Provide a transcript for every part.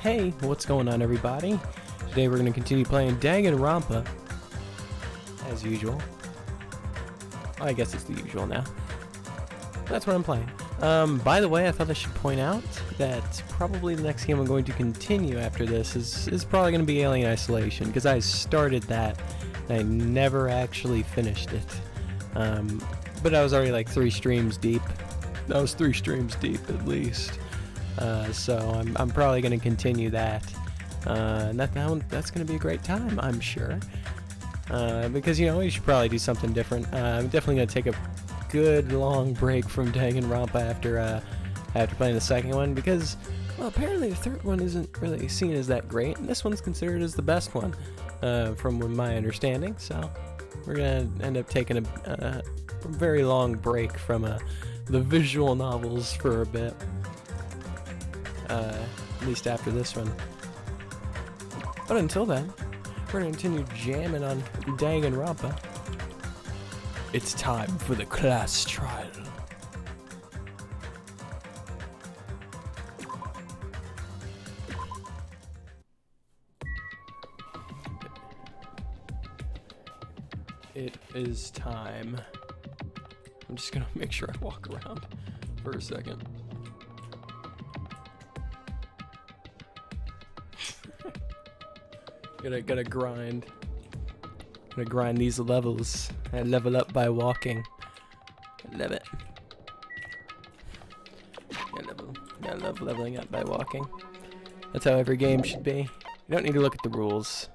Hey, what's going on, everybody? Today we're going to continue playing Danganronpa, as usual. I guess it's the usual now. That's what I'm playing. By the way, I thought I should point out that probably the next game I'm going to continue after this is probably going to be Alien Isolation, because I started that and I never actually finished it. But I was already like 3 streams deep. I was 3 streams deep at least. So I'm probably going to continue that. And that's going to be a great time, I'm sure. Because, you know, we should probably do something different. I'm definitely going to take a good long break from Danganronpa after playing the second one, because, well, apparently the third one isn't really seen as that great, and this one's considered as the best one, from my understanding. So we're going to end up taking a very long break from the visual novels for a bit. At least after this one. But until then, we're going to continue jamming on Danganronpa. It's time for the class trial. It is time. I'm just going to make sure I walk around for a second. Gotta grind. Gotta grind these levels. I level up by walking. I love it. I love leveling up by walking. That's how every game should be. You don't need to look at the rules.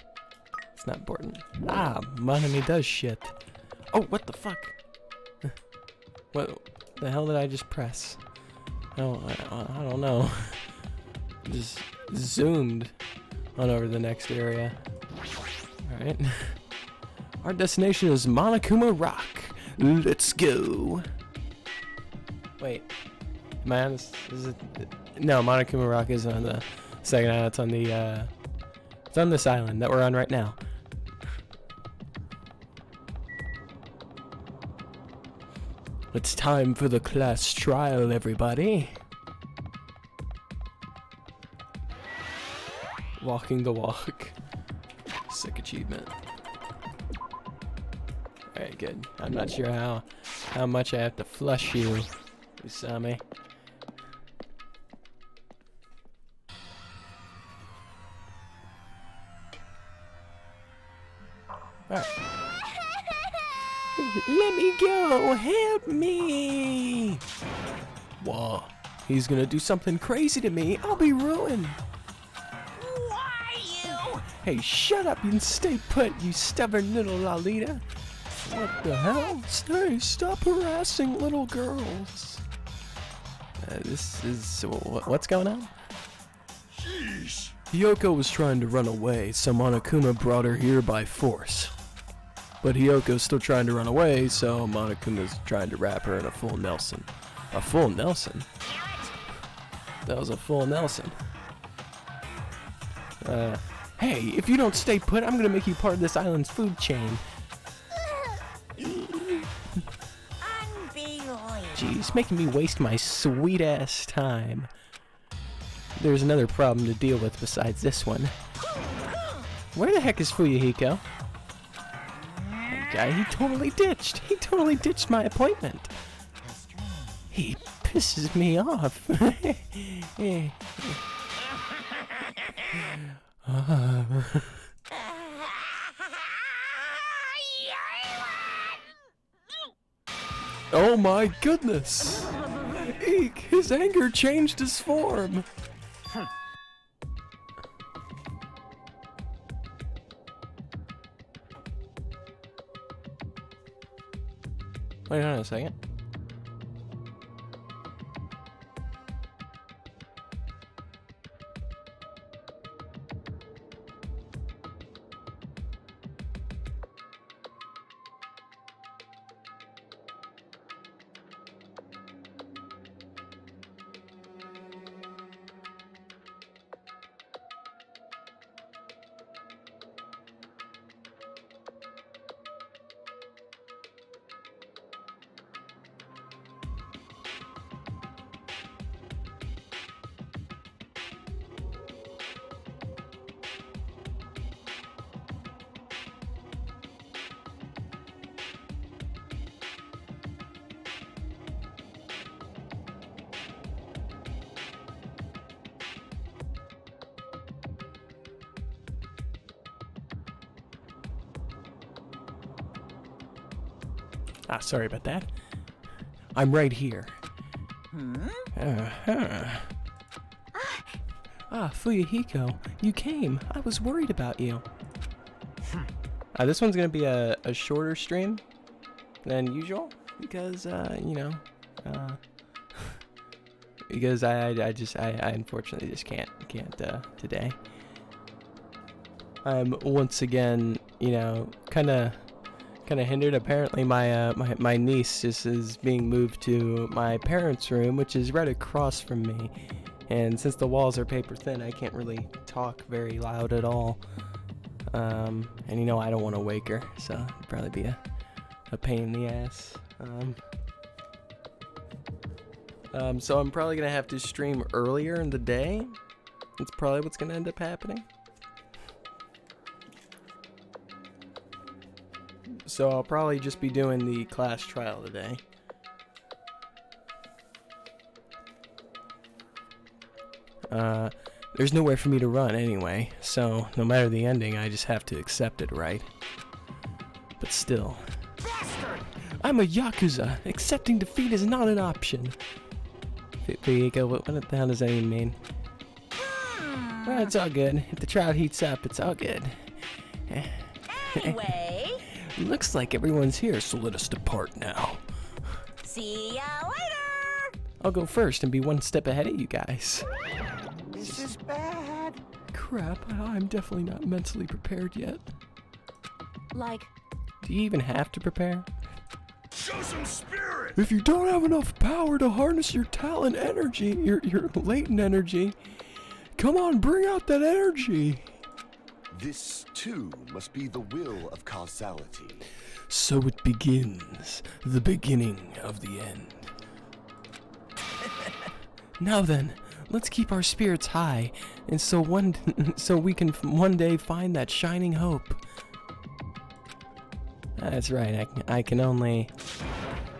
It's not important. Ah, my enemy does shit. Oh, what the fuck? What the hell did I just press? Oh, I don't know. Just zoomed on over to the next area. Alright. Our destination is Monokuma Rock. Let's go. Wait. Am I on this? Is it? No, Monokuma Rock isn't on the second island. It's on the, it's on this island that we're on right now. It's time for the class trial, everybody. Walking the walk. Sick achievement. Alright, good. I'm not sure how much I have to flush you, Usami. Alright. Let me go! Help me! Whoa. He's gonna do something crazy to me. I'll be ruined. Hey, shut up and stay put, you stubborn little Lolita. What the hell? Hey, stop harassing little girls. This is... what's going on? Jeez. Hiyoko was trying to run away, so Monokuma brought her here by force. But Hiyoko's still trying to run away, so Monokuma's trying to wrap her in a full Nelson. A full Nelson? That was a full Nelson. Hey, if you don't stay put, I'm gonna make you part of this island's food chain. Jeez, making me waste my sweet-ass time. There's another problem to deal with besides this one. Where the heck is Fuyuhiko? That guy, he totally ditched my appointment. He pisses me off. Oh my goodness! Eek! His anger changed his form! Wait on a second. Sorry about that. I'm right here. Fuyuhiko, you came. I was worried about you. This one's gonna be a shorter stream than usual because because I unfortunately just can't today. I'm once again, kind of hindered. Apparently my niece just is being moved to my parents' room, which is right across from me. And since the walls are paper thin, I can't really talk very loud at all. And I don't want to wake her, so it'd probably be a pain in the ass. So I'm probably gonna have to stream earlier in the day. That's probably what's gonna end up happening. So I'll probably just be doing the class trial today. There's nowhere for me to run anyway, so no matter the ending, I just have to accept it, right? But still. Bastard! I'm a Yakuza. Accepting defeat is not an option. Fuyuhiko, what the hell does that even mean? Well, it's all good. If the trial heats up, it's all good. Anyway. Looks like everyone's here, so let us depart now. See ya later! I'll go first and be one step ahead of you guys. This is bad. Crap, I'm definitely not mentally prepared yet. Like, do you even have to prepare? Show some spirit! If you don't have enough power to harness your talent energy, your latent energy, come on, bring out that energy. This, too, must be the will of causality. So it begins, the beginning of the end. Now then, let's keep our spirits high, and so we can one day find that shining hope. That's right, I can only...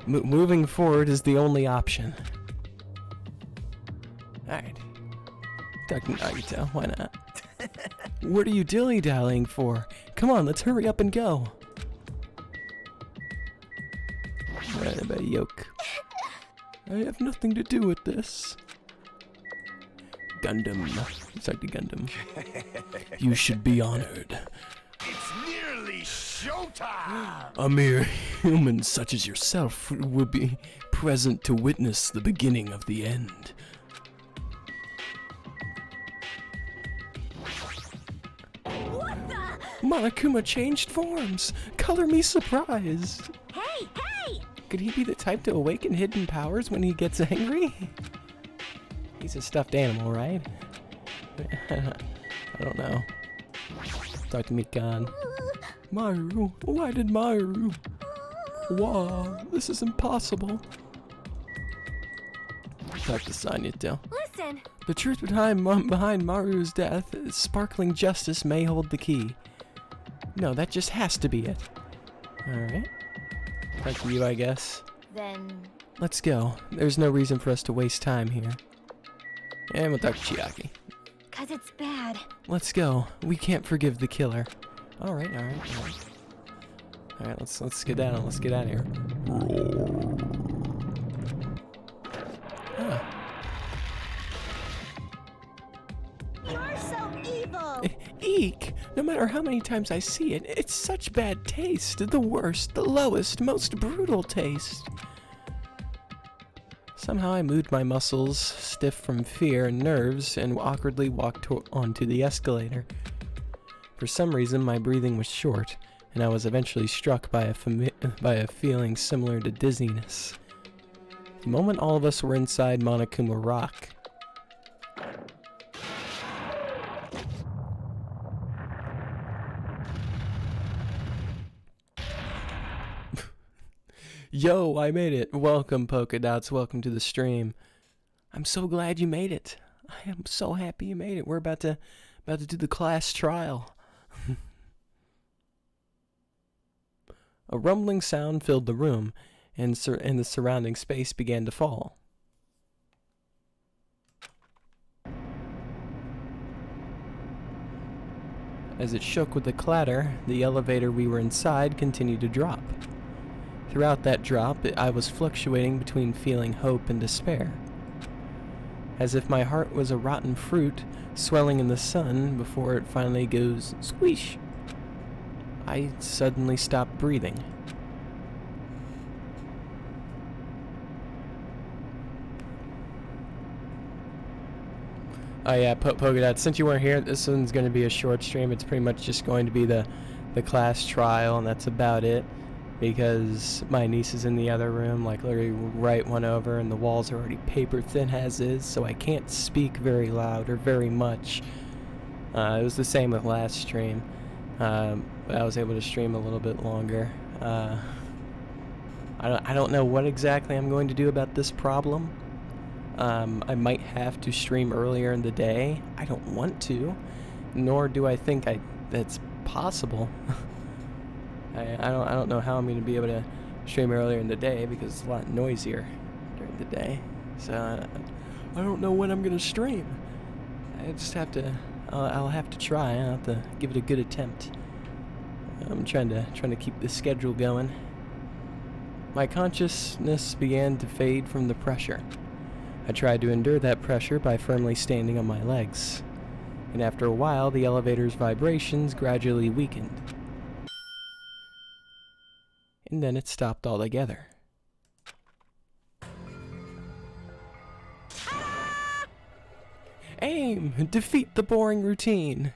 moving forward is the only option. Alright. Dr. Nagito, why not? What are you dilly-dallying for? Come on, let's hurry up and go. Alright, I better yoke. I have nothing to do with this. Gundam. It's like the Gundam. You should be honored. It's nearly showtime! A mere human such as yourself will be present to witness the beginning of the end. what the? Monokuma changed forms! Color me surprised! Hey, hey! Could he be the type to awaken hidden powers when he gets angry? He's a stuffed animal, right? I don't know. Talk to me, Khan. Maru, why did Maru? Wow, this is impossible. Talk to Sanya, too. Listen! The truth behind Maru's death, sparkling justice may hold the key. No, that just has to be it. Alright. Talk to you, I guess. Then... Let's go. There's no reason for us to waste time here. And we'll talk to Chiaki. 'Cause it's bad. Let's go. We can't forgive the killer. Alright. Alright, let's get down. Let's get out of here. You're so evil! Eek! No matter how many times I see it, it's such bad taste. The worst, the lowest, most brutal taste. Somehow I moved my muscles, stiff from fear and nerves, and awkwardly walked onto the escalator. For some reason, my breathing was short, and I was eventually struck by a feeling similar to dizziness. The moment all of us were inside Monokuma Rock, Yo, I made it. Welcome, Polka Dots. Welcome to the stream. I'm so glad you made it. I am so happy you made it. We're about to do the class trial. A rumbling sound filled the room, and the surrounding space began to fall. As it shook with a clatter, the elevator we were inside continued to drop. Throughout that drop, I was fluctuating between feeling hope and despair. As if my heart was a rotten fruit swelling in the sun before it finally goes squish. I suddenly stopped breathing. Oh yeah, Polka Dot, since you weren't here, this one's going to be a short stream. It's pretty much just going to be the class trial, and that's about it. Because my niece is in the other room, like literally right one over, and the walls are already paper thin as is, so I can't speak very loud or very much. It was the same with last stream, but I was able to stream a little bit longer. I don't know what exactly I'm going to do about this problem. I might have to stream earlier in the day. I don't want to, nor do I think that's possible. I don't know how I'm going to be able to stream earlier in the day because it's a lot noisier during the day. So I don't know when I'm going to stream. I just have to. I'll have to try. I'll have to give it a good attempt. I'm trying to keep the schedule going. My consciousness began to fade from the pressure. I tried to endure that pressure by firmly standing on my legs, and after a while, the elevator's vibrations gradually weakened. And then it stopped altogether. Aim! Defeat the boring routine!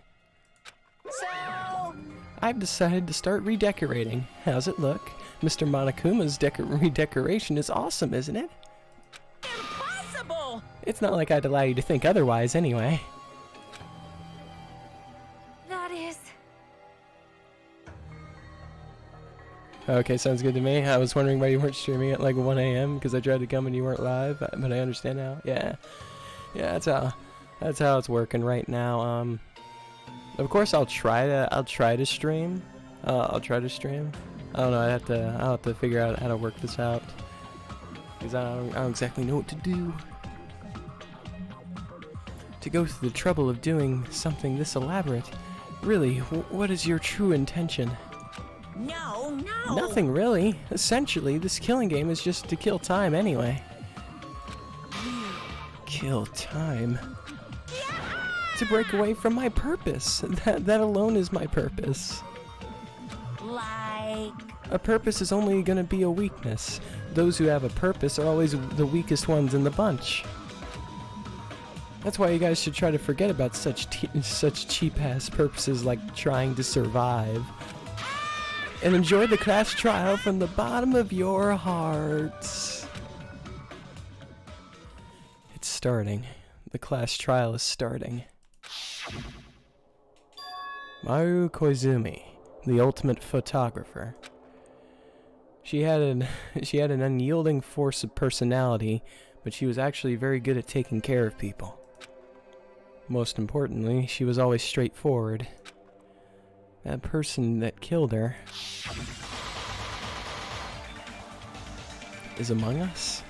So... I've decided to start redecorating. How's it look? Mr. Monokuma's redecoration is awesome, isn't it? Impossible! It's not like I'd allow you to think otherwise anyway. That is... Okay, sounds good to me. I was wondering why you weren't streaming at like 1 a.m. because I tried to come and you weren't live, but I understand now. Yeah, that's how it's working right now. Of course I'll try to stream. I'll try to stream. I don't know. I'll have to figure out how to work this out because I don't exactly know what to do. To go through the trouble of doing something this elaborate, really, what is your true intention? No. Nothing really. Essentially, this killing game is just to kill time anyway. Kill time? To break away from my purpose. That alone is my purpose. Like... A purpose is only gonna be a weakness. Those who have a purpose are always the weakest ones in the bunch. That's why you guys should try to forget about such cheap-ass purposes like trying to survive. And enjoy the class trial from the bottom of your hearts. It's starting. The class trial is starting. Maru Koizumi, the ultimate photographer. She had an unyielding force of personality, but she was actually very good at taking care of people. Most importantly, she was always straightforward. That person that killed her is among us?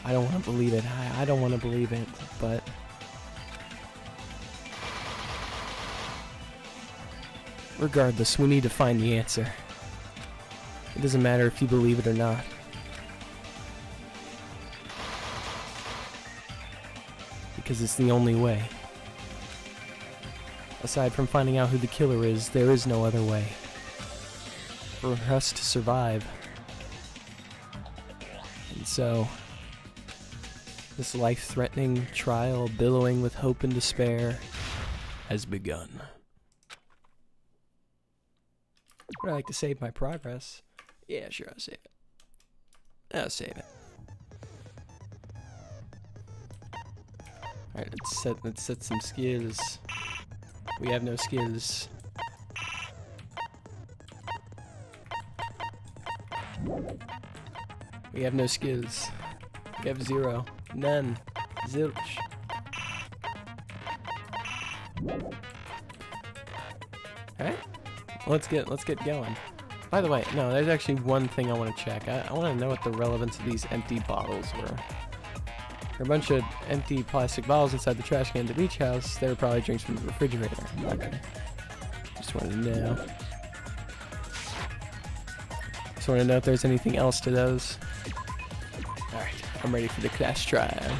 I don't want to believe it. I don't want to believe it, but... regardless, we need to find the answer. It doesn't matter if you believe it or not. Because it's the only way. Aside from finding out who the killer is, there is no other way for us to survive. And so, this life-threatening trial billowing with hope and despair has begun. Would I like to save my progress? Yeah, sure, I'll save it. I'll save it. Alright, let's set some skills. We have no skills. We have no skills. We have zero. None. Zilch. Alright. Let's get going. By the way, no, there's actually one thing I want to check. I want to know what the relevance of these empty bottles were. There are a bunch of empty plastic bottles inside the trash can at the beach house. They were probably drinks from the refrigerator. Okay. Just wanted to know. just want to know if there's anything else to those. Alright, I'm ready for the class trial.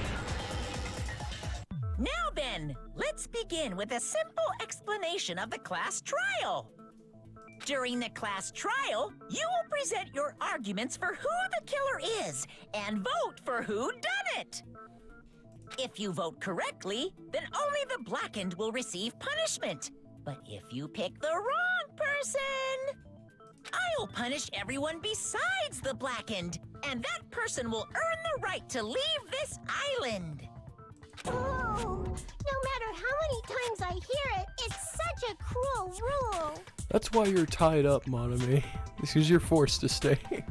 Now then, let's begin with a simple explanation of the class trial. During the class trial, you will present your arguments for who the killer is and vote for who done it. If you vote correctly, then only the blackened will receive punishment. But if you pick the wrong person, I'll punish everyone besides the blackened, and that person will earn the right to leave this island. Oh, no matter how many times I hear it, it's such a cruel rule. That's why you're tied up, Monami. Because you're forced to stay here.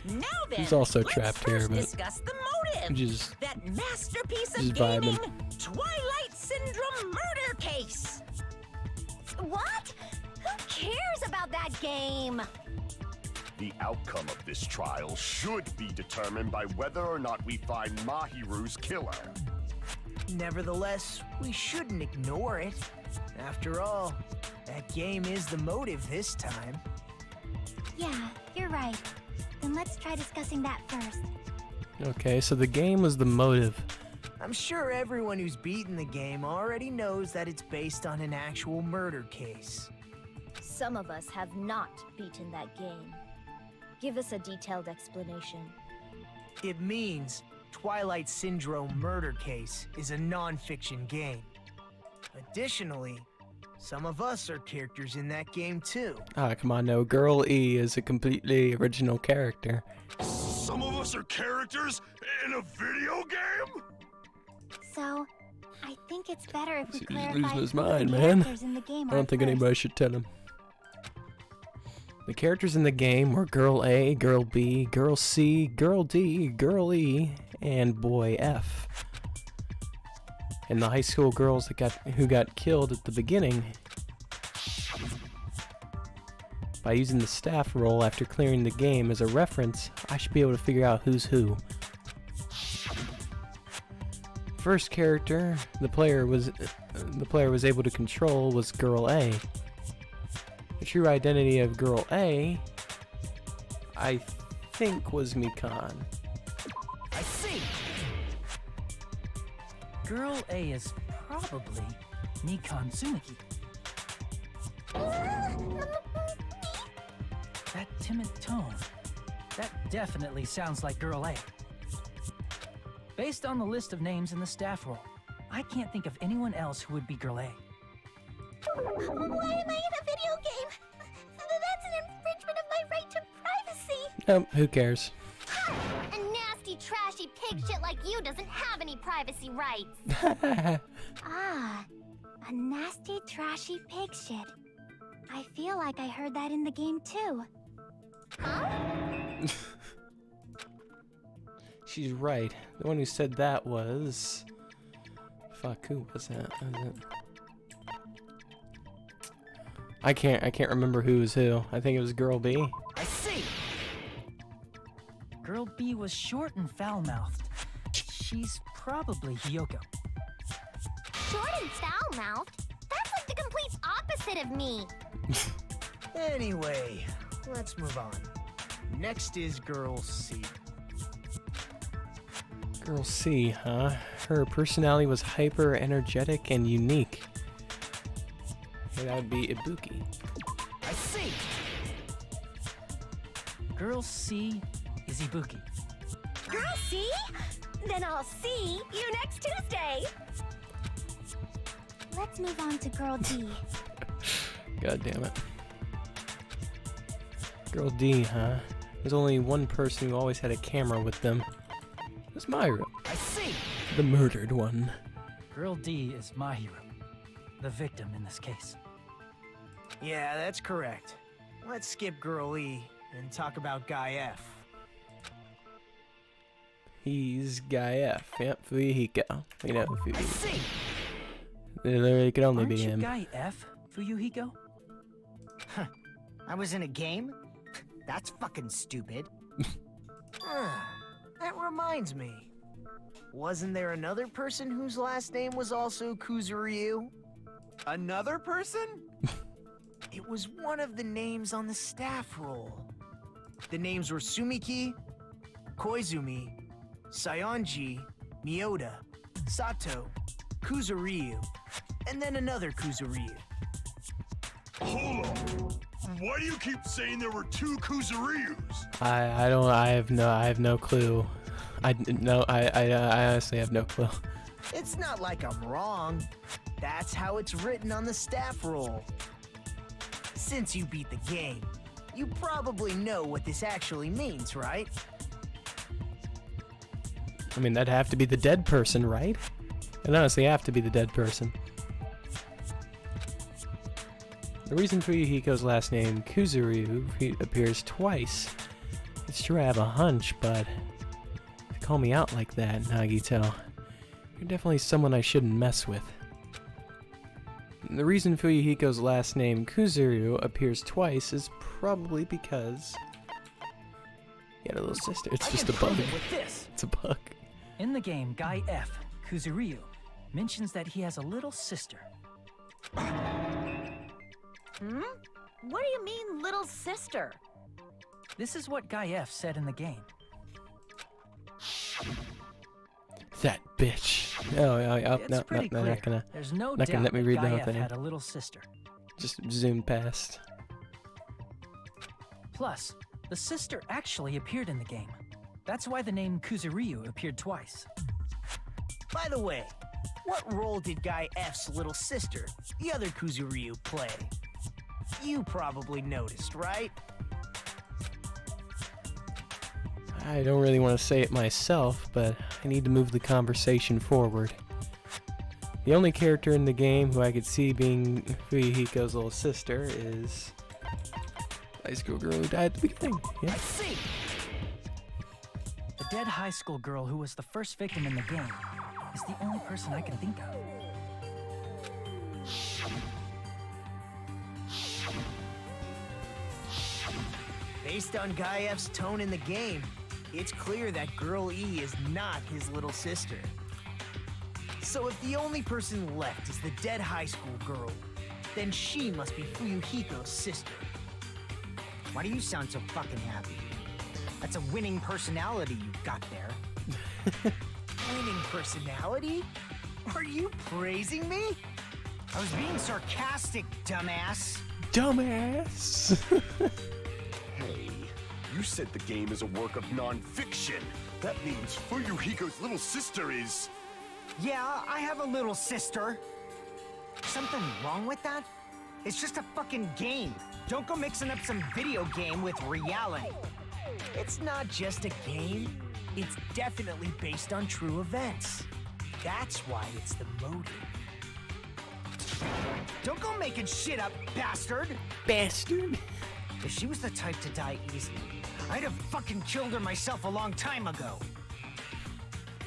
Now then, He's also let's trapped here, first but discuss the motive. just that masterpiece of just vibing. gaming, Twilight Syndrome murder case. What? Who cares about that game? The outcome of this trial should be determined by whether or not we find Mahiru's killer. Nevertheless, we shouldn't ignore it. After all, that game is the motive this time. Yeah, you're right. Then let's try discussing that first. Okay, so the game was the motive. I'm sure everyone who's beaten the game already knows that it's based on an actual murder case. Some of us have not beaten that game. Give us a detailed explanation. It means Twilight Syndrome Murder Case is a non-fiction game. Additionally, some of us are characters in that game too. Ah, come on, no. Girl E is a completely original character. Some of us are characters in a video game? So, I think it's better if we He's clarify losing his who the mind, man. characters in the game I don't are think first. anybody should tell him. The characters in the game were Girl A, Girl B, Girl C, Girl D, Girl E, and Boy F. And the high school girls who got killed at the beginning. By using the staff role after clearing the game as a reference, I should be able to figure out who's who. First character the player was able to control was Girl A. The true identity of Girl A, I think, was Mikan. I see. Girl A is probably Mikan Tsumaki. That timid tone. That definitely sounds like Girl A. Based on the list of names in the staff roll, I can't think of anyone else who would be Girl A. Why am I in a video game? That's an infringement of my right to privacy. Who cares? A nasty, trashy pig shit like you doesn't have any privacy rights. Ah, a nasty, trashy pig shit. I feel like I heard that in the game too. Huh? She's right. The one who said that was... Fuck, who was that? I can't remember who was who. I think it was Girl B. I see. Girl B was short and foul-mouthed. She's probably Hiyoko. Short and foul-mouthed? That's like the complete opposite of me. Anyway, let's move on. Next is Girl C. Girl C, huh? Her personality was hyper energetic and unique. Okay, that would be Ibuki. I see. Girl C is Ibuki. Girl C? Then I'll see you next Tuesday. Let's move on to Girl D. God damn it. Girl D, huh? There's only one person who always had a camera with them. It's Myra, I see. the murdered one. Girl D is my hero, the victim in this case. Yeah, that's correct. Let's skip Girl E and talk about Guy F. He's Guy F. Yep, Fuyuhiko. We know I Fuyuhiko. see. It literally could only Aren't be you him. Guy F, Fuyuhiko? I was in a game? That's fucking stupid. That reminds me. Wasn't there another person whose last name was also Kuzuryu? Another person? It was one of the names on the staff roll. The names were Sumiki, Koizumi, Sayonji, Miyoda, Sato, Kuzuryu, and then another Kuzuryu. Hold on. Why do you keep saying there were two Kuzuryus? I have no clue. I honestly have no clue. It's not like I'm wrong. That's how it's written on the staff roll. Since you beat the game, you probably know what this actually means, right? I mean, that'd have to be the dead person, right? It'd honestly have to be the dead person. The reason Fuyuhiko's last name, Kuzuryu, appears twice. It's true I have a hunch, but to call me out like that, Nagito, you're definitely someone I shouldn't mess with. The reason Fuyuhiko's last name, Kuzuryu, appears twice is probably because he had a little sister. It's just a bug. It's a bug. In the game, Guy F, Kuzuryu, mentions that he has a little sister. What do you mean, little sister? This is what Guy F said in the game. That bitch. Oh, It's no, pretty they're clear. not gonna. There's no not doubt gonna let me that read the Guy whole F thing. had a little sister. Just zoomed past. Plus, the sister actually appeared in the game. That's why the name Kuzuryu appeared twice. By the way, what role did Guy F's little sister, the other Kuzuryu, play? You probably noticed, right? I don't really want to say it myself, but I need to move the conversation forward. The only character in the game who I could see being Fuyuhiko's little sister is the high school girl who died at the beginning. Yeah. I see! The dead high school girl who was the first victim in the game is the only person I can think of. Based on Guy F's tone in the game, it's clear that Girl E is not his little sister. So if the only person left is the dead high school girl, then she must be Fuyuhiko's sister. Why do you sound so fucking happy? That's a winning personality you've got there. Winning personality? Are you praising me? I was being sarcastic, dumbass. Dumbass! Hey, you said the game is a work of non-fiction. That means Fuyuhiko's little sister is... Yeah, I have a little sister. Something wrong with that? It's just a fucking game. Don't go mixing up some video game with reality. It's not just a game. It's definitely based on true events. That's why it's the motive. Don't go making shit up, bastard! Bastard! If she was the type to die easily, I'd have fucking killed her myself a long time ago.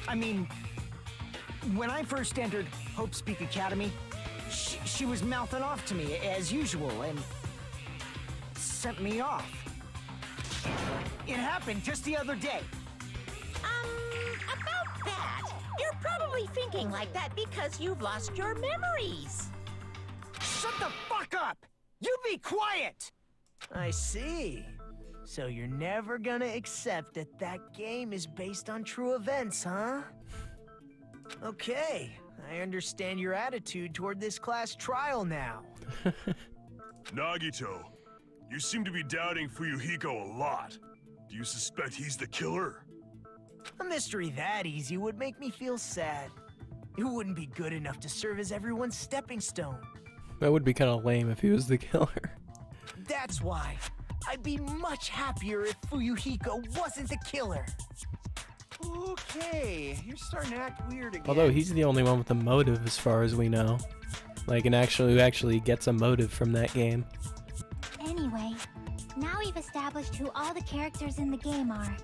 I mean, when I first entered Hope Speak Academy, she was mouthing off to me as usual and sent me off. It happened just the other day. About that, you're probably thinking like that because you've lost your memories. Shut the fuck up! You be quiet! I see. So you're never gonna accept that that game is based on true events, huh? Okay, I understand your attitude toward this class trial now. Nagito, you seem to be doubting Fuyuhiko a lot. Do you suspect he's the killer? A mystery that easy would make me feel sad. It wouldn't be good enough to serve as everyone's stepping stone. That would be kind of lame if he was the killer. That's why I'd be much happier if Fuyuhiko wasn't the killer. Okay, you're starting to act weird again. Although he's the only one with a motive as far as we know. Like who actually gets a motive from that game. Anyway, now we've established who all the characters in the game are.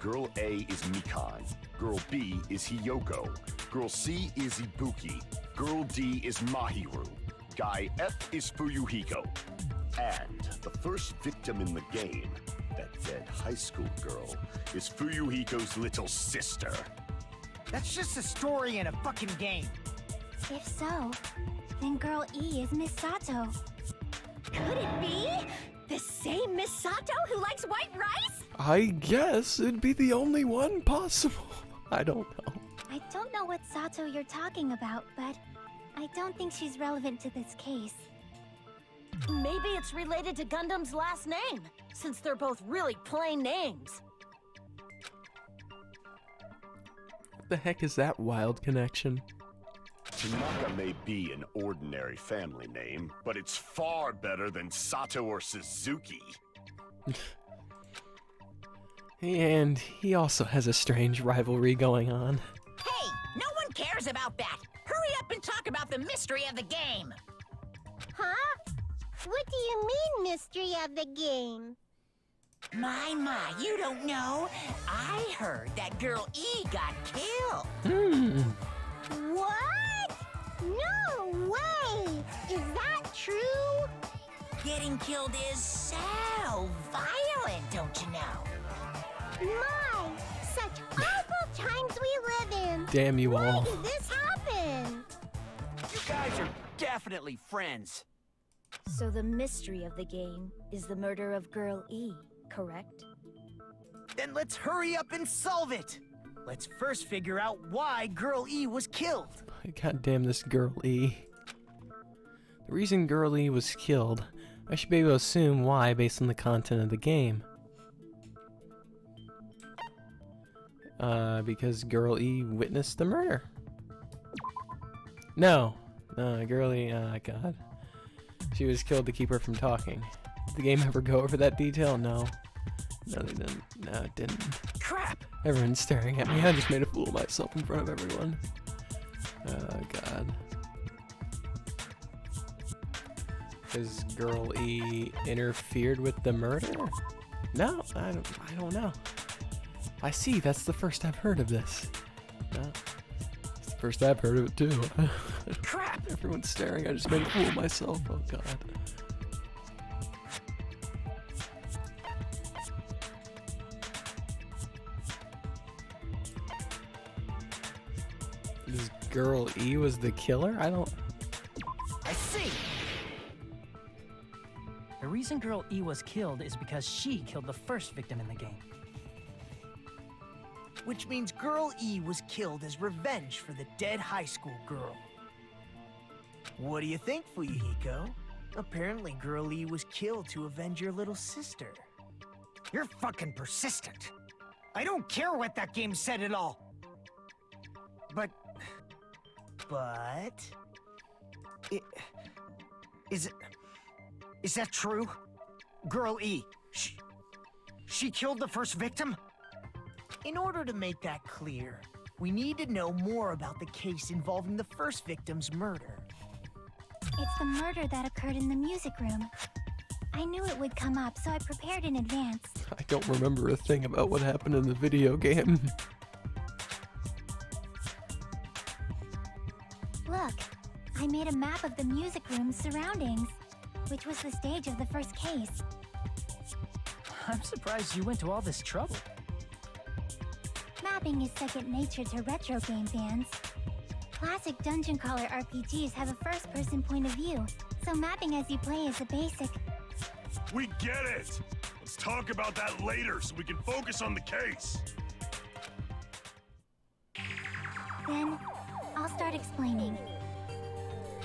Girl A is Mikan. Girl B is Hiyoko. Girl C is Ibuki. Girl D is Mahiru. Guy F is Fuyuhiko. And the first victim in the game, that dead high school girl, is Fuyuhiko's little sister. That's just a story in a fucking game. If so, then Girl E is Miss Sato. Could it be? The same Miss Sato who likes white rice? I guess it'd be the only one possible. I don't know. I don't know what Sato you're talking about, but I don't think she's relevant to this case. Maybe it's related to Gundam's last name, since they're both really plain names. What the heck is that wild connection? Tanaka may be an ordinary family name, but it's far better than Sato or Suzuki. And he also has a strange rivalry going on. Hey, no one cares about that. Hurry up and talk about the mystery of the game. Huh? What do you mean, mystery of the game? My, you don't know? I heard that girl E got killed. What? No way! Is that true? Getting killed is so violent, don't you know? My, such awful times we live in. Damn you Why all. did this happen? You guys are definitely friends. So the mystery of the game is the murder of Girl E, correct? Then let's hurry up and solve it. Let's first figure out why Girl E was killed. God damn this Girl E. The reason Girl E was killed, I should be able to assume why based on the content of the game. Because Girl E witnessed the murder. No. Girl E, God. She was killed to keep her from talking. Did the game ever go over that detail? No. No, they didn't. No, it didn't. Crap! Everyone's staring at me. I just made a fool of myself in front of everyone. Oh, God. Has Girl E interfered with the murder? No, I don't know. I see, that's the first I've heard of this. No, it's the first I've heard of it, too. Crap! Everyone's staring. I just made a fool of myself. Oh, God. This Girl E was the killer? I see. The reason Girl E was killed is because she killed the first victim in the game. Which means Girl E was killed as revenge for the dead high school girl. What do you think, Fuyuhiko? Apparently Girl E was killed to avenge your little sister. You're fucking persistent. I don't care what that game said at all. But... Is that true? Girl E, she killed the first victim? In order to make that clear, we need to know more about the case involving the first victim's murder. It's the murder that occurred in the music room. I knew it would come up, so I prepared in advance. I don't remember a thing about what happened in the video game. Look, I made a map of the music room's surroundings, which was the stage of the first case. I'm surprised you went to all this trouble. Mapping is second nature to retro game fans. Classic dungeon crawler RPGs have a first-person point of view, so mapping as you play is a basic. We get it! Let's talk about that later so we can focus on the case. Then, I'll start explaining.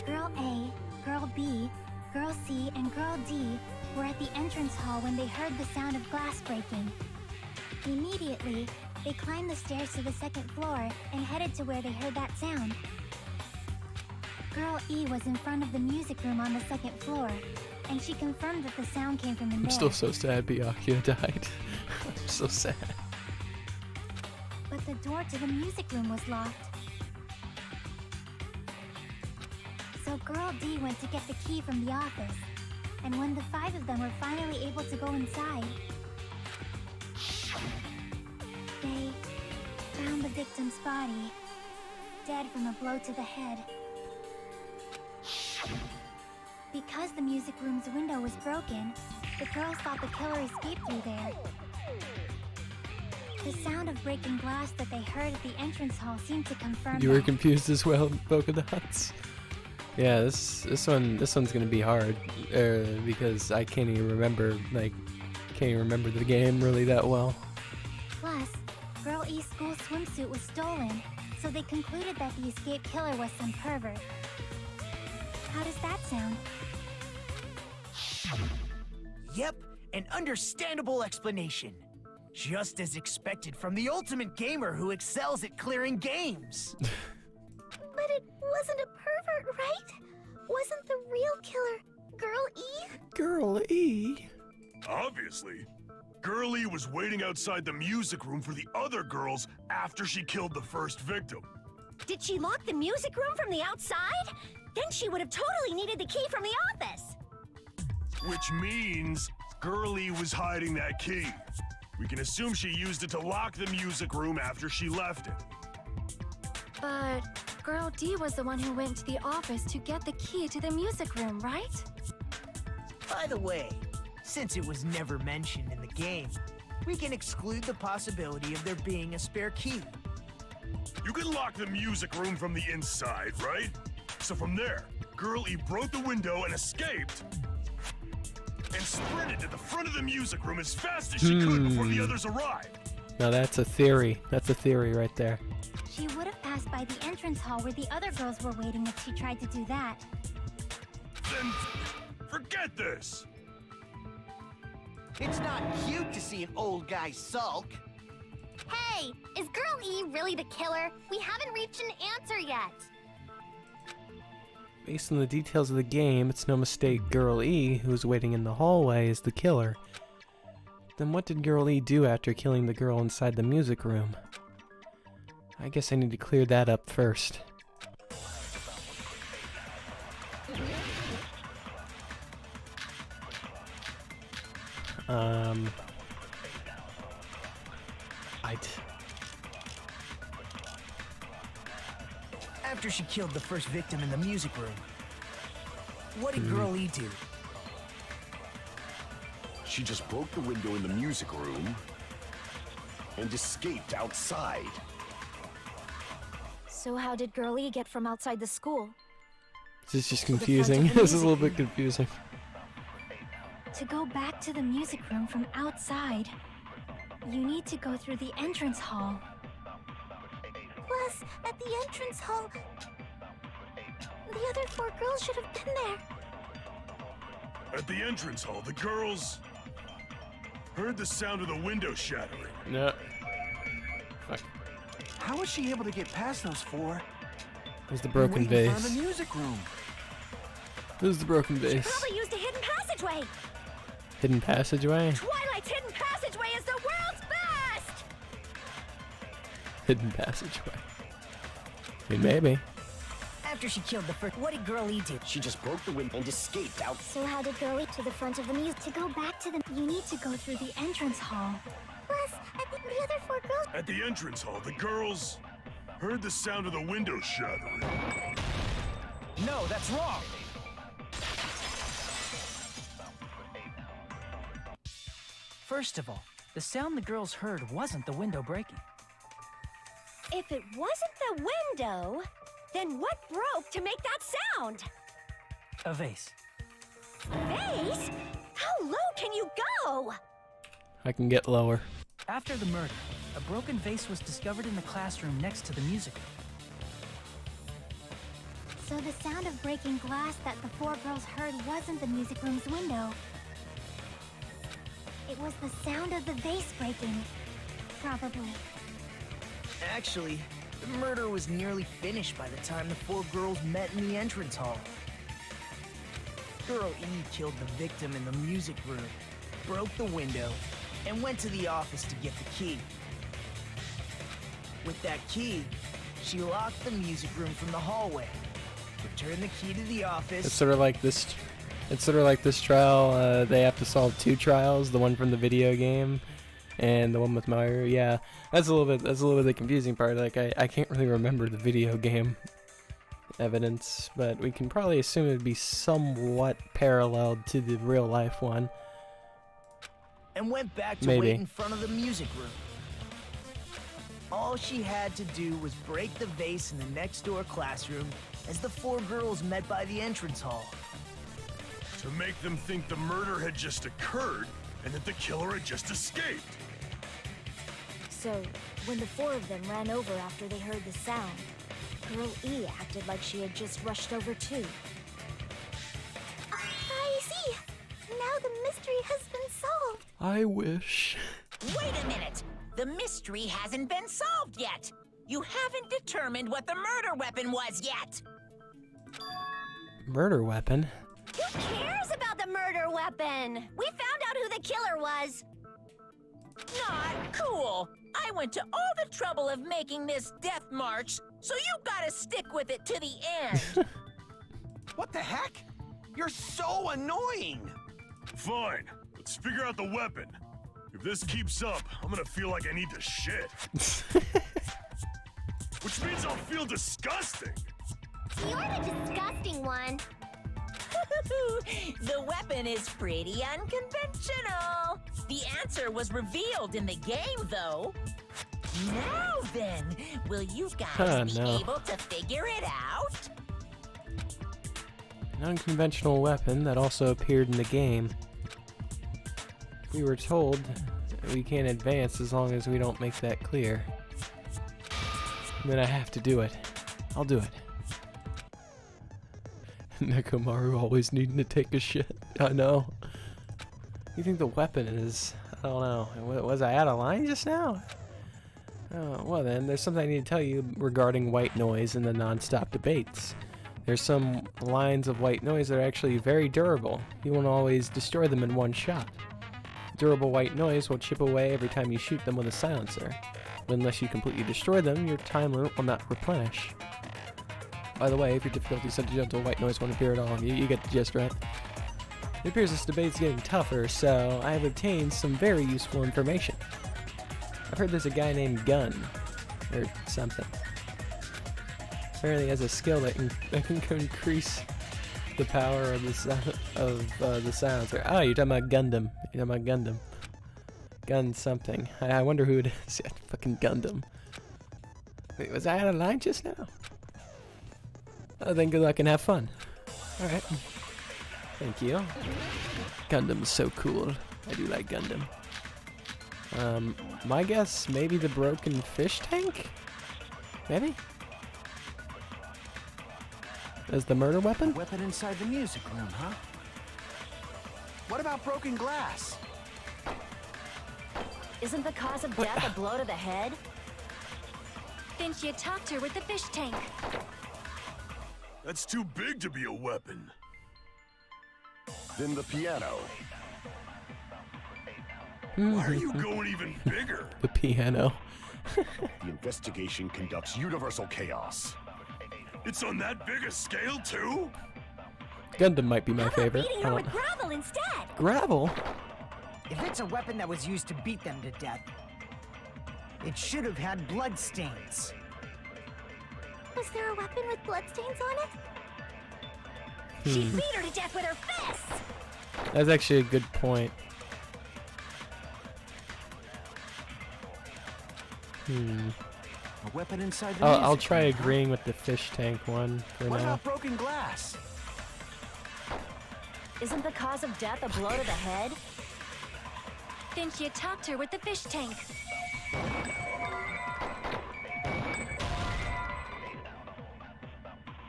Girl A, Girl B, Girl C, and Girl D were at the entrance hall when they heard the sound of glass breaking. Immediately, they climbed the stairs to the second floor and headed to where they heard that sound. Girl E was in front of the music room on the second floor, and she confirmed that the sound came from in there. I'm still so sad Byakuya died. I'm so sad. But the door to the music room was locked. So Girl D went to get the key from the office, and when the 5 of them were finally able to go inside, they found the victim's body, dead from a blow to the head. Because the music room's window was broken, the girls thought the killer escaped through there. The sound of breaking glass that they heard at the entrance hall seemed to confirm You were that. confused as well, Polka Dots. Yeah, this one's gonna be hard because I can't even remember the game really that well. Plus, Girl E's school swimsuit was stolen, so they concluded that the escaped killer was some pervert. How does that sound? Yep, an understandable explanation. Just as expected from the ultimate gamer who excels at clearing games. But it wasn't a pervert, right? Wasn't the real killer Girl E? Girl E. Obviously. Girl E was waiting outside the music room for the other girls after she killed the first victim. Did she lock the music room from the outside? Then she would have totally needed the key from the office. Which means Girl E was hiding that key. We can assume she used it to lock the music room after she left it. But Girl D was the one who went to the office to get the key to the music room, right? By the way, since it was never mentioned in the game, we can exclude the possibility of there being a spare key. You can lock the music room from the inside, right? So from there, Girl E broke the window and escaped, and sprinted to the front of the music room as fast as she could before the others arrived. Now that's a theory. That's a theory right there. She would have passed by the entrance hall where the other girls were waiting if she tried to do that. Then forget this. It's not cute to see an old guy sulk. Hey, is Girl E really the killer? We haven't reached an answer yet. Based on the details of the game, it's no mistake Girl E, who was waiting in the hallway, is the killer. Then what did Girl E do after killing the girl inside the music room? I guess I need to clear that up first. After she killed the first victim in the music room, what did Girl E do? She just broke the window in the music room and escaped outside. So how did Girl E get from outside the school? This is just To the front confusing. of the This is a little music bit confusing. To go back to the music room from outside, you need to go through the entrance hall. Plus, at the entrance hall, the other 4 girls should have been there. At the entrance hall, the girls heard the sound of the window shattering. No. Fuck. How was she able to get past those 4? There's the broken Waiting in front of vase. the music room. There's the broken vase. Probably used a hidden passageway. Hidden passageway? Twilight's hidden passageway is the world's best! Hidden passageway. I mean, maybe. After she killed the first, what did Girl E do? She just broke the window and escaped out. So how did Girl E to the front of the music? To go back to the, you need to go through the entrance hall. Plus, at the other 4 girls. At the entrance hall, the girls heard the sound of the window shattering. No, that's wrong. First of all, the sound the girls heard wasn't the window breaking. If it wasn't the window, then what broke to make that sound? A vase. Vase? How low can you go? I can get lower. After the murder, a broken vase was discovered in the classroom next to the music room. So the sound of breaking glass that the 4 girls heard wasn't the music room's window. It was the sound of the vase breaking. Probably. Actually, the murder was nearly finished by the time the 4 girls met in the entrance hall. Girl E killed the victim in the music room, broke the window, and went to the office to get the key. With that key, she locked the music room from the hallway, returned the key to the office. It's sort of like this. It's sort of like this trial. They have to solve 2 trials: the one from the video game, and the one with Mario. Yeah, that's a little bit. That's a little bit the confusing part. Like I can't really remember the video game evidence, but we can probably assume it'd be somewhat paralleled to the real life one. And went back to Maybe. wait in front of the music room. All she had to do was break the vase in the next door classroom as the 4 girls met by the entrance hall. To make them think the murder had just occurred and that the killer had just escaped. So, when the 4 of them ran over after they heard the sound, Girl E acted like she had just rushed over too. I see. Now the mystery has been solved. I wish. Wait a minute! The mystery hasn't been solved yet! You haven't determined what the murder weapon was yet! Murder weapon? Who cares about the murder weapon? We found out who the killer was. Not cool! I went to all the trouble of making this death march, so you gotta stick with it to the end! What the heck? You're so annoying! Fine, let's figure out the weapon. If this keeps up, I'm gonna feel like I need to shit. Which means I'll feel disgusting. You're the disgusting one. The weapon is pretty unconventional. The answer was revealed in the game, though. Now then, will you guys be able to figure it out? An unconventional weapon that also appeared in the game. We were told that we can't advance as long as we don't make that clear. And then I have to do it. I'll do it. Nekomaru always needing to take a shit. I know. You think the weapon is... I don't know. Was I out of line just now? Oh, well then, there's something I need to tell you regarding white noise in the non-stop debates. There's some lines of white noise that are actually very durable. You won't always destroy them in one shot. Durable white noise will chip away every time you shoot them with a silencer. But unless you completely destroy them, your time limit will not replenish. By the way, if your difficulty is set to gentle, white noise won't appear at all. You get the gist, right? It appears this debate's getting tougher, so I have obtained some very useful information. I've heard there's a guy named Gun, or something. Apparently he has a skill that can increase the power of the silencer. Oh, you're talking about Gundam. You're talking about Gundam. Gun something. I wonder who it is. Yeah, fucking Gundam. Wait, was I out of line just now? Oh, then good luck and have fun. Alright. Thank you. Gundam's so cool. I do like Gundam. My guess, maybe the broken fish tank? Maybe? As the murder weapon? Weapon inside the music room, huh? What about broken glass? Isn't the cause of death a blow to the head? Then she attacked her with the fish tank. That's too big to be a weapon. Then the piano. Why are you going even bigger? The piano. The investigation conducts universal chaos. It's on that big a scale, too? Gundam might be my favorite. Beating her with gravel instead. Gravel? If it's a weapon that was used to beat them to death, it should have had blood stains. Was there a weapon with bloodstains on it? She beat her to death with her fists! That's actually a good point. A weapon inside the I'll music try room, huh? agreeing with the fish tank one for What now. about broken glass? Isn't the cause of death a blow to the head? Then she attacked her with the fish tank.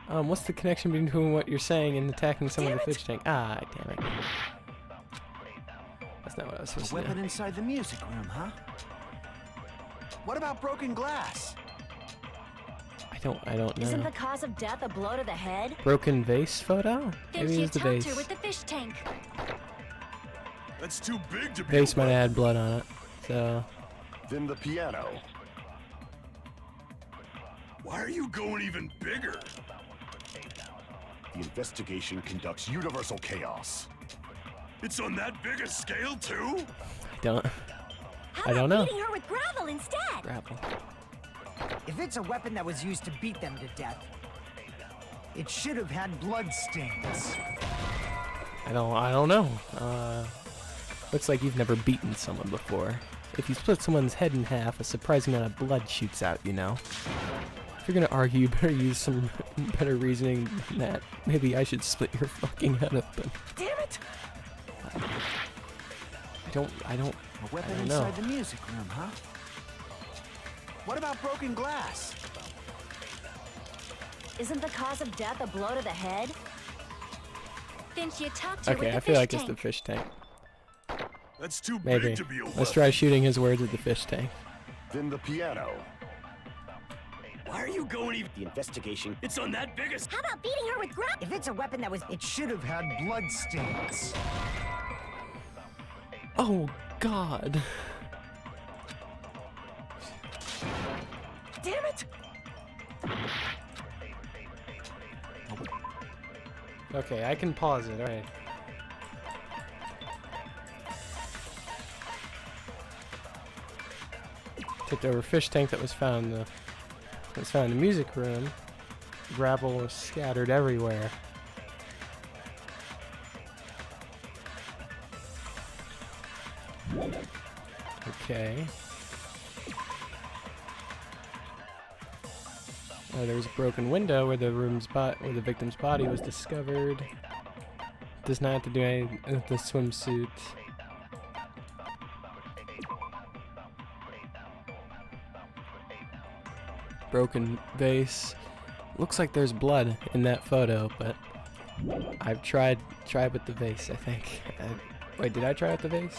What's the connection between what you're saying and attacking someone with a fish tank? Ah, damn it. That's not what I was supposed A to do. weapon inside the music room, huh? What about broken glass? I don't Isn't know. the cause of death a blow to the head? Broken vase photo? Then Maybe she it's the attacked her vase. with the fish tank. That's too big to be Vase a might weapon. have had blood on it, so... Then the piano. Why are you going even bigger? The investigation conducts universal chaos. It's on that big a scale, too? How I don't about know. beating her with gravel instead? Gravel. If it's a weapon that was used to beat them to death, it should have had blood stains. I don't know. Looks like you've never beaten someone before. if you split someone's head in half, a surprising amount of blood shoots out, you know? If you're gonna argue, you better use some better reasoning than that. Maybe I should split your fucking head open. Damn it! I don't A weapon I don't know. inside the music room, huh? What about broken glass? Isn't the cause of death a blow to the head? Didn't you talk to her with Okay, the I feel fish like it's tank? the fish tank. That's too Maybe. big to be a weapon. Let's try shooting his words at the fish tank. Then the piano. Why are you going even? The investigation. It's on that biggest. How about beating her with grub? If it's a weapon that was, it should have had blood stains. Oh God. Damn it! Okay, I can pause it. All right. Tipped over fish tank that was found in the music room. Gravel was scattered everywhere. Okay. There was a broken window where the victim's body was discovered. Does not have to do anything with the swimsuit. Broken vase. Looks like there's blood in that photo, but I've tried with the vase, I think. Wait, did I try with the vase?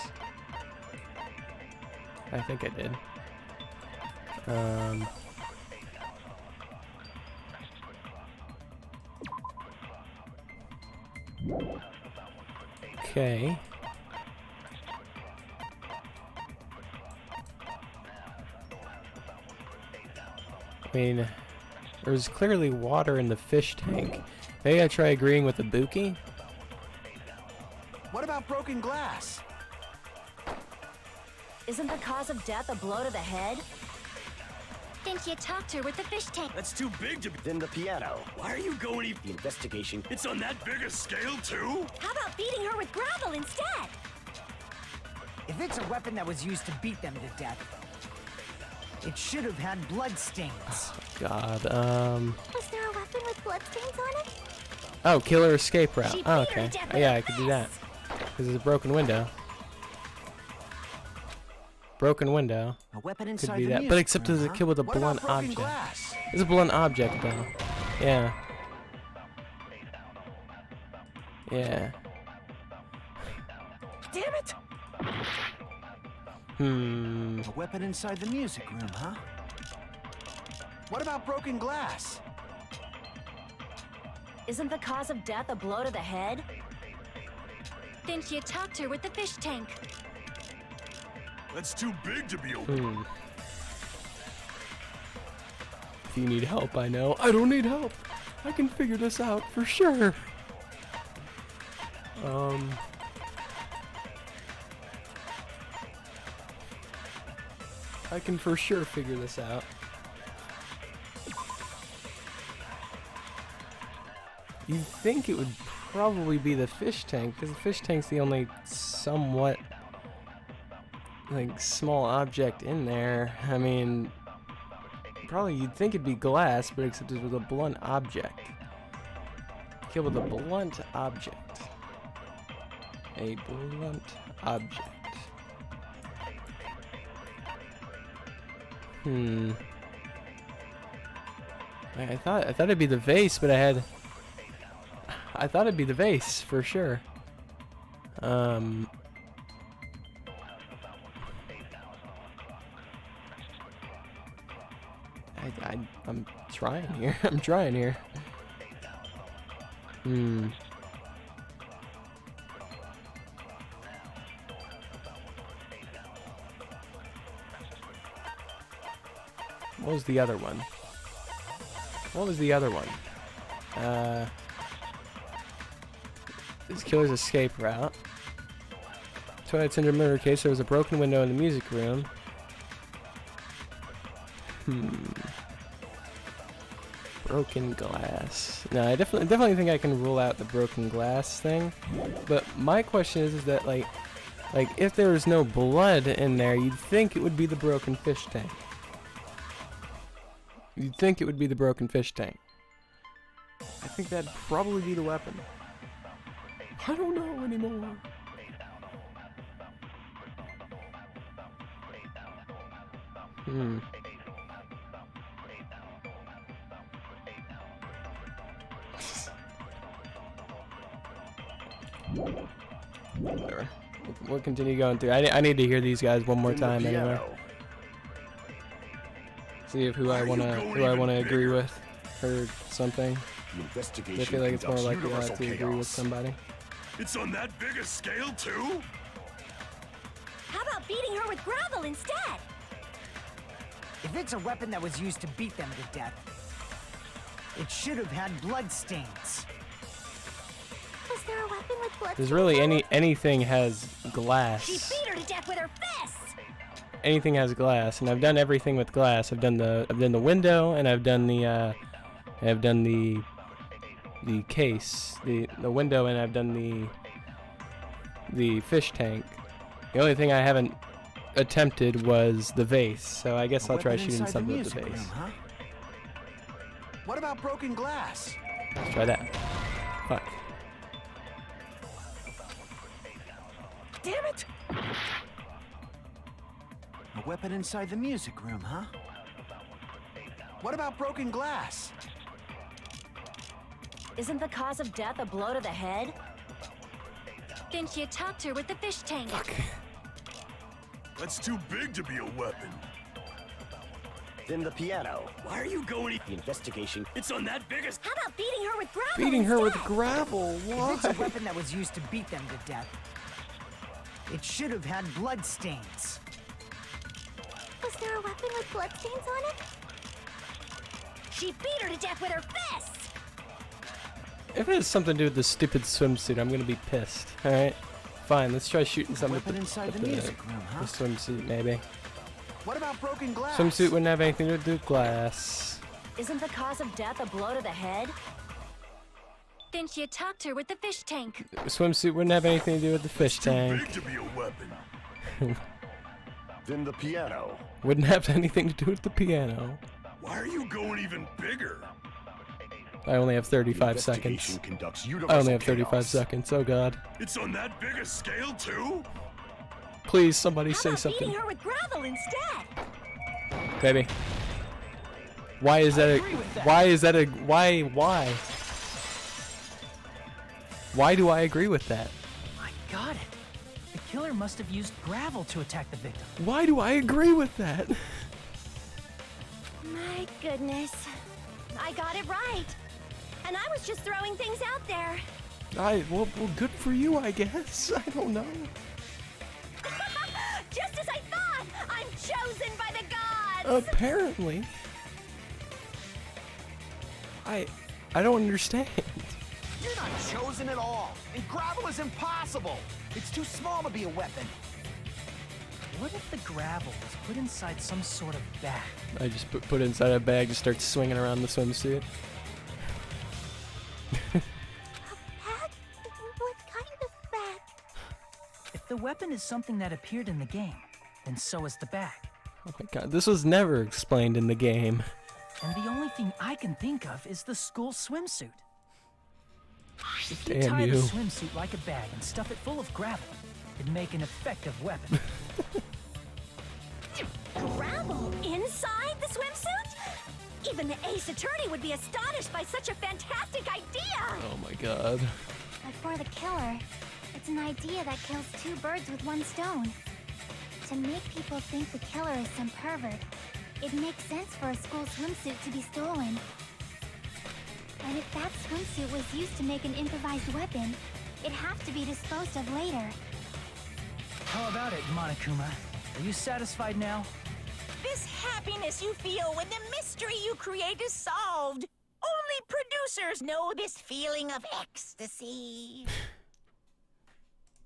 I think I did. Okay. I mean, there's clearly water in the fish tank. Maybe I try agreeing with the Buki? What about broken glass? Isn't the cause of death a blow to the head? Didn't you talk to her with the fish tank? That's too big to be. Then the piano. Why are you going even? The investigation. It's on that big a scale too? How about beating her with gravel instead? If it's a weapon that was used to beat them to death, it should have had blood stains. God, Was there a weapon with bloodstains on it? Oh, killer escape route. She beat Oh, her okay. to death Oh, yeah, I with could a do that. vase. Because there's a broken window. Broken window. A weapon Could inside be the that. music But except room, there's a huh? kill with a What about blunt broken object. glass? It's a blunt object, though. Yeah. Yeah. Damn it! A weapon inside the music room, huh? What about broken glass? Isn't the cause of death a blow to the head? Didn't you talk to her with the fish tank? That's too big to be a. If you need help, I know. I don't need help. I can figure this out for sure. I can for sure figure this out. You'd think it would probably be the fish tank, because the fish tank's the only somewhat like small object in there. I mean, probably you'd think it'd be glass, but except it was a blunt object. Kill with a blunt object. A blunt object. I thought it'd be the vase, but I thought it'd be the vase for sure. I'm trying here. I'm trying here. What was the other one? What was the other one? This killer's escape route. Twilight Syndrome murder case. There was a broken window in the music room. Broken glass. No, I definitely think I can rule out the broken glass thing. But my question is that like, Like, if there was no blood in there, you'd think it would be the broken fish tank. You'd think it would be the broken fish tank. I think that'd probably be the weapon. I don't know anymore. Whatever. We'll continue going through. I need to hear these guys one more time anyway. See if who I wanna agree with or something. I feel like it's more likely I have to agree with somebody. It's on that big a scale too? How about beating her with gravel instead? If it's a weapon that was used to beat them to death, it should have had blood stains. Was there a weapon with blood? There's really anything has glass. She beat her to death with her fists. Anything has glass, and I've done everything with glass. I've done the window, and I've done the case, the window, and I've done the fish tank. The only thing I haven't attempted was the vase, so I guess I'll try shooting something with the vase. Huh? What about broken glass? Let's try that. Fuck. Damn it! A weapon inside the music room, huh? What about broken glass? Isn't the cause of death a blow to the head? Then she attacked her with the fish tank. That's too big to be a weapon. Then the piano. Why are you going? The investigation. It's on that biggest. How about beating her with gravel Beating her with instead? gravel. If it's a Why? weapon that was used to beat them to death, it should have had blood stains. Was there a weapon with bloodstains on it? She beat her to death with her fists. If it has something to do with the stupid swimsuit, I'm gonna be pissed. All right, fine. Let's try shooting something with Weapon inside the music room, the huh? swimsuit, maybe. What about broken glass? Swimsuit wouldn't have anything to do with glass. Isn't the cause of death a blow to the head? Then she attacked her with the fish tank. Swimsuit wouldn't have anything to do with the fish tank. Big to be a weapon. Then the piano. Wouldn't have anything to do with the piano. Why are you going even bigger? I only have 35 Investigation seconds. conducts I universal only have 35 chaos. seconds. Oh god. It's on that big a scale too? Please, somebody How say about something. beating her with gravel instead? Baby. Why is that a... Why is that a... Why? Why do I agree with that? I got it. The killer must have used gravel to attack the victim. Why do I agree with that? My goodness. I got it right. And I was just throwing things out there. Well, good for you, I guess. I don't know. Just as I thought! I'm chosen by the gods! Apparently. I don't understand. You're not chosen at all. And gravel is impossible. It's too small to be a weapon. What if the gravel was put inside some sort of bag? I just put it inside a bag to start swinging around the swimsuit. Bag? What kind of bag? If the weapon is something that appeared in the game, then so is the bag. Oh my god, this was never explained in the game. And the only thing I can think of is the school swimsuit. If you Damn tie the you. swimsuit like a bag and stuff it full of gravel, it'd make an effective weapon. Gravel inside the swimsuit? Even the ace attorney would be astonished by such a fantastic idea! Oh my god. But for the killer, it's an idea that kills two birds with one stone. To make people think the killer is some pervert, it makes sense for a school swimsuit to be stolen. And if that swimsuit was used to make an improvised weapon, it'd have to be disposed of later. How about it, Monokuma? Are you satisfied now? This happiness you feel when the mystery you create is solved. Only producers know this feeling of ecstasy.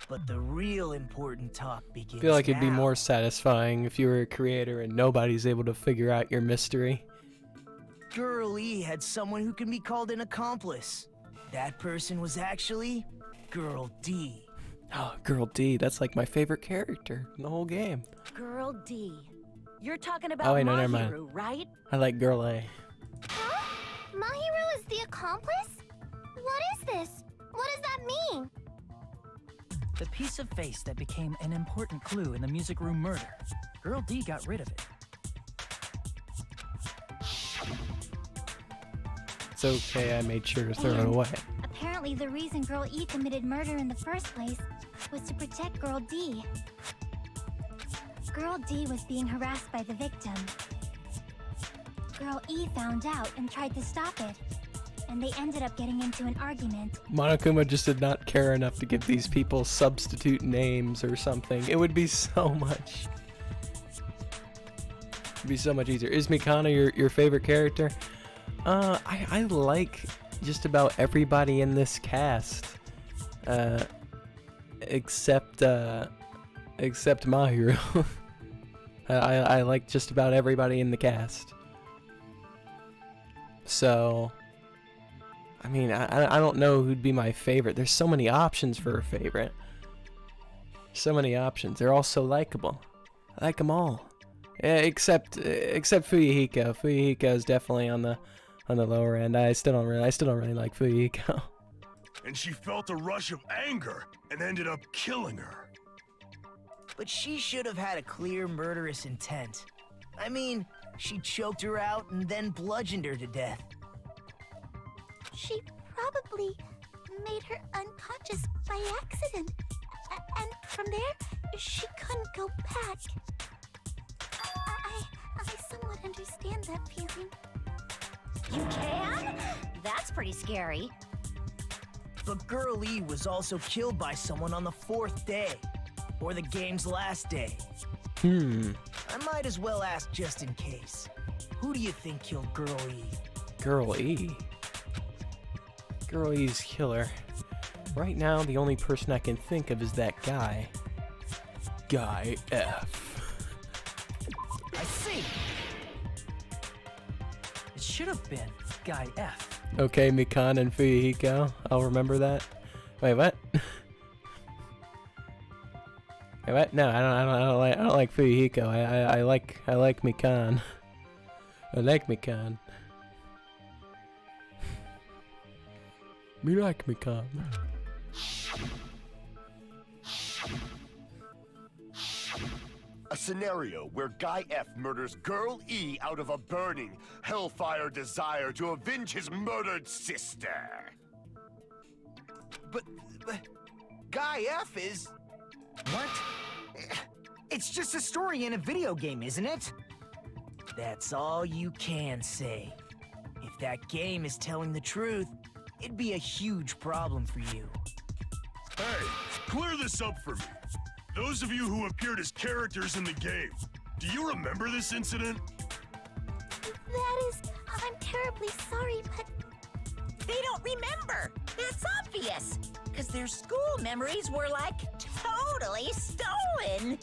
But the real important talk begins I feel like it'd be now. more satisfying if you were a creator and nobody's able to figure out your mystery. Girl E had someone who can be called an accomplice. That person was actually Girl D. Oh, Girl D. That's like my favorite character in the whole game. Girl D. You're talking about Oh, wait, no, never mind. Mahiru, right? I like Girl A. Huh? Mahiru is the accomplice? What is this? What does that mean? The piece of face that became an important clue in the music room murder. Girl D got rid of it. It's okay, I made sure to throw it And away. apparently the reason Girl E committed murder in the first place was to protect Girl D. Girl D was being harassed by the victim. Girl E found out and tried to stop it, and they ended up getting into an argument. Monokuma just did not care enough to give these people substitute names or something. It would be so much. It'd be so much easier. Is Mikana your favorite character? I like just about everybody in this cast. Except Mahiru. I like just about everybody in the cast. So, I mean, I don't know who'd be my favorite. There's so many options for a favorite. So many options. They're all so likable. I like them all. Yeah, except Fuyuhiko. Fuyuhiko is definitely on the lower end. I still don't really like Fuyuhiko. And she felt a rush of anger and ended up killing her. But she should have had a clear murderous intent. I mean, she choked her out and then bludgeoned her to death. She probably made her unconscious by accident. And from there, she couldn't go back. I somewhat understand that feeling. You can? That's pretty scary. But Girl E was also killed by someone on the 4th day, or the game's last day. I might as well ask just in case. Who do you think killed Girl E? Girl E. Girl E's killer. Right now, the only person I can think of is that guy. Guy F. I see. It should have been Guy F. Okay, Mikan and Fuyuhiko. I'll remember that. Wait, what? Wait, what? No, I don't like Fuyuhiko. I like Mikan. I like Mikan. Me like Mikan. A scenario where Guy F murders Girl E out of a burning, hellfire desire to avenge his murdered sister. But Guy F is... What? It's just a story in a video game, isn't it? That's all you can say. If that game is telling the truth, it'd be a huge problem for you. Hey, clear this up for me. Those of you who appeared as characters in the game, do you remember this incident? I'm terribly sorry, but... They don't remember. That's obvious. Because their school memories were, like, totally stolen.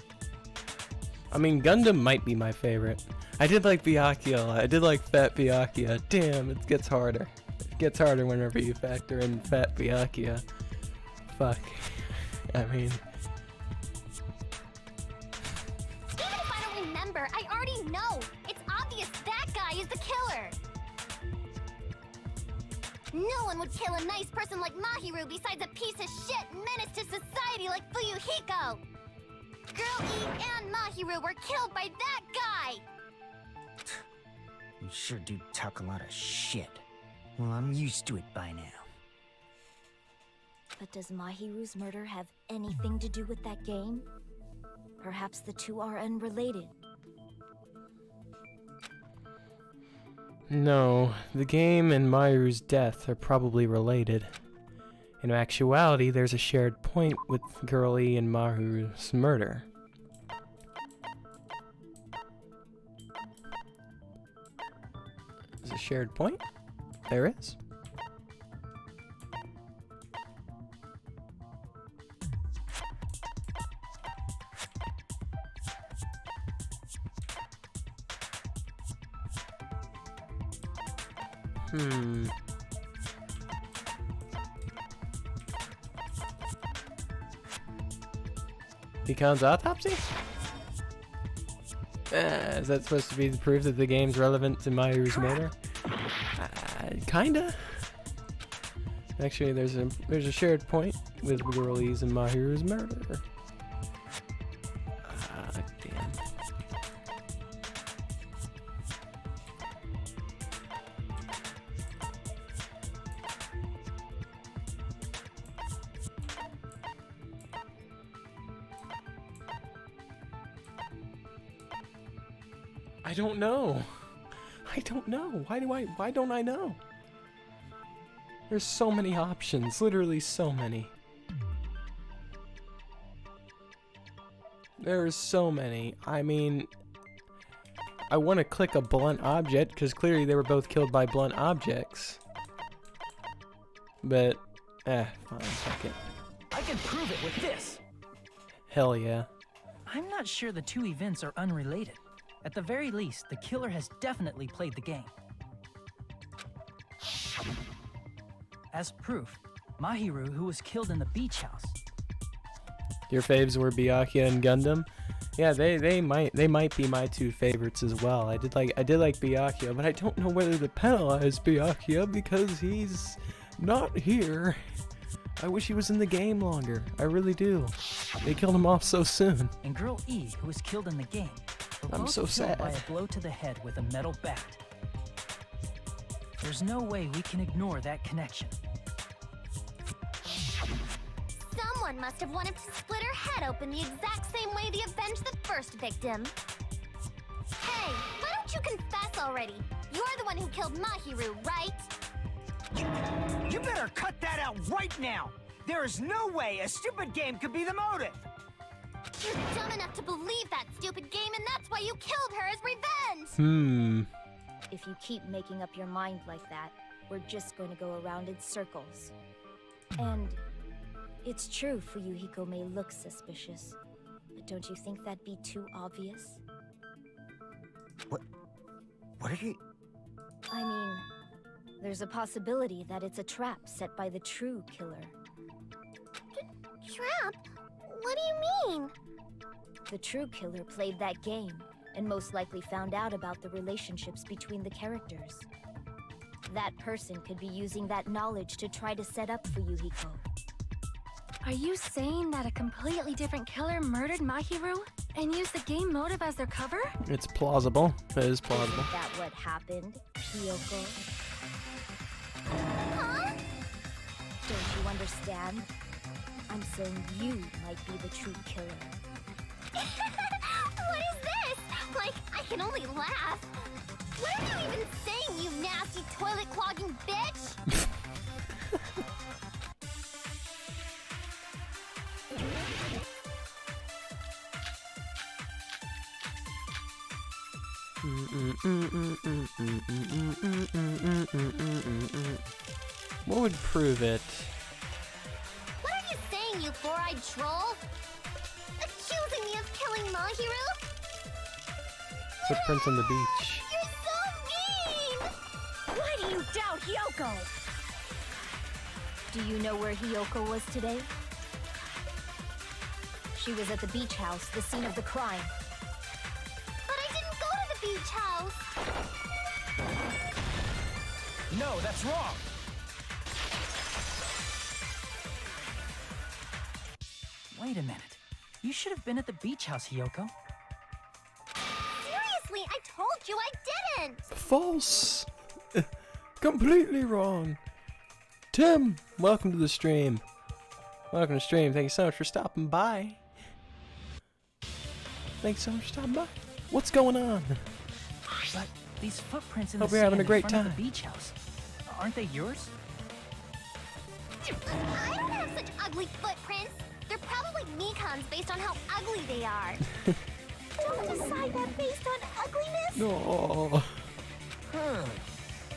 I mean, Gundam might be my favorite. I did like Byakuya. I did like Fat Byakuya. Damn, it gets harder. It gets harder whenever you factor in Fat Byakuya. Fuck. I mean... Even if I don't remember, I already know. It's obvious that guy is the killer. No one would kill a nice person like Mahiru besides a piece of shit menace to society like Fuyuhiko. Girl E and Mahiru were killed by that guy. You sure do talk a lot of shit. Well, I'm used to it by now. But does Mahiru's murder have anything to do with that game? Perhaps the two are unrelated. No, the game and Mayu's death are probably related. In actuality, there's a shared point with Girl E and Maru's murder. There's a shared point? There is. Mikan's autopsy? Is that supposed to be the proof that the game's relevant to Mahiru's murder? Kinda. Actually, there's a shared point with Girl E's and Mahiru's murder. Damn. I don't know. I don't know. Why don't I know? There's so many options, literally so many. There's so many. I mean, I want to click a blunt object because clearly they were both killed by blunt objects. But, fine, fuck it. I can prove it with this. Hell yeah. I'm not sure the two events are unrelated. At the very least, the killer has definitely played the game. As proof, Mahiru, who was killed in the beach house. Your faves were Byakuya and Gundam. Yeah, they might be my two favorites as well. I did like Byakuya, but I don't know whether to penalize Byakuya because he's not here. I wish he was in the game longer. I really do. They killed him off so soon. And Girl E, who was killed in the game. I'm so sad. By a blow to the head with a metal bat. There's no way we can ignore that connection. Someone must have wanted to split her head open the exact same way they avenged the first victim. Hey, why don't you confess already? You're the one who killed Mahiru, right? You better cut that out right now! There is no way a stupid game could be the motive! You're dumb enough to believe that stupid game, and that's why you killed her as revenge! If you keep making up your mind like that, we're just going to go around in circles. And it's true Fuyuhiko may look suspicious, but don't you think that'd be too obvious? What are you... I mean, there's a possibility that it's a trap set by the true killer. Trap? What do you mean? The true killer played that game, and most likely found out about the relationships between the characters. That person could be using that knowledge to try to set up Fuyuhiko. Are you saying that a completely different killer murdered Mahiru and used the game motive as their cover? It's plausible. It is plausible. Isn't that what happened, Kyoko? Huh? Don't you understand? I'm saying you might be the true killer. What is this? Like, I can only laugh. What are you even saying, you nasty toilet-clogging bitch? What would prove it? What are you saying, you four-eyed troll? Accusing me of killing Mahiru? Footprints on the beach. You're so mean! Why do you doubt Hyoko? Do you know where Hyoko was today? She was at the beach house, the scene of the crime. But I didn't go to the beach house! No, that's wrong! Wait a minute. You should have been at the beach house, Hyoko. Seriously, I told you I didn't! False! Completely wrong. Tim, welcome to the stream. Welcome to the stream. Thank you so much for stopping by. Thanks so much for stopping by. What's going on? But these footprints in Hope the you're having sand a great in front time. of the beach house, aren't they yours? I don't have such ugly footprints. They're probably Mikan's based on how ugly they are. Don't decide that based on ugliness. No. Huh.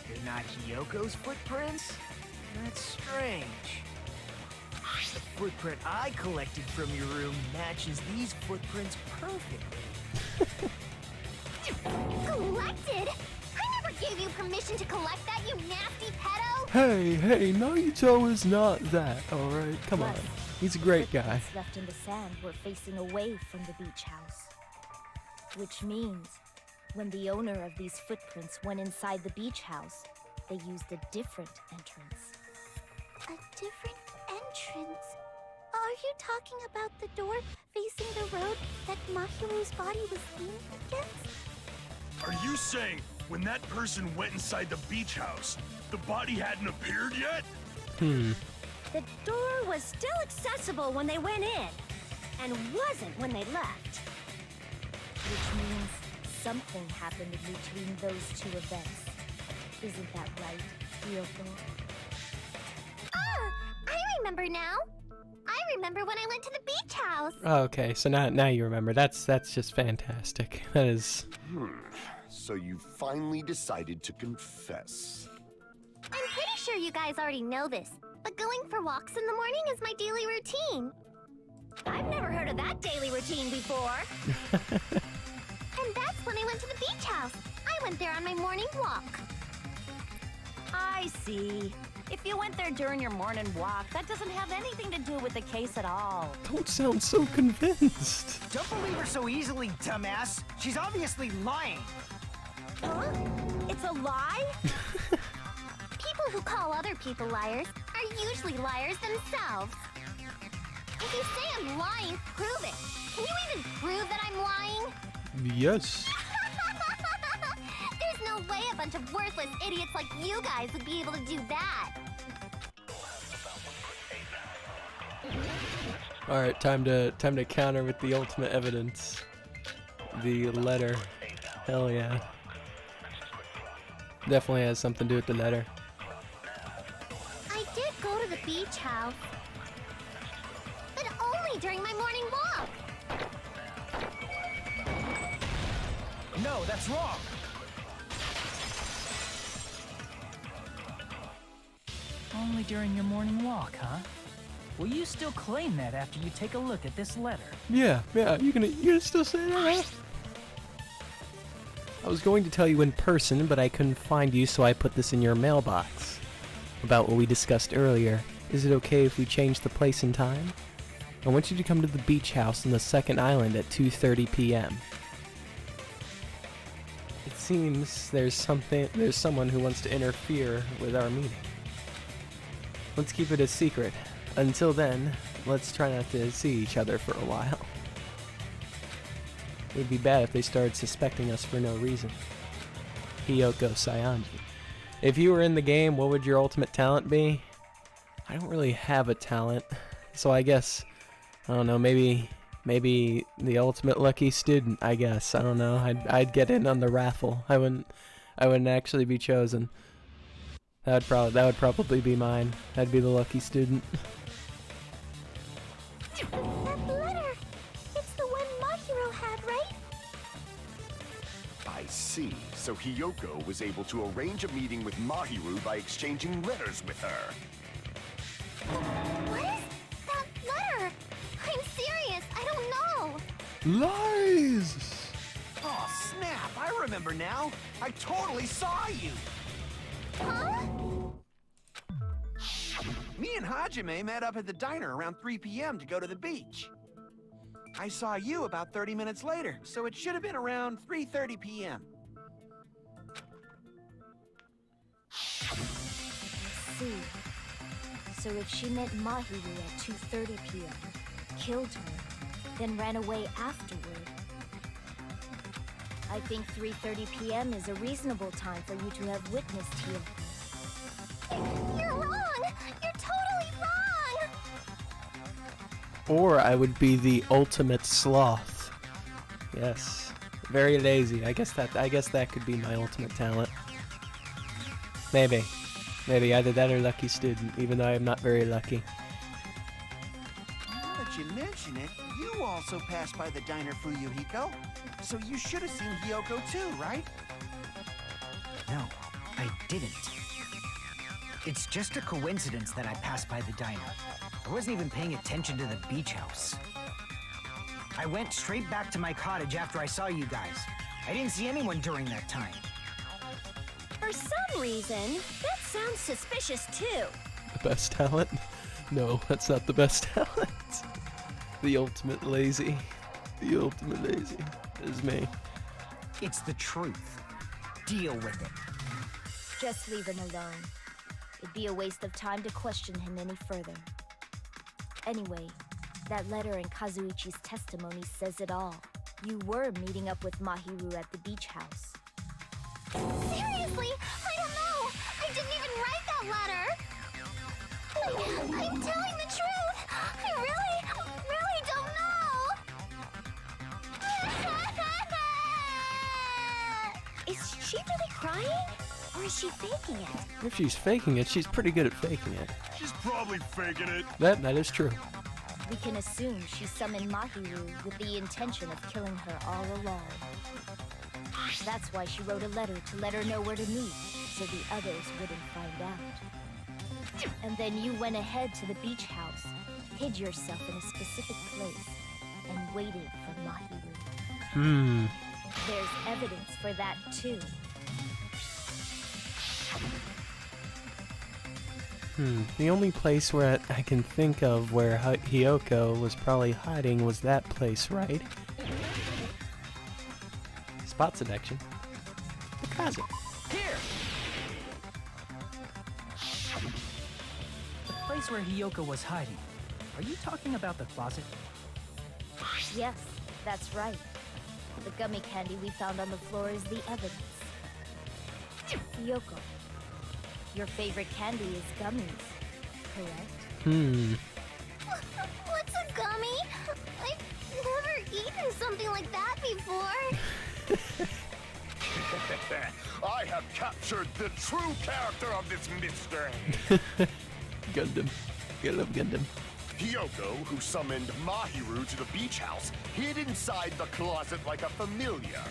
They're not Hyoko's footprints? That's strange. The footprint I collected from your room matches these footprints perfectly. Collected? I never gave you permission to collect that, you nasty pedo! Hey, Naruto is not that, alright? Come on. Plus, He's a great guy. Footprints left in the sand were facing away from the beach house. Which means, when the owner of these footprints went inside the beach house, they used a different entrance. A different entrance? Are you talking about the door facing the road that Mahiru's body was leaning against? Are you saying when that person went inside the beach house, the body hadn't appeared yet? The door was still accessible when they went in, and wasn't when they left. Which means something happened in between those two events. Isn't that right, Ryoko? Ah! I remember now! I remember when I went to the beach house! Okay, so now you remember. That's just fantastic. That is... So you finally decided to confess. I'm pretty sure you guys already know this, but going for walks in the morning is my daily routine. I've never heard of that daily routine before. And that's when I went to the beach house. I went there on my morning walk. I see. If you went there during your morning walk, that doesn't have anything to do with the case at all. Don't sound so convinced. Don't believe her so easily, dumbass. She's obviously lying. Huh? It's a lie? People who call other people liars are usually liars themselves. If you say I'm lying, prove it. Can you even prove that I'm lying? Yes. There's no way a bunch of worthless idiots like you guys would be able to do that. All right, time to counter with the ultimate evidence. The letter. Hell yeah. Definitely has something to do with the letter. I did go to the beach house, but only during my morning walk. No, that's wrong. Only during your morning walk, huh? Will you still claim that after you take a look at this letter? Yeah, you're gonna still say that? I was going to tell you in person, but I couldn't find you, so I put this in your mailbox. About what we discussed earlier. Is it okay if we change the place and time? I want you to come to the beach house on the second island at 2:30 p.m. It seems there's someone who wants to interfere with our meeting. Let's keep it a secret. Until then, let's try not to see each other for a while. It would be bad if they started suspecting us for no reason. Hiyoko Sayanji. If you were in the game, what would your ultimate talent be? I don't really have a talent, so I guess, I don't know, maybe the ultimate lucky student, I guess. I don't know. I'd get in on the raffle. I wouldn't actually be chosen. That would probably be mine. I'd be the lucky student. That letter! It's the one Mahiro had, right? I see. So Hiyoko was able to arrange a meeting with Mahiru by exchanging letters with her. What is that letter? I'm serious, I don't know. Lies! Oh, snap! I remember now. I totally saw you. Huh? Me and Hajime met up at the diner around 3 p.m. to go to the beach. I saw you about 30 minutes later, so it should have been around 3:30 p.m. See. So if she met Mahiru at 2:30 p.m., killed her, then ran away afterward, I think 3:30 p.m. is a reasonable time for you to have witnessed here. You're wrong! You're totally wrong! Or I would be the ultimate sloth. Yes. Very lazy. I guess that could be my ultimate talent. Maybe either that or lucky student, even though I am not very lucky. Now that you mention it, you also passed by the diner, Fuyuhiko. So you should have seen Hiyoko too, right? No, I didn't. It's just a coincidence that I passed by the diner. I wasn't even paying attention to the beach house. I went straight back to my cottage after I saw you guys. I didn't see anyone during that time. For some reason, that sounds suspicious too. The best talent? No, that's not the best talent. The ultimate lazy. The ultimate lazy is me. It's the truth. Deal with it. Just leave him alone. It'd be a waste of time to question him any further. Anyway, that letter in Kazuichi's testimony says it all. You were meeting up with Mahiru at the beach house. Seriously? I don't know. I didn't even write that letter. I'm telling the truth. I really don't know. Is she really crying? Or is she faking it? If she's faking it, she's pretty good at faking it. She's probably faking it. That is true. We can assume she summoned Mahiru with the intention of killing her all along. That's why she wrote a letter to let her know where to meet, so the others wouldn't find out. And then you went ahead to the beach house, hid yourself in a specific place, and waited for Mahiru. There's evidence for that too. The only place where I can think of where Hiyoko was probably hiding was that place, right? Spot selection. The closet. Here! The place where Hiyoko was hiding. Are you talking about the closet? Yes, that's right. The gummy candy we found on the floor is the evidence. Hiyoko, your favorite candy is gummies, correct? What's a gummy? I've never eaten something like that before. I have captured the true character of this mystery. Gundam. I love Gundam. Hiyoko, who summoned Mahiru to the beach house, hid inside the closet like a familiar.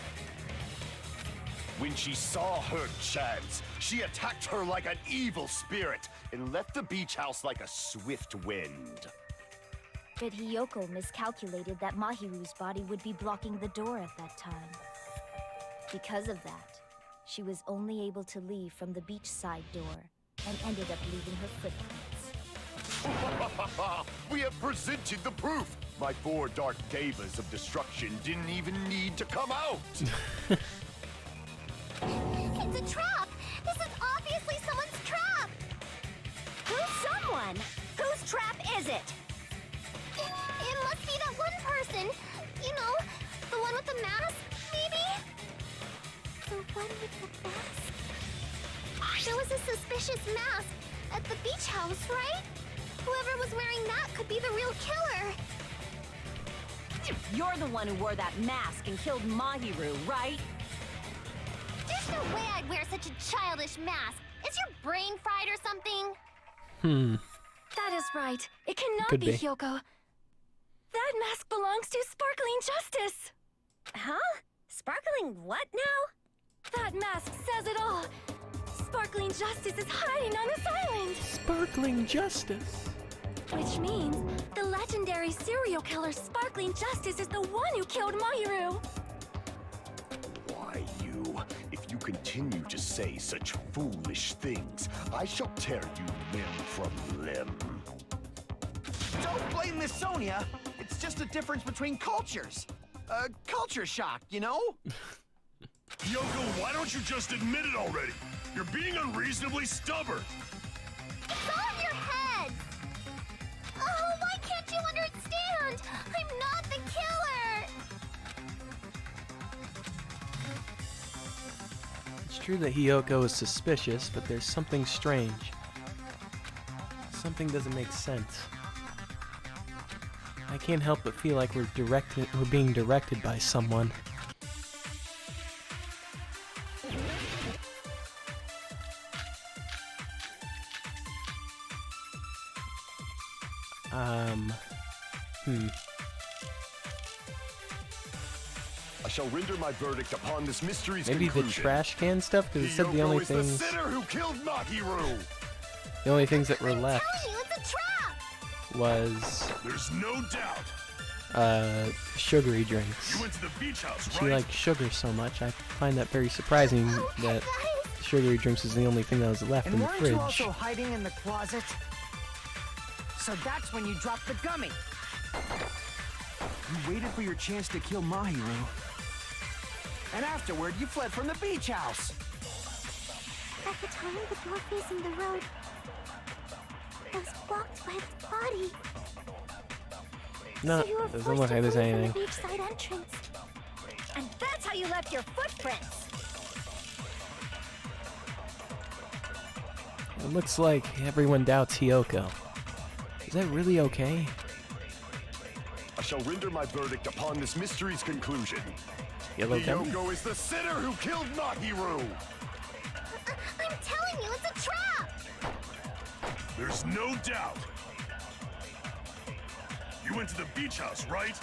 When she saw her chance, she attacked her like an evil spirit and left the beach house like a swift wind. But Hiyoko miscalculated that Mahiru's body would be blocking the door at that time. Because of that, she was only able to leave from the beachside door and ended up leaving her footprints. We have presented the proof! My 4 dark devas of destruction didn't even need to come out! It's a trap! This is obviously someone's trap! Who's someone? Whose trap is it? It must be that one person. You know, the one with the mask, maybe? The one with the mask? There was a suspicious mask at the beach house, right? Whoever was wearing that could be the real killer. You're the one who wore that mask and killed Mahiru, right? There's no way I'd wear such a childish mask. Is your brain fried or something? That is right. It cannot Could be be. Hiyoko. That mask belongs to Sparkling Justice. Huh? Sparkling what now? That mask says it all. Sparkling Justice is hiding on this island. Sparkling Justice. Which means the legendary serial killer Sparkling Justice is the one who killed Mahiru. Why you? If you continue to say such foolish things, I shall tear you limb from limb. Don't blame Miss Sonia. It's just a difference between cultures. Culture shock, you know? Yoko, why don't you just admit it already? You're being unreasonably stubborn. It's all in your head. Oh, why can't you understand? I'm not the killer. It's true that Hiyoko is suspicious, but there's something strange. Something doesn't make sense. I can't help but feel like we're being directed by someone. I shall render my verdict upon this mystery's Maybe conclusion. the trash can stuff, because it said the only Hiyoko is the things, sinner who killed Mahiru. the only things that were I'm left telling you, it's a trap. was There's no doubt. sugary drinks. You went to the beach house, She right? liked sugar so much. I find that very surprising that sugary drinks is the only thing that was left And in the weren't fridge. you also hiding in the closet? So that's when you dropped the gummy. You waited for your chance to kill Mahiru. And afterward, you fled from the beach house. At the time, the door facing the road was blocked by the body. No, So you were doesn't forced look to like there's flee from anything. the beachside entrance. And that's how you left your footprints. It looks like everyone doubts Hiyoko. Is that really okay? I shall render my verdict upon this mystery's conclusion. Yellow gummy? Hiyoko is the sinner who killed Mahiru! I'm telling you, it's a trap! There's no doubt. You went to the beach house, right?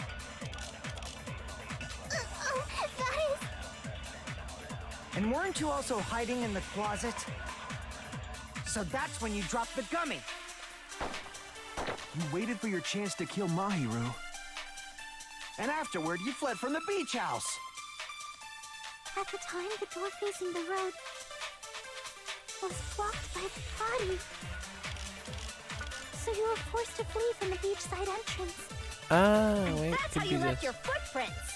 That is... And weren't you also hiding in the closet? So that's when you dropped the gummy. You waited for your chance to kill Mahiru. And afterward, you fled from the beach house. At the time, the door facing the road was blocked by the body. So you were forced to flee from the beachside entrance. Ah, wait, That's could how be you left this. your footprints.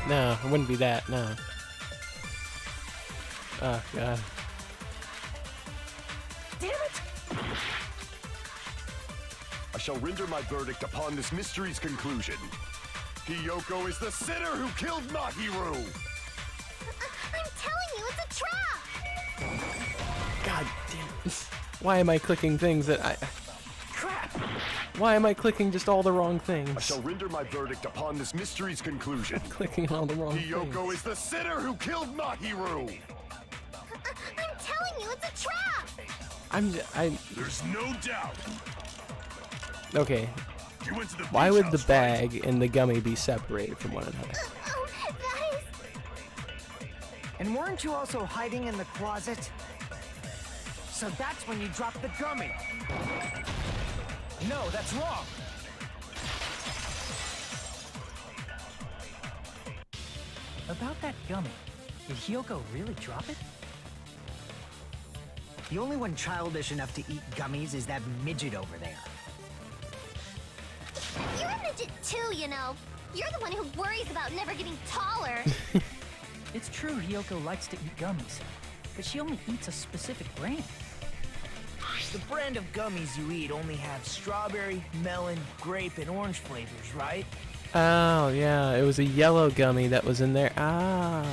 No, it wouldn't be that, no. Oh, God. Damn it! I shall render my verdict upon this mystery's conclusion. Hiyoko is the sinner who killed Mahiru! I'm telling you, it's a trap! God damn it. Why am I clicking things that I... Crap! Why am I clicking just all the wrong I things? shall render my verdict upon this mystery's conclusion. Clicking all the wrong Hiyoko things. is the sinner who killed Mahiru! I'm telling you, it's a trap! There's no doubt. Okay, You went to the why beach would the house, right? bag and the gummy be separated from one another? That is... And weren't you also hiding in the closet? So that's when you dropped the gummy. No, that's wrong. About that gummy, did Hiyoko really drop it? The only one childish enough to eat gummies is that midget over there. You're a midget too, you know. You're the one who worries about never getting taller. It's true Hiyoko likes to eat gummies, but she only eats a specific brand. The brand of gummies you eat only have strawberry, melon, grape, and orange flavors, right? Oh, yeah, it was a yellow gummy that was in there. Ah.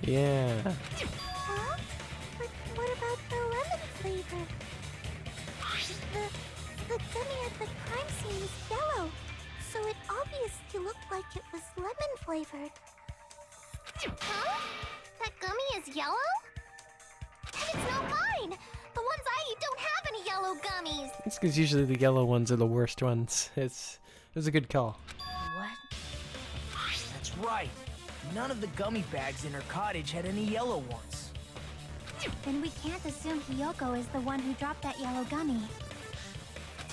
Yeah. Huh? But what about the lemon flavor? The gummy at the crime scene is yellow, so it obviously looked like it was lemon flavored. Huh? That gummy is yellow? And it's not mine! The ones I eat don't have any yellow gummies! It's because usually the yellow ones are the worst ones. It was a good call. What? That's right. None of the gummy bags in her cottage had any yellow ones. Then we can't assume Hiyoko is the one who dropped that yellow gummy.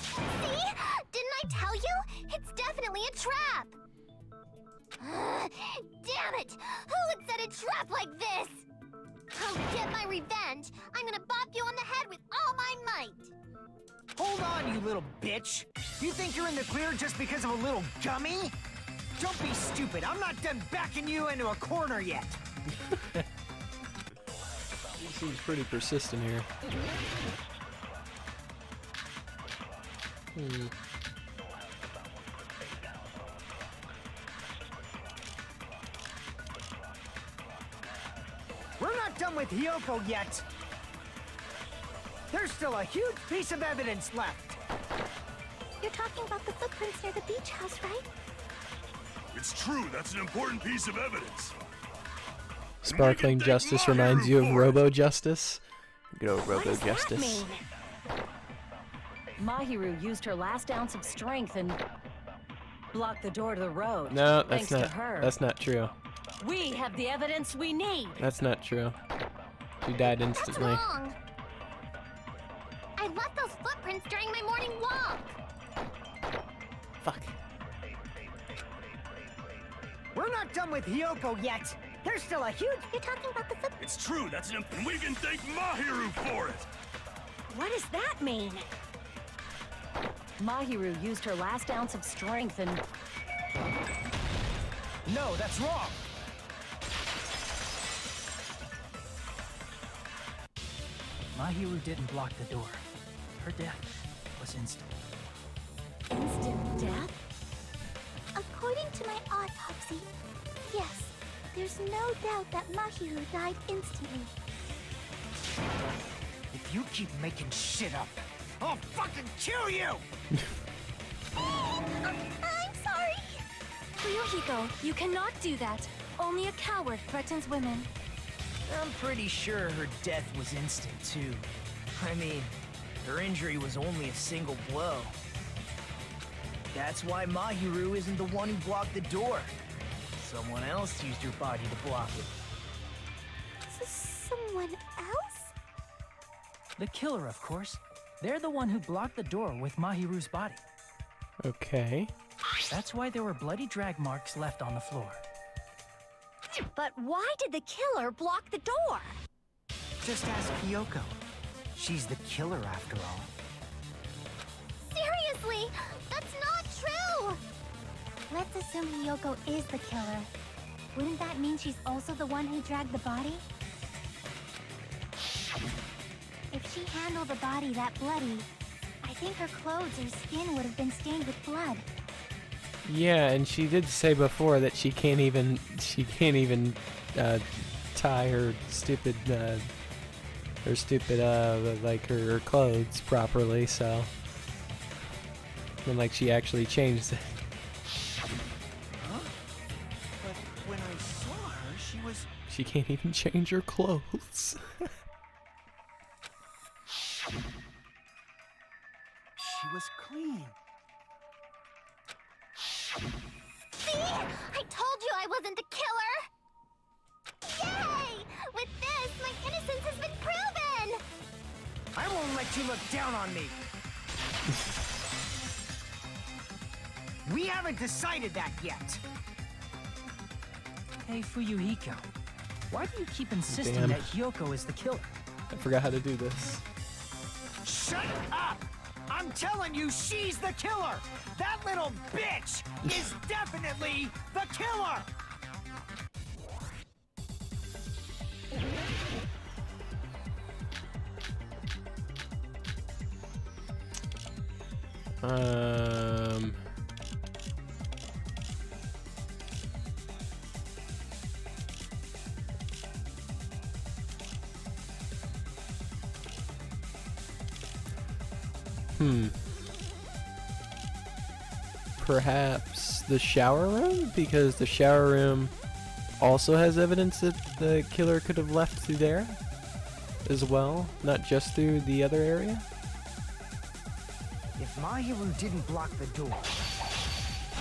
See? Didn't I tell you? It's definitely a trap! Damn it! Who would set a trap like this? I'll get my revenge! I'm gonna bop you on the head with all my might! Hold on, you little bitch! You think you're in the clear just because of a little gummy? Don't be stupid. I'm not done backing you into a corner yet. He seems pretty persistent here. We're not done with Hiyoko yet. There's still a huge piece of evidence left. You're talking about the footprints near the beach house, right? It's true, that's an important piece of evidence. Sparkling Justice reminds you of Robo Justice. Good old Robo Justice. Mahiru used her last ounce of strength and blocked the door to the road. No, thanks that's not. to her. That's not true. We have the evidence we need. That's not true. She died instantly. That's wrong. I left those footprints during my morning walk. Fuck. We're not done with Hiyoko yet. There's still a huge... You're talking about the footprints. It's true, that's an and we can thank Mahiru for it. What does that mean? Mahiru used her last ounce of strength and... No, that's wrong! Mahiru didn't block the door. Her death was instant. Instant death? According to my autopsy, yes, there's no doubt that Mahiru died instantly. If you keep making shit up, I'll fucking kill you! I'm sorry. Fuyuhiko, you cannot do that. Only a coward threatens women. I'm pretty sure her death was instant, too. I mean, her injury was only a single blow. That's why Mahiru isn't the one who blocked the door. Someone else used her body to block it. Someone else? The killer, of course. They're the one who blocked the door with Mahiru's body. Okay. That's why there were bloody drag marks left on the floor. But why did the killer block the door? Just ask Kyoko. She's the killer after all. Seriously, that's not true! Let's assume Hiyoko is the killer. Wouldn't that mean she's also the one who dragged the body? If she handled the body that bloody, I think her clothes or skin would have been stained with blood. Yeah, and she did say before that she can't even tie her stupid like her clothes properly, so and like she actually changed it. Huh? But when I saw her, she was... She can't even change her clothes. She was clean. See? I told you I wasn't the killer! Yay! With this, my innocence has been proven! I won't let you look down on me! We haven't decided that yet! Hey, Fuyuhiko. Why do you keep insisting Damn. that Hyoko is the killer? I forgot how to do this. Shut up! I'm telling you, she's the killer! That little bitch is definitely the killer! Perhaps the shower room? Because the shower room also has evidence that the killer could have left through there as well, not just through the other area. If Mahiru didn't block the door,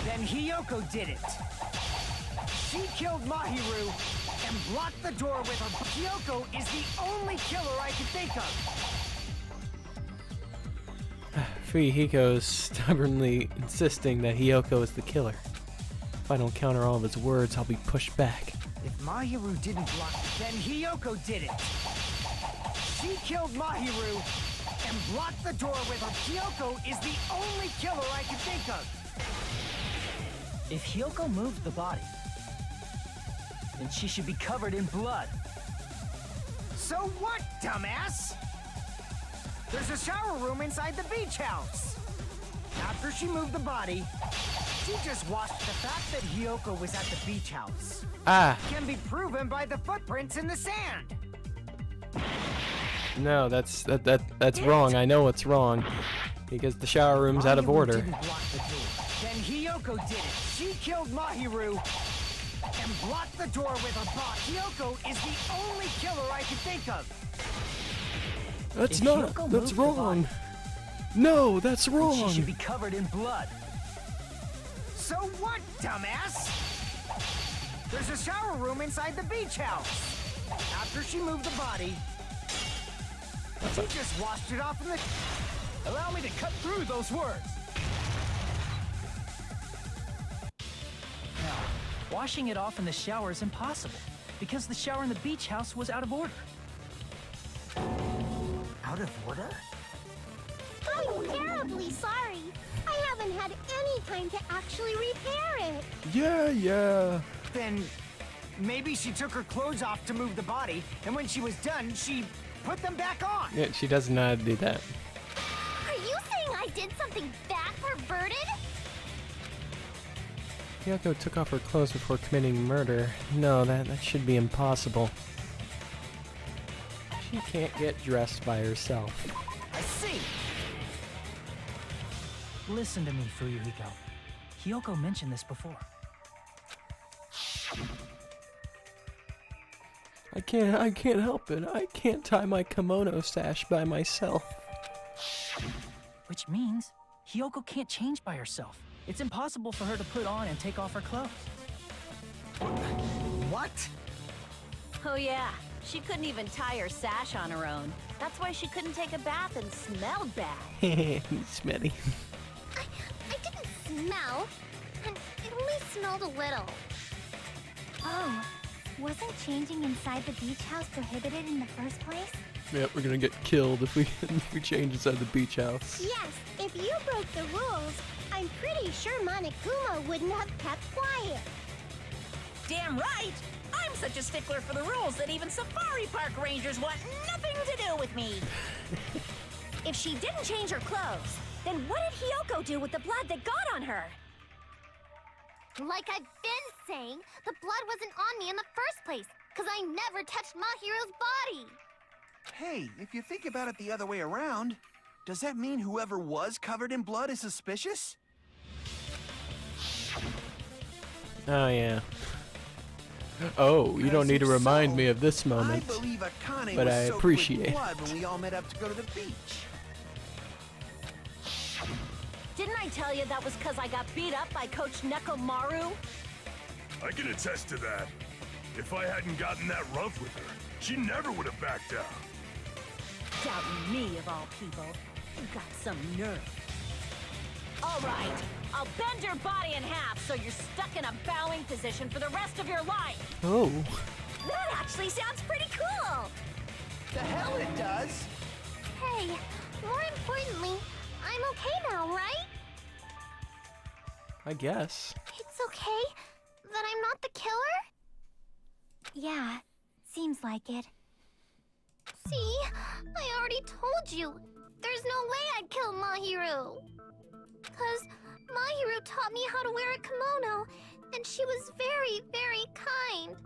then Hiyoko did it. She killed Mahiru and blocked the door with her. Hiyoko is the only killer I can think of. Fuyuhiko is stubbornly insisting that Hiyoko is the killer. If I don't counter all of his words, I'll be pushed back. If Mahiru didn't block it, then Hiyoko did it. She killed Mahiru and blocked the door with her. Hiyoko is the only killer I can think of. If Hyoko moved the body, then she should be covered in blood. So what, dumbass? There's a shower room inside the beach house. After she moved the body, she just washed the fact that Hiyoko was at the beach house. Can be proven by the footprints in the sand. No, that's wrong. I know it's wrong. Because the shower room's out of order. Didn't block the door. Then Hiyoko did it. She killed Mahiru and blocked the door with her body. Hiyoko is the only killer I can think of. That's If not. Hyoko That's moved the wrong. body, No, that's then wrong. she should be covered in blood. So what, dumbass? There's a shower room inside the beach house. After she moved the body, she just washed it off in the... Allow me to cut through those words. Now, washing it off in the shower is impossible, because the shower in the beach house was out of order. Out of order? I'm terribly sorry. I haven't had any time to actually repair it. Yeah. Then maybe she took her clothes off to move the body, and when she was done, she put them back on. Yeah, she doesn't know how to do that. Are you saying I did something that perverted? Hiyoko took off her clothes before committing murder. No, that should be impossible. She can't get dressed by herself. I see. Listen to me, Fuyuhiko. Hiyoko mentioned this before. I can't help it. I can't tie my kimono sash by myself. Which means Hiyoko can't change by herself. It's impossible for her to put on and take off her clothes. What? Oh yeah, she couldn't even tie her sash on her own. That's why she couldn't take a bath and smelled bad. Smelly. I didn't smell, and it only smelled a little. Oh, wasn't changing inside the beach house prohibited in the first place? Yep, we're gonna get killed if we change inside the beach house. Yes, if you broke the rules, I'm pretty sure Monokuma wouldn't have kept quiet. Damn right! I'm such a stickler for the rules that even safari park rangers want nothing to do with me. If she didn't change her clothes, then what did Hiyoko do with the blood that got on her? Like I've been saying, the blood wasn't on me in the first place, because I never touched Mahiro's body. Hey, if you think about it the other way around, does that mean whoever was covered in blood is suspicious? Oh, yeah. Oh, you don't need to remind me of this moment. I believe Akane but was I soaked appreciate with it. blood when we all met up to go to the beach. Didn't I tell you that was because I got beat up by Coach Nekomaru? I can attest to that. If I hadn't gotten that rough with her, she never would have backed down. Doubting me, of all people. You got some nerve. All right, I'll bend your body in half so you're stuck in a bowing position for the rest of your life. Oh. That actually sounds pretty cool. The hell it does! Hey, more importantly, I'm okay now, right? I guess. It's okay that I'm not the killer? Yeah, seems like it. See? I already told you. There's no way I'd kill Mahiru. 'Cause Mahiru taught me how to wear a kimono, and she was very, very kind.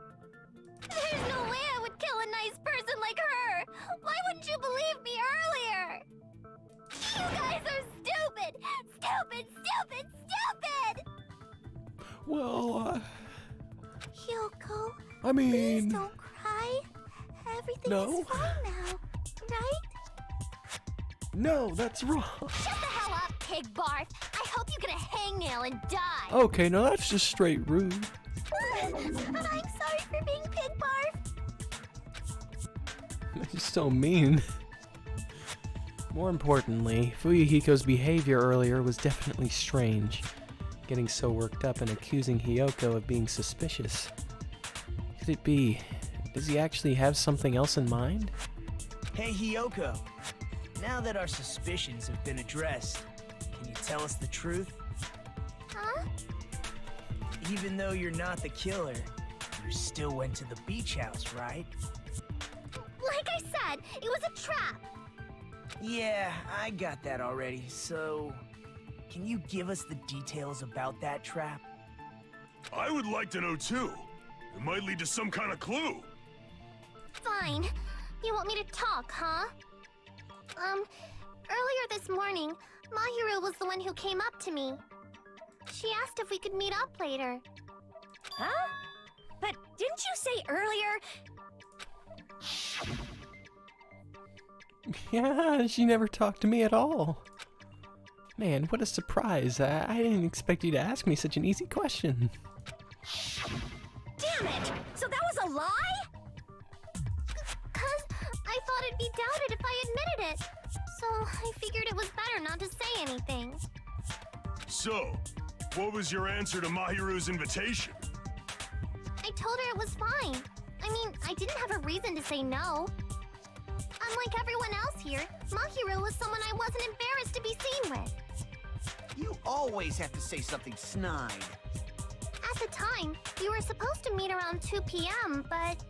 There's no way I would kill a nice person like her. Why wouldn't you believe me earlier? You guys are stupid! Stupid, stupid, stupid! Well, Hiyoko, I mean... please don't cry. Everything No. is fine now, right? No, that's wrong. Shut the hell up, pig barf! I hope you get a hangnail and die! Okay, no, that's just straight rude. And I'm sorry for being pig barf! You're so mean. More importantly, Fuyuhiko's behavior earlier was definitely strange. Getting so worked up and accusing Hiyoko of being suspicious. Could it be... does he actually have something else in mind? Hey, Hiyoko. Now that our suspicions have been addressed, can you tell us the truth? Huh? Even though you're not the killer, you still went to the beach house, right? Like I said, it was a trap! Yeah, I got that already, so... can you give us the details about that trap? I would like to know too. It might lead to some kind of clue. Fine. You want me to talk, huh? Earlier this morning, Mahiru was the one who came up to me. She asked if we could meet up later. Huh? But didn't you say earlier? Yeah, she never talked to me at all. Man, what a surprise. I didn't expect you to ask me such an easy question. Damn it! So that was a lie? 'Cause I thought it'd be doubted if I admitted it. So I figured it was better not to say anything. So, what was your answer to Mahiru's invitation? I told her it was fine. I mean, I didn't have a reason to say no. Unlike everyone else here, Mahiru was someone I wasn't embarrassed to be seen with. You always have to say something snide. At the time, we were supposed to meet around 2 p.m., but...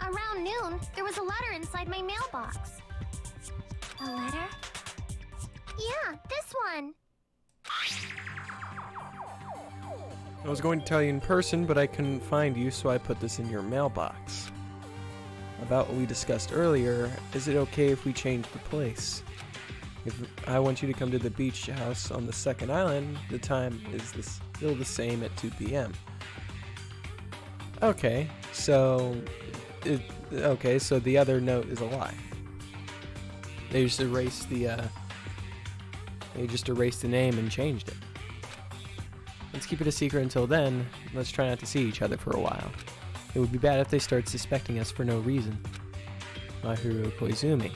around noon, there was a letter inside my mailbox. A letter? Yeah, this one. I was going to tell you in person, but I couldn't find you, so I put this in your mailbox. About what we discussed earlier, is it okay if we change the place? If I want you to come to the beach house on the second island, the time is still the same at 2 p.m. Okay, so the other note is a lie. They just erased the name and changed it. Let's keep it a secret until then. Let's try not to see each other for a while. It would be bad if they start suspecting us for no reason. Mahiru Koizumi.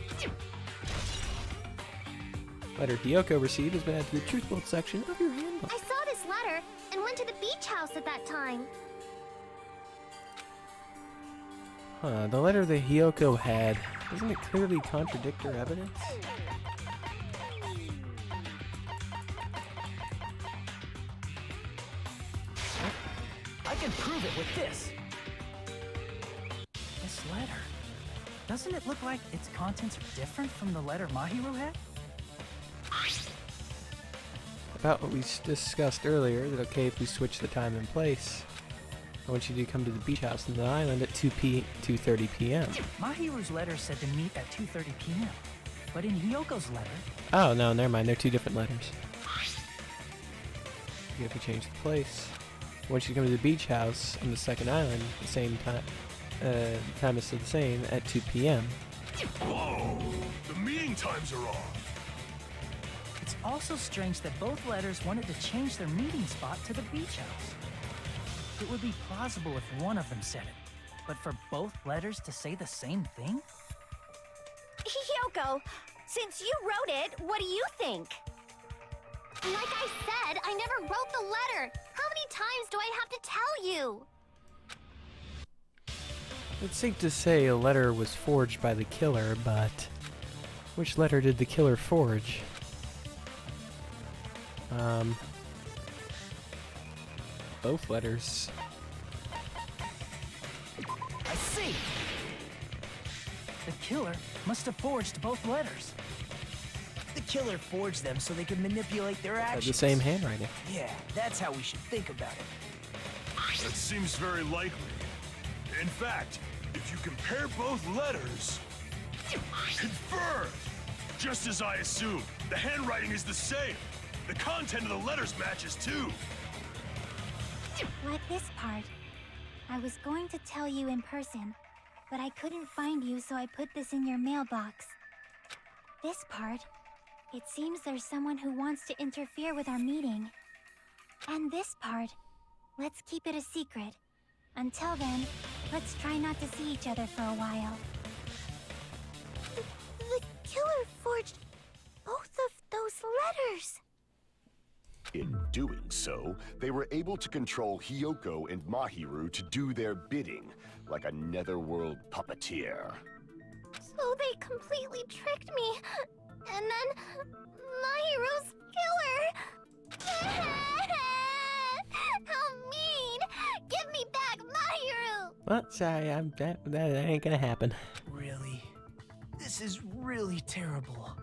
Letter Hiyoko received has been added to the Truth Bolt section of your handbook. I saw this letter and went to the beach house at that time. Huh, the letter that Hiyoko had, doesn't it clearly contradict her evidence? I can prove it with this. This letter. Doesn't it look like its contents are different from the letter Mahiru had? About what we discussed earlier, that okay if we switch the time and place. I want you to come to the beach house on the island at 2:30 p.m. Mahiru's letter said to meet at 2:30 p.m. But in Hiyoko's letter... Oh, no, never mind. They're two different letters. You have to change the place. I want you to come to the beach house on the second island at the same time. Time is still the same at 2 p.m. Whoa! The meeting times are off. It's also strange that both letters wanted to change their meeting spot to the beach house. It would be plausible if one of them said it, but for both letters to say the same thing? Hiyoko, since you wrote it, what do you think? Like I said, I never wrote the letter. How many times do I have to tell you? It's safe to say a letter was forged by the killer, but which letter did the killer forge? Both letters. I see! The killer must have forged both letters. The killer forged them so they could manipulate their actions. The same handwriting. Yeah, that's how we should think about it. That seems very likely. In fact, if you compare both letters... Confirmed! Just as I assumed, the handwriting is the same. The content of the letters matches too. Like this part. I was going to tell you in person, but I couldn't find you, so I put this in your mailbox. This part. It seems there's someone who wants to interfere with our meeting. And this part. Let's keep it a secret. Until then, let's try not to see each other for a while. The killer forged both of those letters. In doing so, they were able to control Hiyoko and Mahiru to do their bidding, like a netherworld puppeteer. So they completely tricked me. And then Mahiru's killer. How mean! Give me back Mahiru! What? Sorry, that ain't gonna happen. Really? This is really terrible.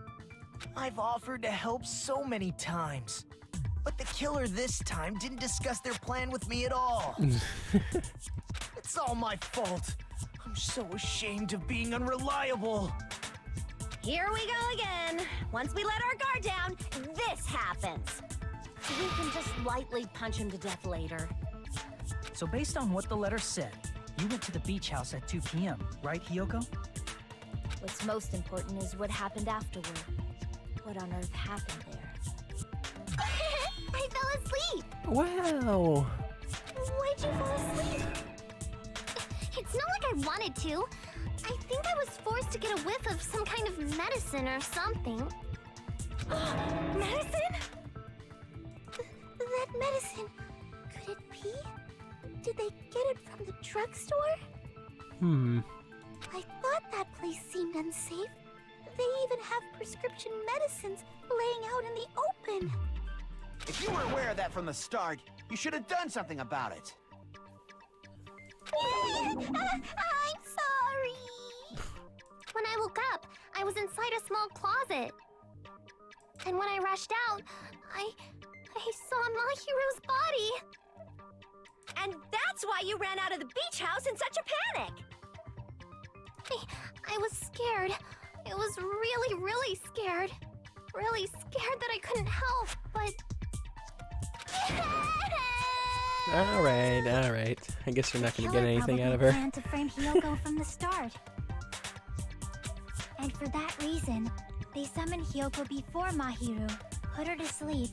I've offered to help so many times. But the killer this time didn't discuss their plan with me at all. It's all my fault. I'm so ashamed of being unreliable. Here we go again. Once we let our guard down, this happens. We can just lightly punch him to death later. So based on what the letter said, you went to the beach house at 2 p.m., right, Hiyoko? What's most important is what happened afterward. What on earth happened there? I fell asleep. Wow. Why'd you fall asleep? It's not like I wanted to. I think I was forced to get a whiff of some kind of medicine or something. Medicine? That medicine. Could it be? Did they get it from the drugstore? Hmm. I thought that place seemed unsafe. They even have prescription medicines laying out in the open. If you were aware of that from the start, you should have done something about it. I'm sorry. When I woke up, I was inside a small closet. And when I rushed out, I saw Mahiru's body. And that's why you ran out of the beach house in such a panic! I was scared. I was really, really scared. Really scared that I couldn't help, but... Alright. I guess we're not gonna get anything out of her. Planned to frame Hiyoko from the start. And for that reason, they summoned Hiyoko before Mahiru, put her to sleep,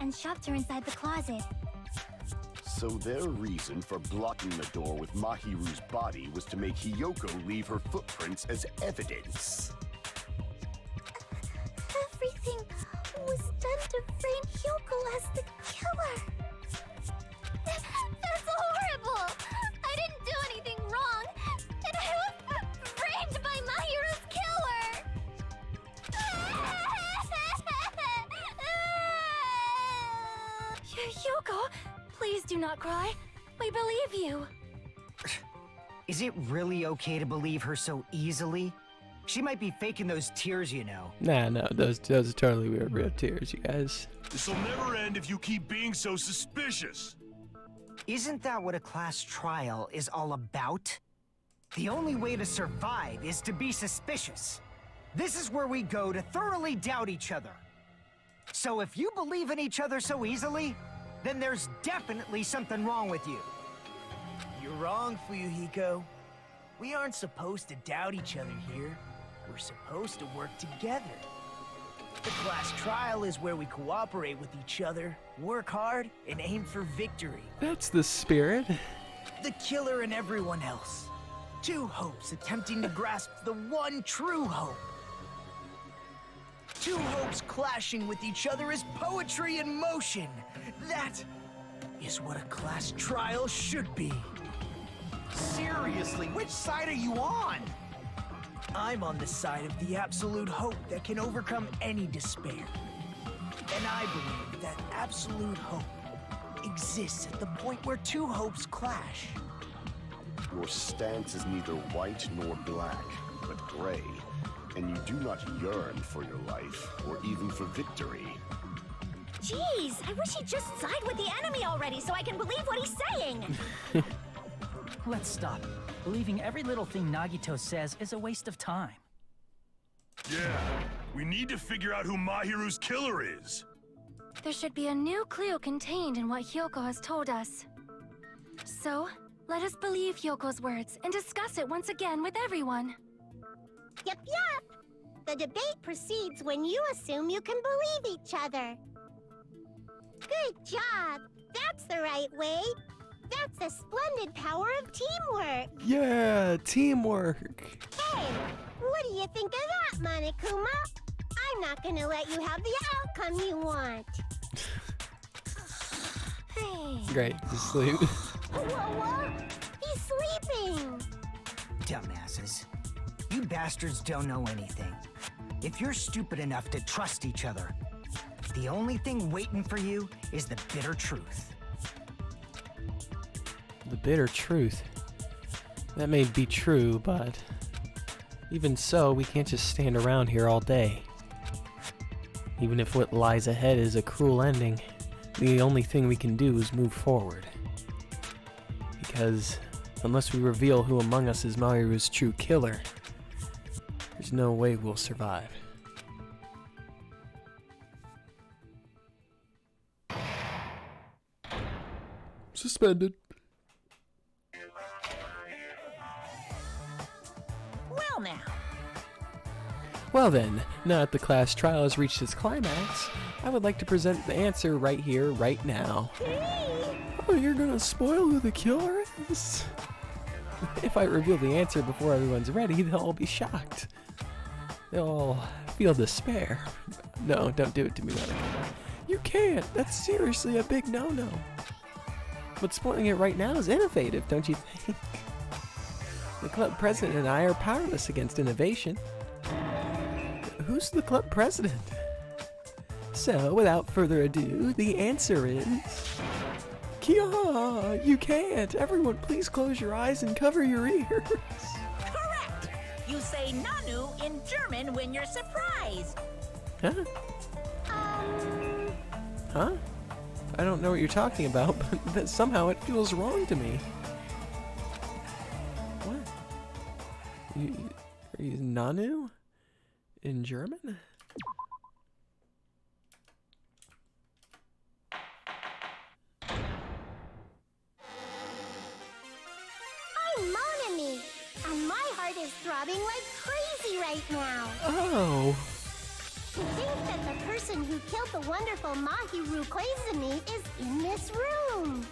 and shoved her inside the closet. So their reason for blocking the door with Mahiru's body was to make Hiyoko leave her footprints as evidence. Everything was done to frame Hiyoko as the killer. That's horrible! I didn't do anything wrong, and I was framed by Mahiru's killer! Hiyoko, please do not cry. We believe you. Is it really okay to believe her so easily? She might be faking those tears, you know. Nah, no, those are totally real tears, you guys. This'll never end if you keep being so suspicious. Isn't that what a class trial is all about? The only way to survive is to be suspicious. This is where we go to thoroughly doubt each other. So if you believe in each other so easily, then there's definitely something wrong with you. You're wrong, Fuyuhiko. We aren't supposed to doubt each other here. We're supposed to work together. The class trial is where we cooperate with each other, work hard, and aim for victory. That's the spirit. The killer and everyone else. Two hopes attempting to grasp the one true hope. Two hopes clashing with each other is poetry in motion. That is what a class trial should be. Seriously, which side are you on? I'm on the side of the absolute hope that can overcome any despair. And I believe that absolute hope exists at the point where two hopes clash. Your stance is neither white nor black, but gray, and you do not yearn for your life, or even for victory. Jeez, I wish he'd just side with the enemy already so I can believe what he's saying! Let's stop. Believing every little thing Nagito says is a waste of time. Yeah, we need to figure out who Mahiru's killer is. There should be a new clue contained in what Hiyoko has told us. So, let us believe Hyoko's words and discuss it once again with everyone. Yup. The debate proceeds when you assume you can believe each other. Good job. That's the right way. That's the splendid power of teamwork. Yeah, teamwork. Hey, what do you think of that, Monokuma? I'm not gonna let you have the outcome you want. Hey. Great, just sleep. What? He's sleeping. Dumbasses. You bastards don't know anything. If you're stupid enough to trust each other, the only thing waiting for you is the bitter truth. The bitter truth. That may be true, but even so, we can't just stand around here all day. Even if what lies ahead is a cruel ending, the only thing we can do is move forward. Because unless we reveal who among us is Mahiru's true killer, there's no way we'll survive. Suspended. Well now. Well then, now that the class trial has reached its climax, I would like to present the answer right here, right now. Oh, you're gonna spoil who the killer is? If I reveal the answer before everyone's ready, they'll all be shocked. They'll all feel despair. No, don't do it to me, Monica. You can't! That's seriously a big no-no. But spoiling it right now is innovative, don't you think? The club president and I are powerless against innovation. Who's the club president? So, without further ado, the answer is... Kia! You can't! Everyone, please close your eyes and cover your ears! Correct! You say Nanu in German when you're surprised. Huh? Huh? I don't know what you're talking about, but somehow it feels wrong to me. What? Are you Nanu? In German? I'm Monami, and my heart is throbbing like crazy right now. Oh. To think that the person who killed the wonderful Mahiru Koizumi is in this room.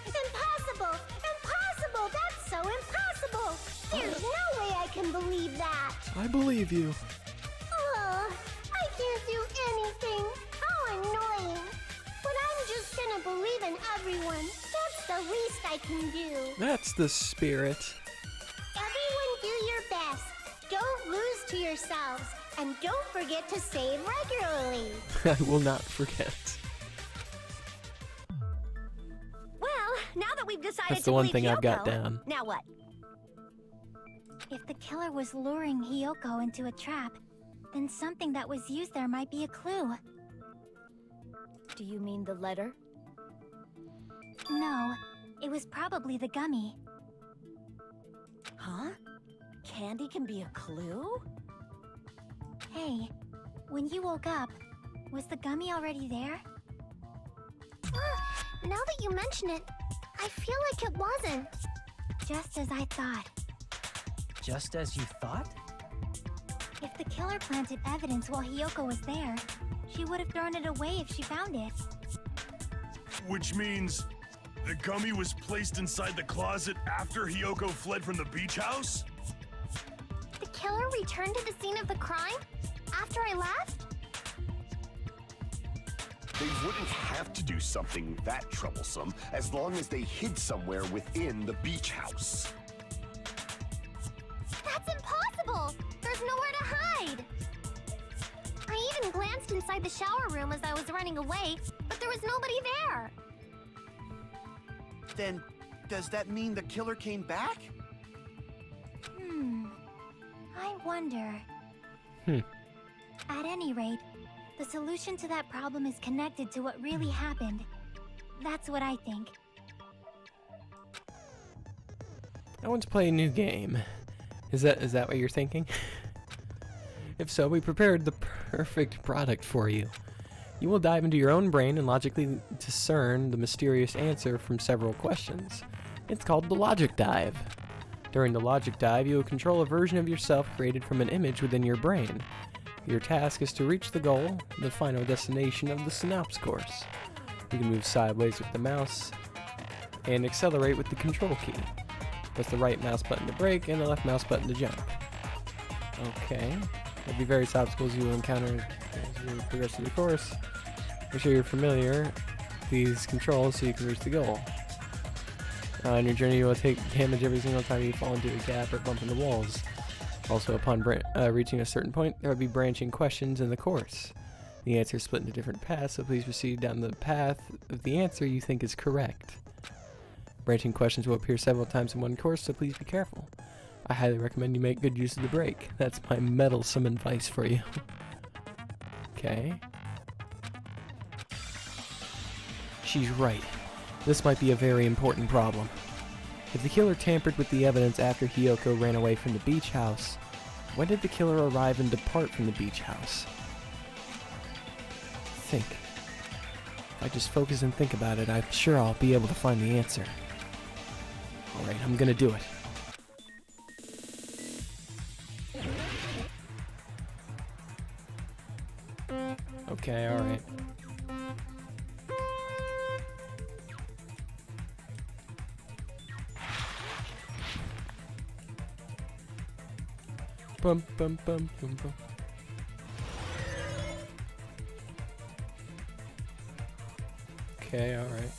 Impossible! Impossible! That's so impossible! There's no way I can believe that! I believe you. Oh, I can't do anything! How annoying! But I'm just gonna believe in everyone. That's the least I can do. That's the spirit. Everyone do your best. Don't lose to yourselves. And don't forget to save regularly. I will not forget. Well, now that we've decided That's to the one believe thing I've got Hyoko, down. Now what? If the killer was luring Hyoko into a trap, then something that was used there might be a clue. Do you mean the letter? No, it was probably the gummy. Huh? Candy can be a clue? Hey, when you woke up, was the gummy already there? Now that you mention it, I feel like it wasn't. Just as I thought. Just as you thought? If the killer planted evidence while Hyoko was there, she would have thrown it away if she found it. Which means the gummy was placed inside the closet after Hyoko fled from the beach house? The killer returned to the scene of the crime? After I left? They wouldn't have to do something that troublesome as long as they hid somewhere within the beach house. That's impossible! There's nowhere to hide! I even glanced inside the shower room as I was running away, but there was nobody there. Then, does that mean the killer came back? I wonder. At any rate, the solution to that problem is connected to what really happened. That's what I think. I want to play a new game. Is that what you're thinking? If so, we prepared the perfect product for you. You will dive into your own brain and logically discern the mysterious answer from several questions. It's called the Logic Dive. During the Logic Dive, you will control a version of yourself created from an image within your brain. Your task is to reach the goal, the final destination of the synapse course. You can move sideways with the mouse and accelerate with the control key. Press the right mouse button to brake and the left mouse button to jump. Okay. There'll be various obstacles you will encounter as you progress through the course. Make sure you're familiar with these controls so you can reach the goal. On your journey, you will take damage every single time you fall into a gap or bump into walls. Also, upon reaching a certain point, there will be branching questions in the course. The answer is split into different paths, so please proceed down the path of the answer you think is correct. Branching questions will appear several times in one course, so please be careful. I highly recommend you make good use of the brake. That's my meddlesome advice for you. Okay. She's right. This might be a very important problem. If the killer tampered with the evidence after Hyoko ran away from the beach house, when did the killer arrive and depart from the beach house? Think. If I just focus and think about it, I'm sure I'll be able to find the answer. Alright, I'm gonna do it. Okay, alright. Bum bum bum bum bum. Okay, alright.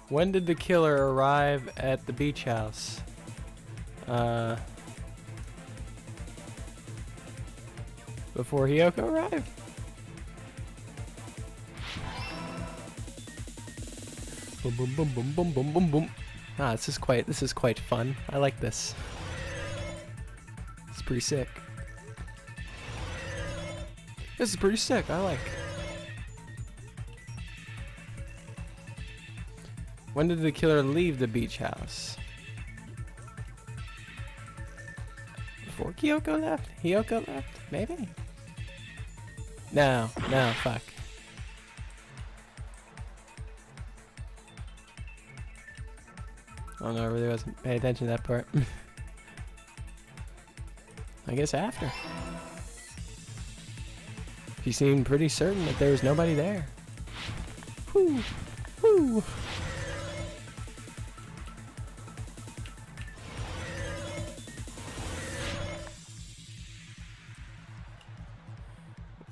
When did the killer arrive at the beach house? Before Hiyoko arrived? Boom, boom, boom, boom, boom, boom, boom, boom. Ah, this is quite fun. I like this. It's pretty sick. This is pretty sick. I like. When did the killer leave the beach house? Before Kyoko left? Hiyoko left? Maybe? No, fuck. Oh no, I really wasn't paying attention to that part. I guess after. She seemed pretty certain that there was nobody there. Whoo! Whoo!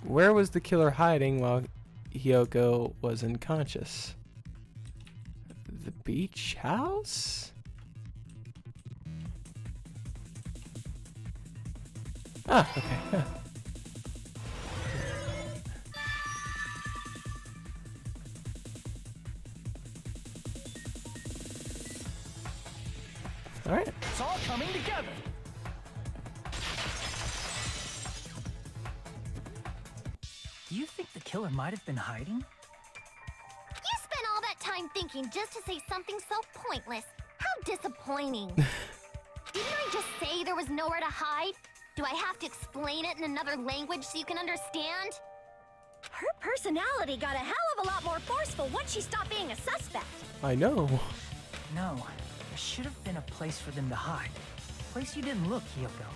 Where was the killer hiding while Hiyoko was unconscious? The beach house? Ah, okay. All right. It's all coming together. Do you think the killer might have been hiding? You spent all that time thinking just to say something so pointless. How disappointing. Didn't I just say there was nowhere to hide? Do I have to explain it in another language so you can understand? Her personality got a hell of a lot more forceful once she stopped being a suspect. I know. No, there should have been a place for them to hide. A place you didn't look, Hiyoko.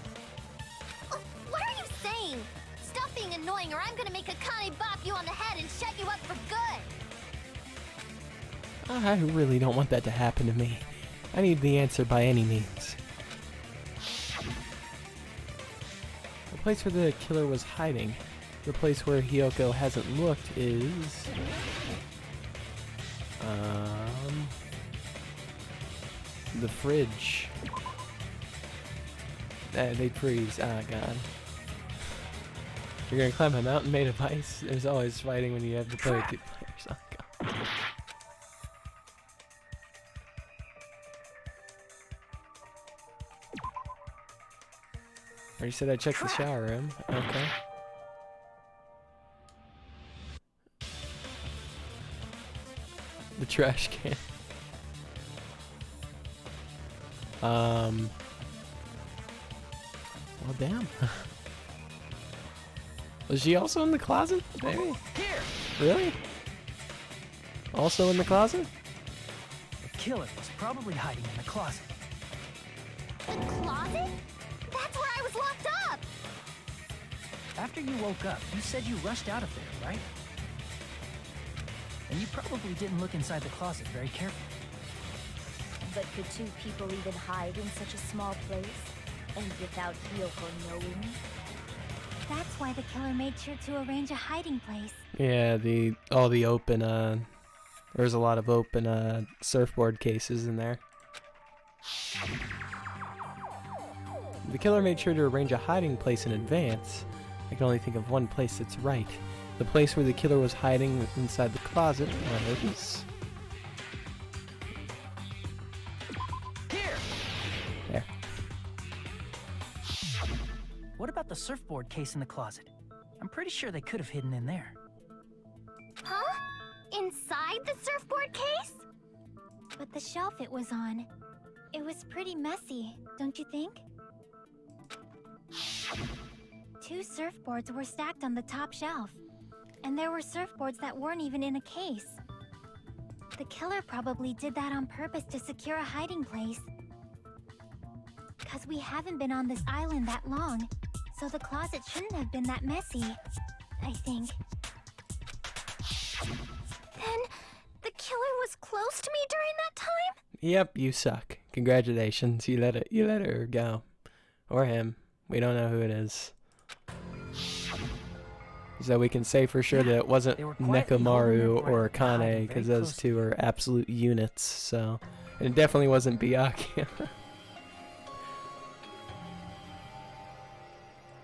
What are you saying? Stop being annoying or I'm gonna make Akane bop you on the head and shut you up for good! I really don't want that to happen to me. I need the answer by any means. The place where the killer was hiding, the place where Hiyoko hasn't looked is... the fridge. They freeze. Oh god. You're gonna climb a mountain made of ice? There's always fighting when you have to play with 2 players. Oh god. Already said I checked the shower room. Okay. The trash can. Well, damn. Was she also in the closet? Maybe. Here! Really? Also in the closet? The killer was probably hiding in the closet. The closet? That's where I was locked up! After you woke up, you said you rushed out of there, right? And you probably didn't look inside the closet very carefully. But could 2 people even hide in such a small place? And without Hiyoko knowing? That's why the killer made sure to arrange a hiding place. Yeah, all the open, there's a lot of open, surfboard cases in there. The killer made sure to arrange a hiding place in advance. I can only think of one place that's right. The place where the killer was hiding inside the closet was... Here! There. What about the surfboard case in the closet? I'm pretty sure they could have hidden in there. Huh? Inside the surfboard case? But the shelf it was on, it was pretty messy, don't you think? 2 surfboards were stacked on the top shelf. And there were surfboards that weren't even in a case. The killer probably did that on purpose to secure a hiding place. 'Cause we haven't been on this island that long, so the closet shouldn't have been that messy, I think. Then, the killer was close to me during that time? Yep, you suck. Congratulations, you let her go. Or him. We don't know who it is. So we can say for sure that it wasn't they were quietly holding their Nekomaru or breath, hiding Akane, very because those close to two are absolute units. So, and it definitely wasn't Byakuya.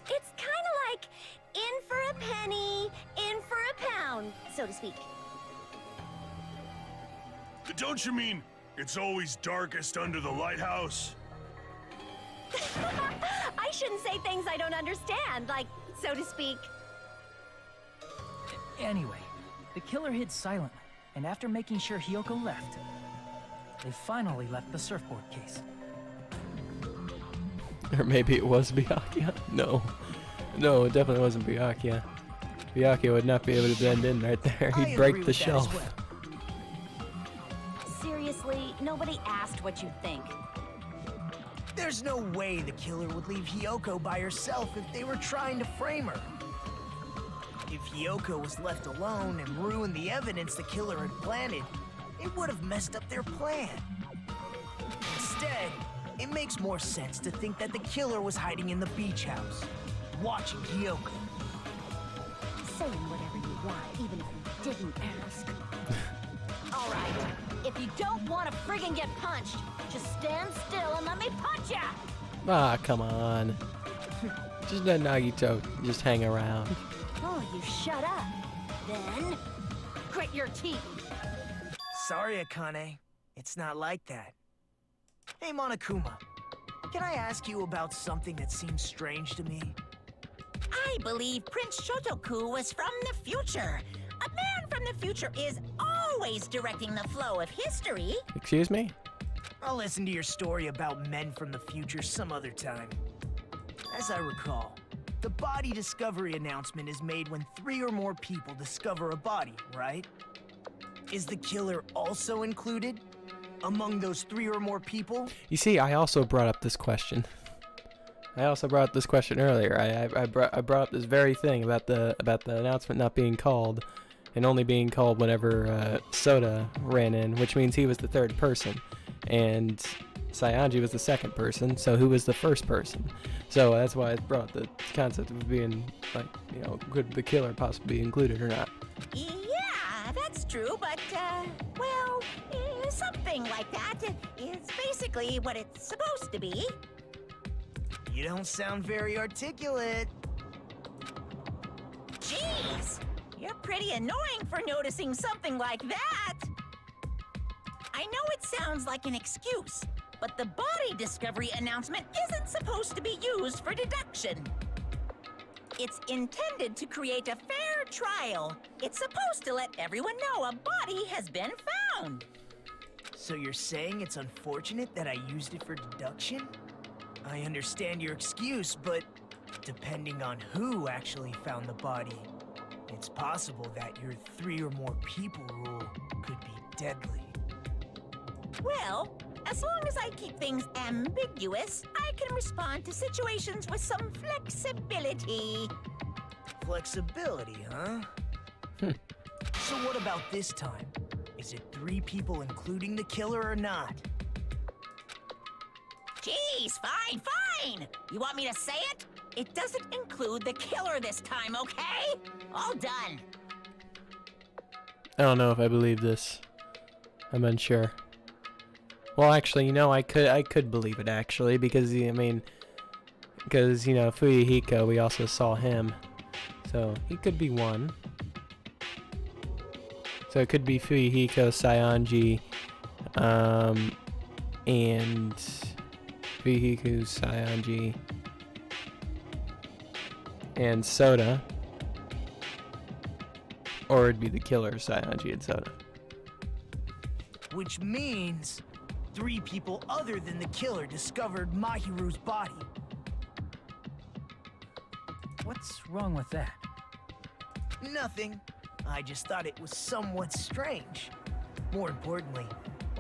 It's kind of like in for a penny, in for a pound, so to speak. Don't you mean it's always darkest under the lighthouse? I shouldn't say things I don't understand, like, so to speak. Anyway, the killer hid silently, and after making sure Hiyoko left, they finally left the surfboard case. Or maybe it was Byakuya. No, it definitely wasn't Byakuya. Byakuya would not be able to blend in right there. I He'd agree break with the that as shelf. well. Seriously, nobody asked what you think. There's no way the killer would leave Hiyoko by herself if they were trying to frame her. If Hiyoko was left alone and ruined the evidence the killer had planted, it would have messed up their plan. Instead, it makes more sense to think that the killer was hiding in the beach house, watching Hiyoko. Saying whatever you want, even if you didn't ask. All right, if you don't want to friggin' get punched, just stand still and let me punch ya! Ah, come on. Just let Nagito just hang around. Oh, you shut up. Then, grit your teeth. Sorry, Akane. It's not like that. Hey, Monokuma. Can I ask you about something that seems strange to me? I believe Prince Shotoku was from the future. A man from the future is always directing the flow of history. Excuse me? I'll listen to your story about men from the future some other time. As I recall, the body discovery announcement is made when 3 or more people discover a body, right? Is the killer also included among those 3 or more people? You see, I also brought up this question. I also brought up this question earlier. I brought up this very thing about the announcement not being called, and only being called whenever Soda ran in, which means he was the third person, and Saionji was the second person. So who was the first person? So that's why I brought the concept of being like, you know, could the killer possibly be included or not? Yeah, that's true, but, well, something like that is basically what it's supposed to be. You don't sound very articulate. Jeez, you're pretty annoying for noticing something like that. I know it sounds like an excuse, but the body discovery announcement isn't supposed to be used for deduction. It's intended to create a fair trial. It's supposed to let everyone know a body has been found. So you're saying it's unfortunate that I used it for deduction? I understand your excuse, but depending on who actually found the body, it's possible that your 3 or more people rule could be deadly. Well, as long as I keep things ambiguous, I can respond to situations with some flexibility. Flexibility, huh? So what about this time? Is it 3 people including the killer or not? Jeez, fine. You want me to say it? It doesn't include the killer this time, okay? All done. I don't know if I believe this. I'm unsure. Well, actually, you know, I could believe it actually, because you know, Fuyuhiko, we also saw him, so he could be one. So it could be Fuyuhiko, Saionji, and Fuyuhiko, Saionji, and Soda, or it'd be the killer, Saionji and Soda. Which means 3 people other than the killer discovered Mahiru's body. What's wrong with that? Nothing. I just thought it was somewhat strange. More importantly,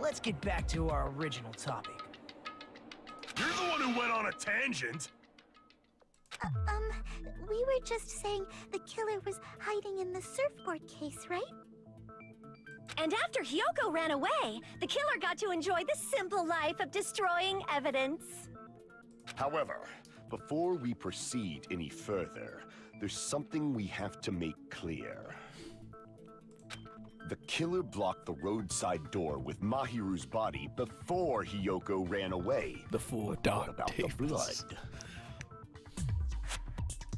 let's get back to our original topic. You're the one who went on a tangent. We were just saying the killer was hiding in the surfboard case, right? And after Hiyoko ran away, the killer got to enjoy the simple life of destroying evidence. However, before we proceed any further, there's something we have to make clear. The killer blocked the roadside door with Mahiru's body before Hiyoko ran away. Before What dark about the tables. blood?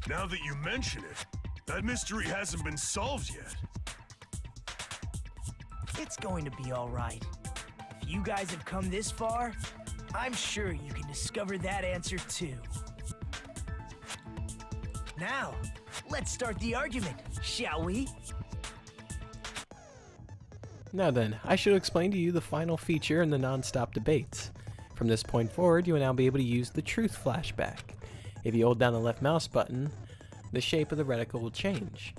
Now that you mention it, that mystery hasn't been solved yet. It's going to be all right. If you guys have come this far, I'm sure you can discover that answer too. Now, let's start the argument, shall we? Now then, I should explain to you the final feature in the non-stop debates. From this point forward, you will now be able to use the truth flashback. If you hold down the left mouse button, the shape of the reticle will change.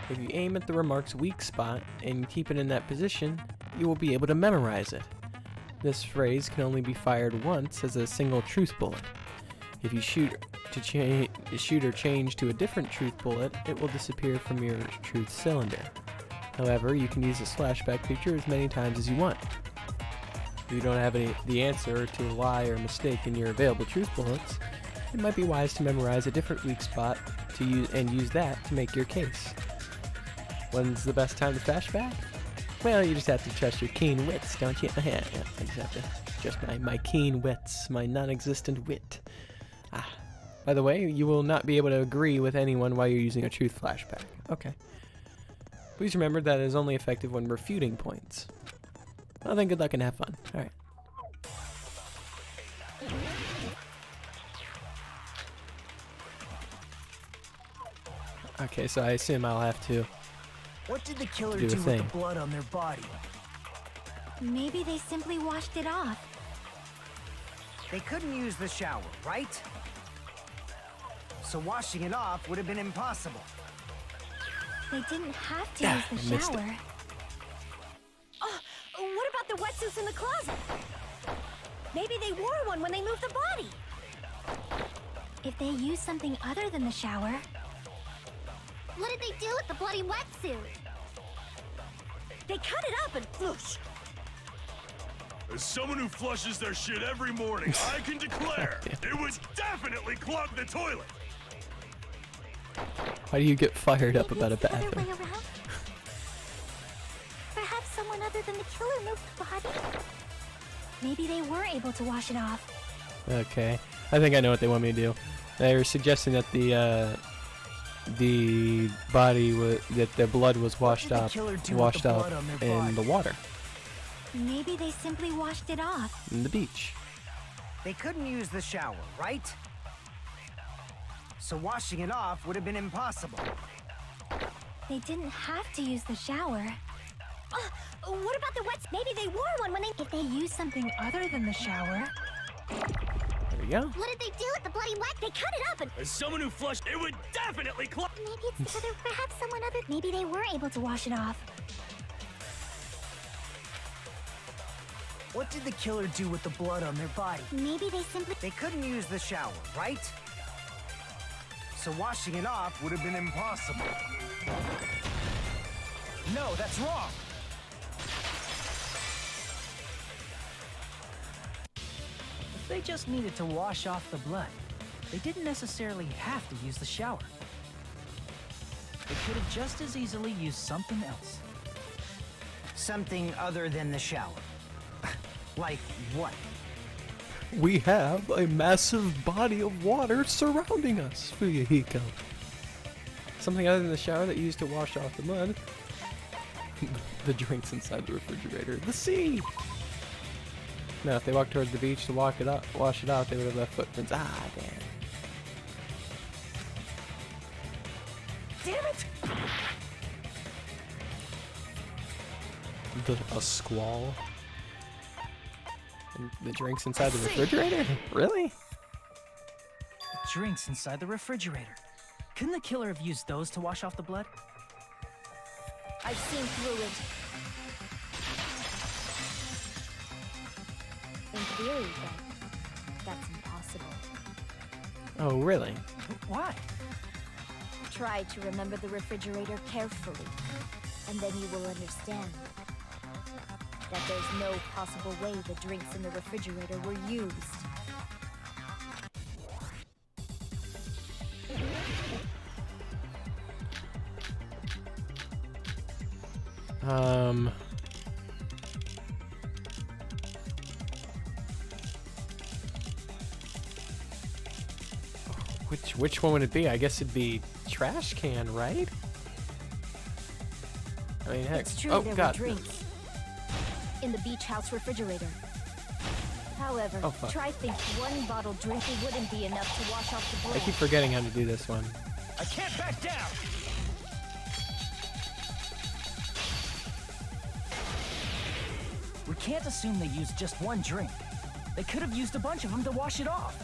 If you aim at the remark's weak spot and keep it in that position, you will be able to memorize it. This phrase can only be fired once as a single truth bullet. If you shoot or change to a different truth bullet, it will disappear from your truth cylinder. However, you can use this flashback feature as many times as you want. If you don't have the answer to a lie or mistake in your available truth bullets, it might be wise to memorize a different weak spot to use that to make your case. When's the best time to flashback? Well, you just have to trust your keen wits, don't you? I just have to trust my keen wits, my non-existent wit. By the way, you will not be able to agree with anyone while you're using a truth flashback. Okay. Please remember that it is only effective when refuting points. Well then, good luck and have fun. Alright. Okay, so I assume I'll have to What did the killer do do a with thing. the blood on their body? Maybe they simply washed it off. They couldn't use the shower, right? So washing it off would have been impossible. They didn't have to Ah, use I the missed it. shower. Oh, what about the wetsuits in the closet? Maybe they wore one when they moved the body. If they used something other than the shower, What did they do with the bloody wetsuit? They cut it up and whoosh. As someone who flushes their shit every morning, I can declare it would definitely clog the toilet. Why do you get fired up maybe about a it's the other bathroom? way around. Perhaps someone other than the killer moved the body. Maybe they were able to wash it off. Okay, I think I know what they want me to do. They're suggesting that the body that the blood was washed did the off, killer do with the blood on their in body? the water, Maybe they simply washed it off. in the beach. They couldn't use the shower, right? So washing it off would have been impossible. They didn't have to use the shower. What about the wets? Maybe they wore one when they... If they used something other than the shower, There we go. What did they do with the bloody wet? They cut it up and... As someone who flushed, it would definitely clog. maybe it's the other. Perhaps someone other. Maybe they were able to wash it off. What did the killer do with the blood on their body? Maybe they simply. They couldn't use the shower, right? So washing it off would have been impossible. No, that's wrong. If they just needed to wash off the blood, they didn't necessarily have to use the shower. They could have just as easily used something else. Something other than the shower. Like what? We have a massive body of water surrounding us, Fuyuhiko. Something other than the shower that you used to wash off the mud. The drinks inside the refrigerator. The sea! Now, if they walked towards the beach to wash it off, they would have left footprints. Ah, damn. Damn it! A squall? And the drinks inside the refrigerator? Really? Drinks inside the refrigerator. Couldn't the killer have used those to wash off the blood? I've seen through it. In theory, that's impossible. Oh, really? Why? Try to remember the refrigerator carefully, and then you will understand that there's no possible way the drinks in the refrigerator were used. Which one would it be? I guess it'd be trash can, right? I mean, heck. It's true Oh, there God. were drinks in the beach house refrigerator. However, Oh, fuck. try think one bottle drinking wouldn't be enough to wash off the I blood. keep forgetting how to do this one. I can't back down! We can't assume they used just one drink. They could have used a bunch of them to wash it off.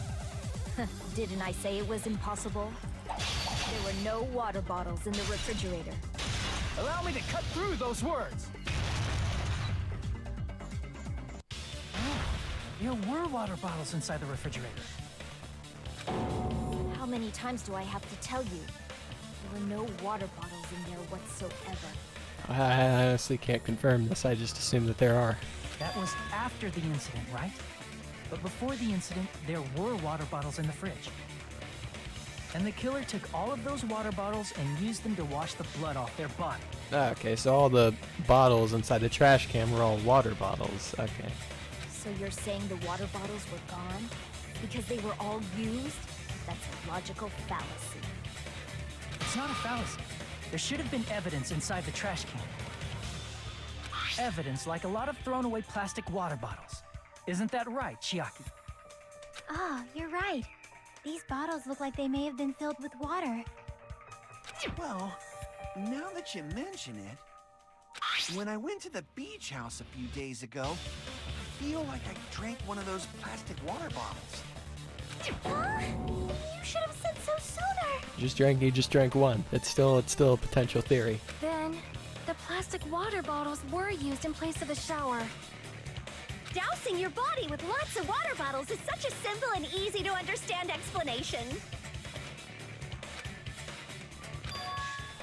Didn't I say it was impossible? There were no water bottles in the refrigerator. Allow me to cut through those words. Oh, there were water bottles inside the refrigerator. How many times do I have to tell you? There were no water bottles in there whatsoever. I honestly can't confirm this. I just assume that there are. That was after the incident, right? But before the incident, there were water bottles in the fridge. And the killer took all of those water bottles and used them to wash the blood off their body. Okay, so all the bottles inside the trash can were all water bottles. Okay. So you're saying the water bottles were gone? Because they were all used? That's a logical fallacy. It's not a fallacy. There should have been evidence inside the trash can. Evidence like a lot of thrown away plastic water bottles. Isn't that right, Chiaki? Oh, you're right. These bottles look like they may have been filled with water. Well, now that you mention it, when I went to the beach house a few days ago, I feel like I drank one of those plastic water bottles. Huh? You should have said so sooner. You just drank one. It's still a potential theory. Then, the plastic water bottles were used in place of a shower. Dousing your body with lots of water bottles is such a simple and easy to understand explanation.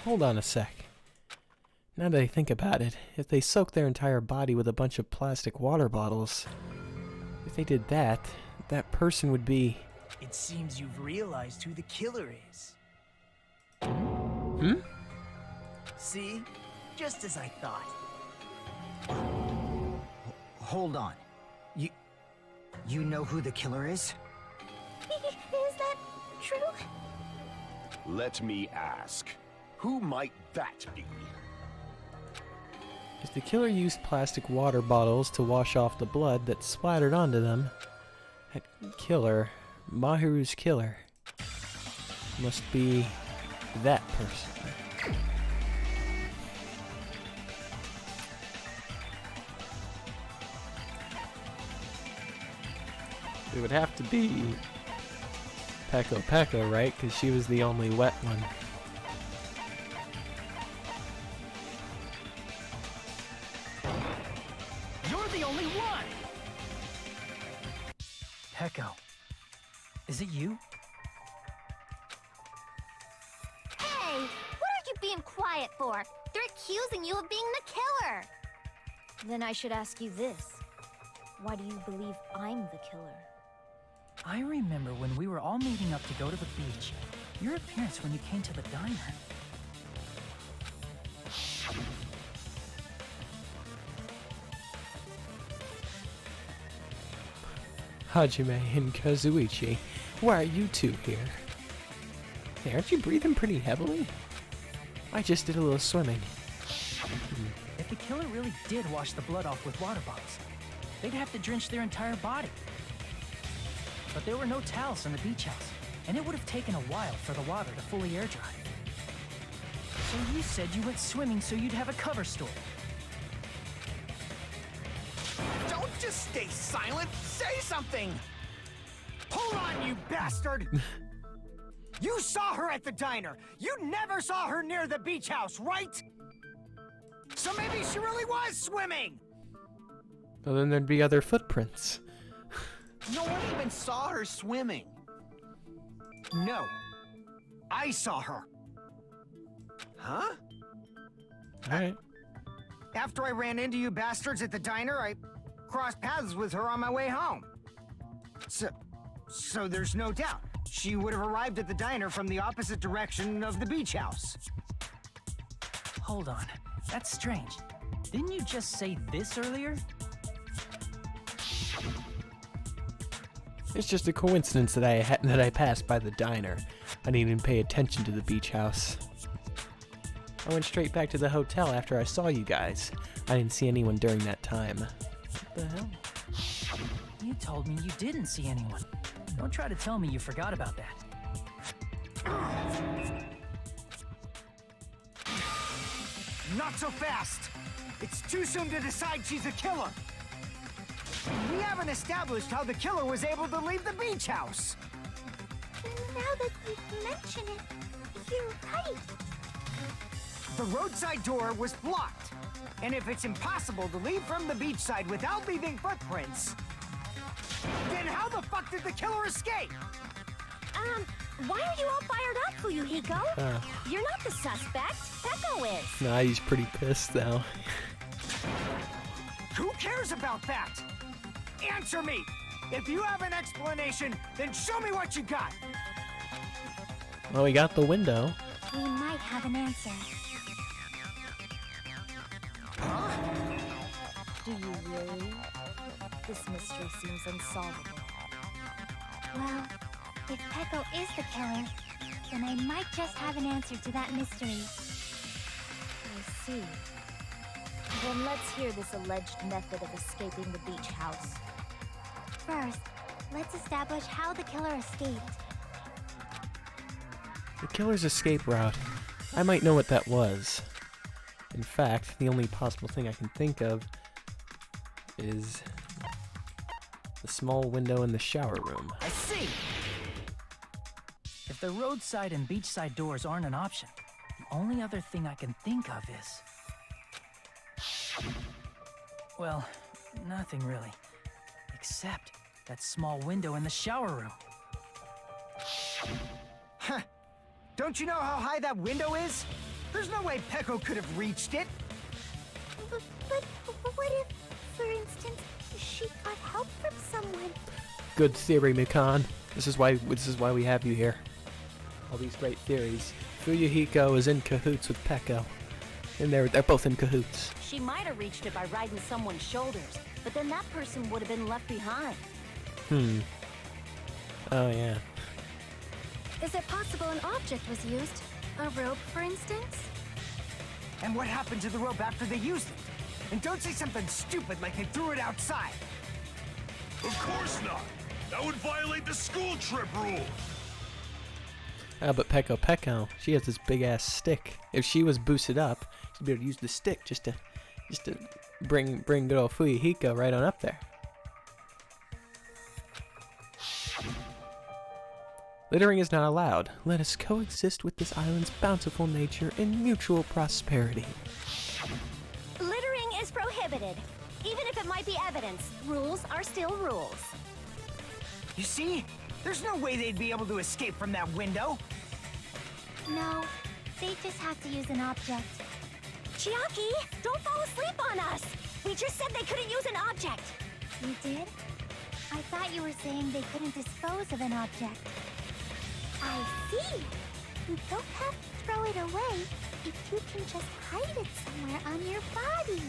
Hold on a sec. Now that I think about it, if they soaked their entire body with a bunch of plastic water bottles, if they did that, that person would be... It seems you've realized who the killer is. Hmm? See? Just as I thought. Hold on. You know who the killer is? Is that true? Let me ask. Who might that be? If the killer used plastic water bottles to wash off the blood that splattered onto them, that killer, Mahiru's killer, must be that person. It would have to be Peko, right? Because she was the only wet one. You're the only one! Peko, is it you? Hey, what are you being quiet for? They're accusing you of being the killer. Then I should ask you this. Why do you believe I'm the killer? I remember when we were all meeting up to go to the beach. Your appearance when you came to the diner. Hajime and Kazuichi, why are you two here? Hey, aren't you breathing pretty heavily? I just did a little swimming. If the killer really did wash the blood off with water bottles, they'd have to drench their entire body. But there were no towels in the beach house, and it would have taken a while for the water to fully air dry. So you said you went swimming so you'd have a cover story. Don't just stay silent. Say something. Hold on, you bastard! You saw her at the diner. You never saw her near the beach house, right? So maybe she really was swimming. Well, then there'd be other footprints. No one even saw her swimming. No. I saw her. Huh? Alright. After I ran into you bastards at the diner, I crossed paths with her on my way home. So there's no doubt. She would have arrived at the diner from the opposite direction of the beach house. Hold on, that's strange. Didn't you just say this earlier? It's just a coincidence that I passed by the diner. I didn't even pay attention to the beach house. I went straight back to the hotel after I saw you guys. I didn't see anyone during that time. What the hell? You told me you didn't see anyone. Don't try to tell me you forgot about that. Not so fast! It's too soon to decide she's a killer! We haven't established how the killer was able to leave the beach house! Now that you mention it, you're right. The roadside door was blocked. And if it's impossible to leave from the beachside without leaving footprints, then how the fuck did the killer escape? Why are you all fired up, Fuyuhiko? You're not the suspect. Peko is. Nah, he's pretty pissed now. Who cares about that? Answer me! If you have an explanation, then show me what you got! Well, we got the window. We might have an answer. Do you really? This mystery seems unsolvable. Well, if Peko is the killer, then I might just have an answer to that mystery. I see. Then let's hear this alleged method of escaping the beach house. First, let's establish how the killer escaped. The killer's escape route. I might know what that was. In fact, the only possible thing I can think of is the small window in the shower room. I see! If the roadside and beachside doors aren't an option, the only other thing I can think of is... well, nothing really. Except that small window in the shower room. Huh. Don't you know how high that window is? There's no way Peko could have reached it. But what if, for instance, she got help from someone? Good theory, Mikan. This is why we have you here. All these great theories. Fuyuhiko is in cahoots with Peko. And they're both in cahoots. She might have reached it by riding someone's shoulders, but then that person would have been left behind. Oh, yeah. Is it possible an object was used? A rope, for instance? And what happened to the rope after they used it? And don't say something stupid like they threw it outside. Of course not! That would violate the school trip rule! Ah, but Peko, she has this big ass stick. If she was boosted up, she'd be able to use the stick just to bring good old Fuyuhiko right on up there. Littering is not allowed. Let us coexist with this island's bountiful nature in mutual prosperity. Littering is prohibited. Even if it might be evidence, rules are still rules. You see? There's no way they'd be able to escape from that window. No, they just have to use an object. Chiaki, don't fall asleep on us! We just said they couldn't use an object! You did? I thought you were saying they couldn't dispose of an object. I see! You don't have to throw it away if you can just hide it somewhere on your body.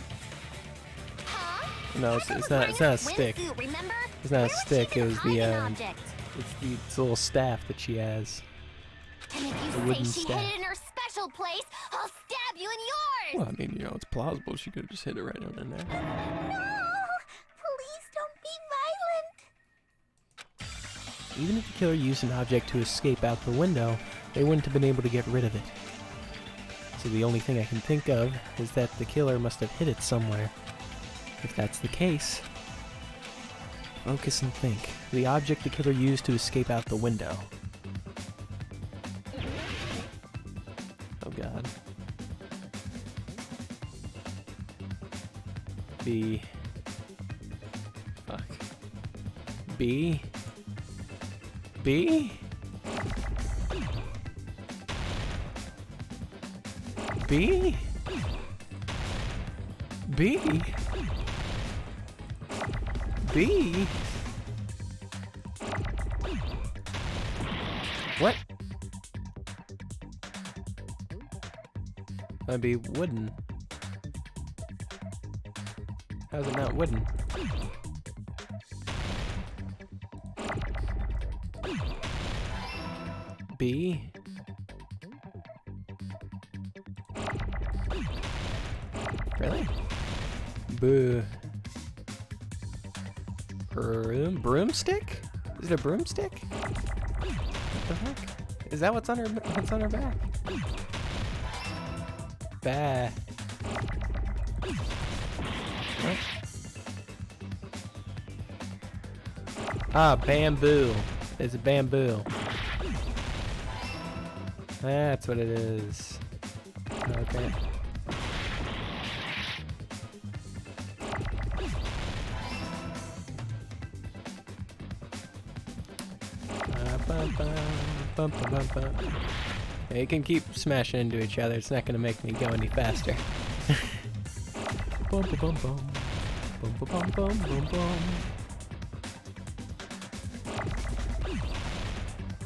Huh? No, it's not a stick. Remember? It's not a stick, it was the object. it's the little staff that she has. And if The you wooden say she staff. hid it in her special place, I'll stab you in yours! Well, I mean, you know, it's plausible she could have just hit it right on in there. No! Please don't be violent! Even if the killer used an object to escape out the window, they wouldn't have been able to get rid of it. So the only thing I can think of is that the killer must have hid it somewhere. If that's the case, focus and think. The object the killer used to escape out the window. Oh god. B. Fuck. B. B? B? B? B? What? That'd be wooden. How's it not wooden? B. Really? Boo. Broomstick? Is it a broomstick? What the heck? Is that what's on her back? Bah. What? Ah, bamboo. It's a bamboo. That's what it is. Okay. They can keep smashing into each other. It's not going to make me go any faster. Bum, bum, bum, bum, bum, bum, bum, bum, bum.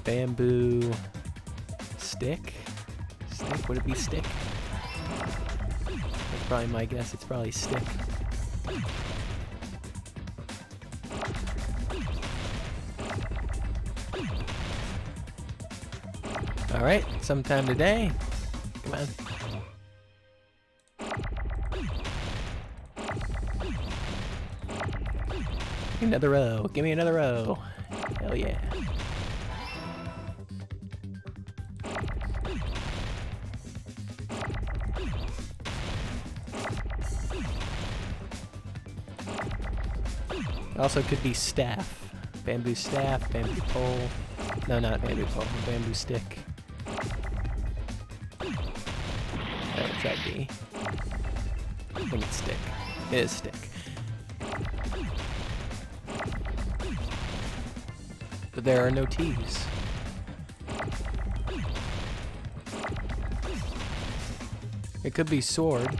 Bamboo stick? Stick? Would it be stick? That's probably my guess. It's probably stick. Alright, sometime today. Come on. Give me another row. Give me another row. Hell yeah. It also could be staff. Bamboo staff, bamboo pole. No, not bamboo pole, bamboo stick. That would try B. I think it's stick. It is stick. But there are no T's. It could be sword.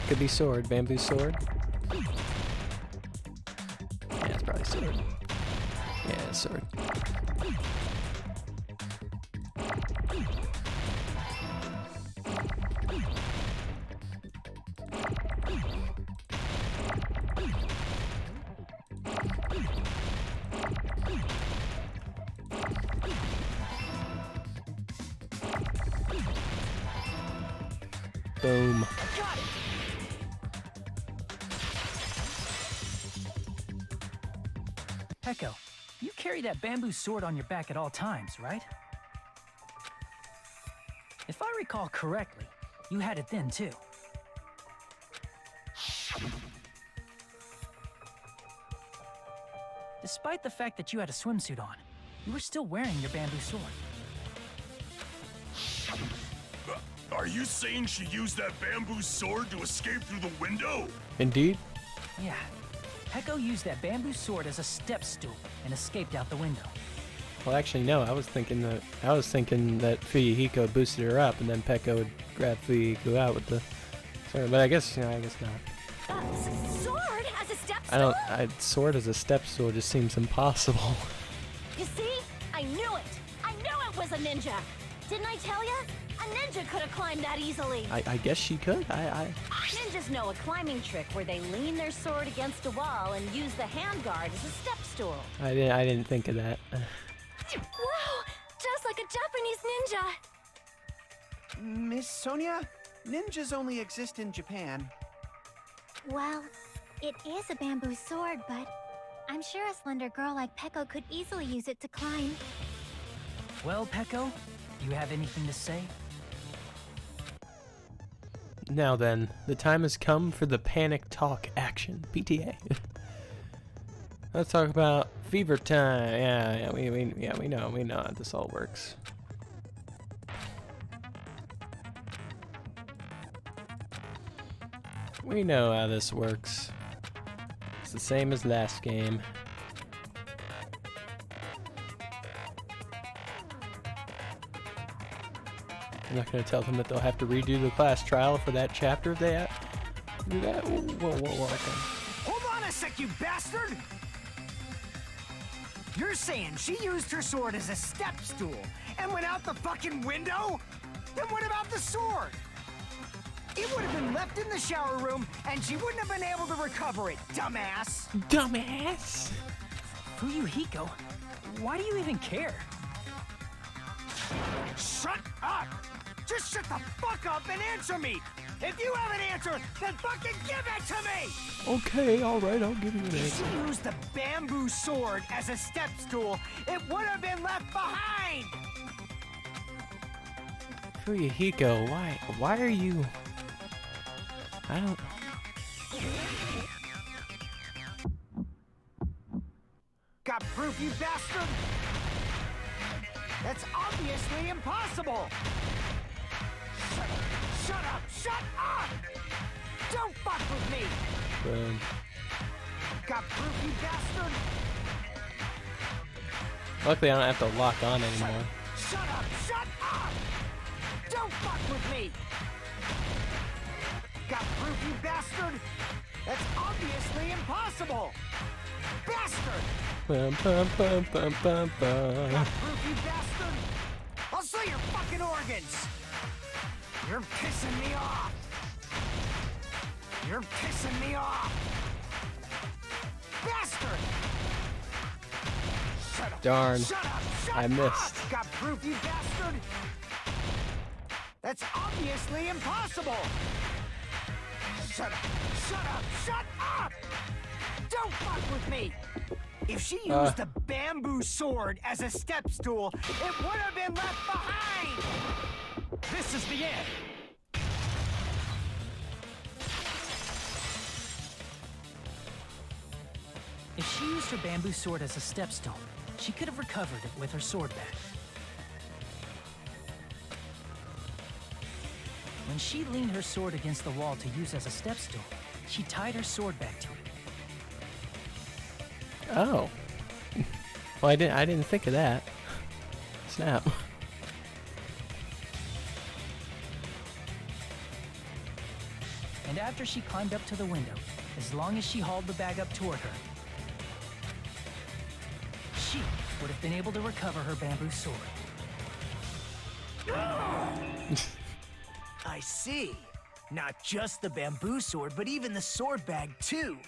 Could be sword. Bamboo sword. Yeah, it's probably sword. Yeah, it's sword. Boom. Peko, you carry that bamboo sword on your back at all times, right? If I recall correctly, you had it then too. Despite the fact that you had a swimsuit on, you were still wearing your bamboo sword. Are you saying she used that bamboo sword to escape through the window? Indeed. Yeah. Peko used that bamboo sword as a step stool and escaped out the window. Well, actually, no. I was thinking that Fuyuhiko boosted her up, and then Peko would grab Fuyuhiko out with the sword. But I guess, I guess not. Sword as a step stool? Sword as a step stool just seems impossible. You see? I knew it! I knew it was a ninja! Didn't I tell ya? A ninja could have climbed that easily. I guess she could. Ninjas know a climbing trick where they lean their sword against a wall and use the handguard as a step stool. I didn't think of that. Wow! Just like a Japanese ninja! Miss Sonia, ninjas only exist in Japan. Well, it is a bamboo sword, but I'm sure a slender girl like Peko could easily use it to climb. Well, Peko, do you have anything to say? Now then, the time has come for the panic talk action. PTA. Let's talk about fever time. We know how this all works. We know how this works. It's the same as last game. I'm not going to tell them that they'll have to redo the class trial for that chapter if they do that. Whoa, okay. Hold on a sec, you bastard! You're saying she used her sword as a step stool and went out the fucking window? Then what about the sword? It would have been left in the shower room, and she wouldn't have been able to recover it, dumbass! Dumbass! Fuyuhiko, why do you even care? Shut up! Just shut the fuck up and answer me! If you have an answer, then fucking give it to me! Okay, alright, I'll give you an If answer. she used the bamboo sword as a step stool, it would have been left behind! Fuyuhiko, why are you... I don't... Got proof, you bastard? That's obviously impossible! Shut up! Shut up! Don't fuck with me! Boom. Got proof, you bastard? Luckily, I don't have to lock on anymore. Shut up! Shut up! Don't fuck with me! Got proof, you bastard? That's obviously impossible! Bastard! Bum, bum, bum, bum, bum, bum. Got proof, you bastard? I'll see your fucking organs! You're pissing me off! You're pissing me off! Bastard! Shut up! Darn. Shut up! Shut I missed. Up. Got proof, you bastard? That's obviously impossible! Shut up! Shut up! Shut up! Don't fuck with me! If she used the bamboo sword as a step stool, it would have been left behind! This is the end! If she used her bamboo sword as a stepstone, she could have recovered it with her sword back. When she leaned her sword against the wall to use as a stepstool, she tied her sword back to it. Oh. Well, I didn't think of that. Snap. And after she climbed up to the window, as long as she hauled the bag up toward her, she would have been able to recover her bamboo sword. I see. Not just the bamboo sword, but even the sword bag, too.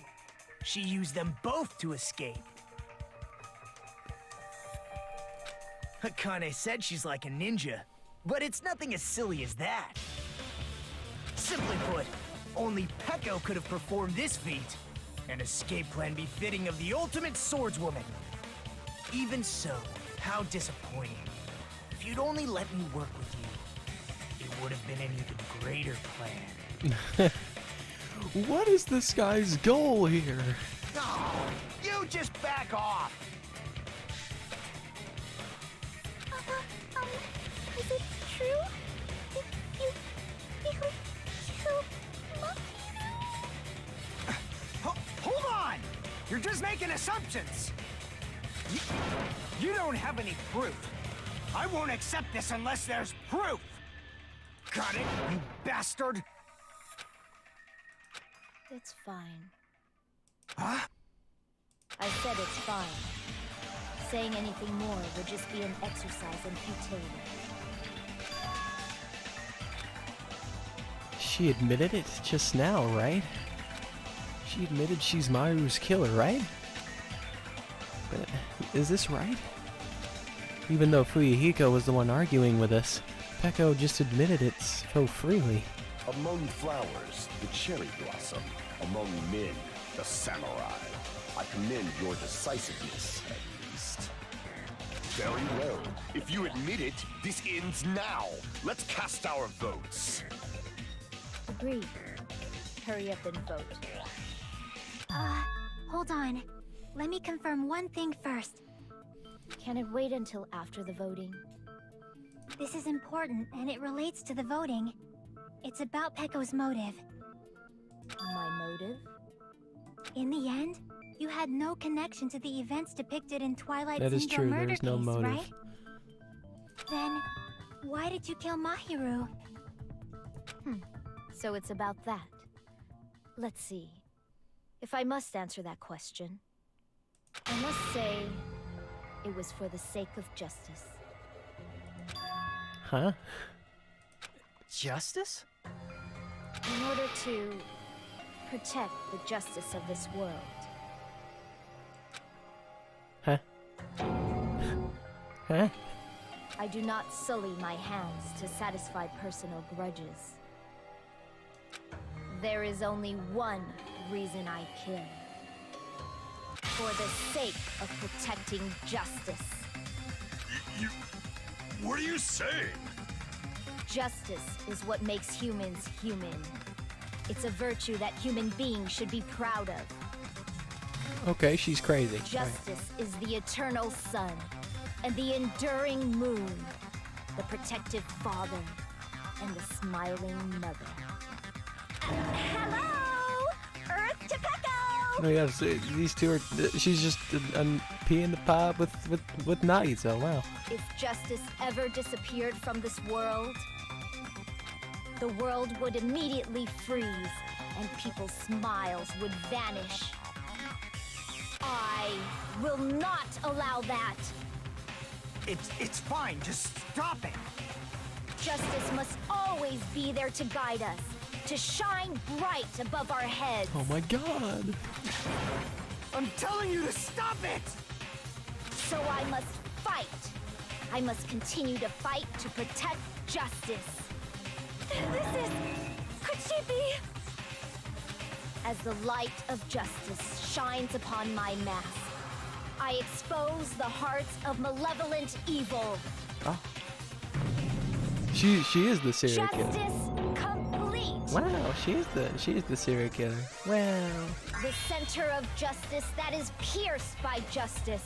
She used them both to escape. Akane said she's like a ninja, but it's nothing as silly as that. Simply put, only Peko could have performed this feat. An escape plan befitting of the ultimate swordswoman. Even so, how disappointing. If you'd only let me work with you, it would have been an even greater plan. What is this guy's goal here? Oh, you just back off! Is it true? Hold on! You're just making assumptions! You don't have any proof. I won't accept this unless there's proof! Got it, you bastard? It's fine. Huh? I said it's fine. Saying anything more would just be an exercise in futility. She admitted it just now, right? She admitted she's Maru's killer, right? But is this right? Even though Fuyuhiko was the one arguing with us, Peko just admitted it so freely. Among flowers, the cherry blossom. Among men, the samurai. I commend your decisiveness, at least. Very well. If you admit it, this ends now. Let's cast our votes. Agreed. Hurry up and vote. Hold on. Let me confirm one thing first. Can it wait until after the voting? This is important, and it relates to the voting. It's about Peko's motive. My motive? In the end, you had no connection to the events depicted in Twilight That is Zingo true, murder there is no case, motive. right? Then, why did you kill Mahiru? So it's about that. Let's see. If I must answer that question, I must say it was for the sake of justice. Huh? Justice? In order to protect the justice of this world. Huh? Huh? I do not sully my hands to satisfy personal grudges. There is only one reason I kill. For the sake of protecting justice. What are you saying? Justice is what makes humans human. It's a virtue that human beings should be proud of. Okay, she's crazy. Justice is the eternal sun and the enduring moon, the protective father and the smiling mother. Hello, Earth to Pecco. Oh yeah, so these two are. She's just peeing the pod with Nagito. Wow. If justice ever disappeared from this world, the world would immediately freeze and people's smiles would vanish. I will not allow that. It's fine. Just stop it. Justice must always be there to guide us, to shine bright above our heads. Oh my god. I'm telling you to stop it. So I must fight. I must continue to fight to protect justice. Could she be? As the light of justice shines upon my mask, I expose the hearts of malevolent evil. Oh. She is the serial killer. Justice complete. Wow, she is the serial killer. Wow. The center of justice that is pierced by justice.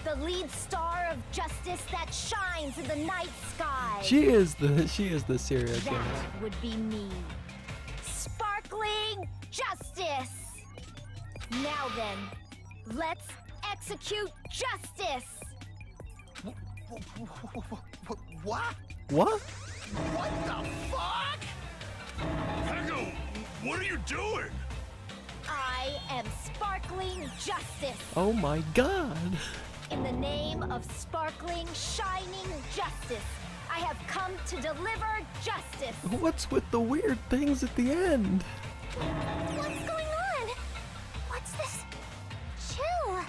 The lead star of justice that shines in the night sky. She is the serial killer. That would be me. Sparkling justice. Now then, let's execute justice. What? What? What the fuck? Pecco, what are you doing? I am sparkling justice. Oh my god. In the name of sparkling, shining justice, I have come to deliver justice. What's with the weird things at the end? What's going on? What's this? Chill.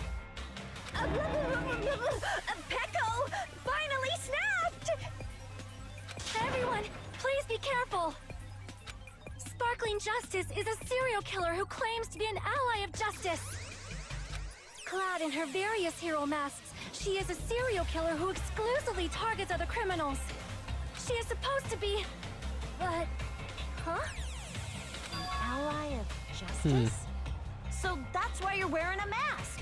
Pecco finally snapped! Everyone, please be careful. Sparkling Justice is a serial killer who claims to be an ally of justice. Clad in her various hero masks, she is a serial killer who exclusively targets other criminals. She is supposed to be... but... huh? An ally of justice? So that's why you're wearing a mask.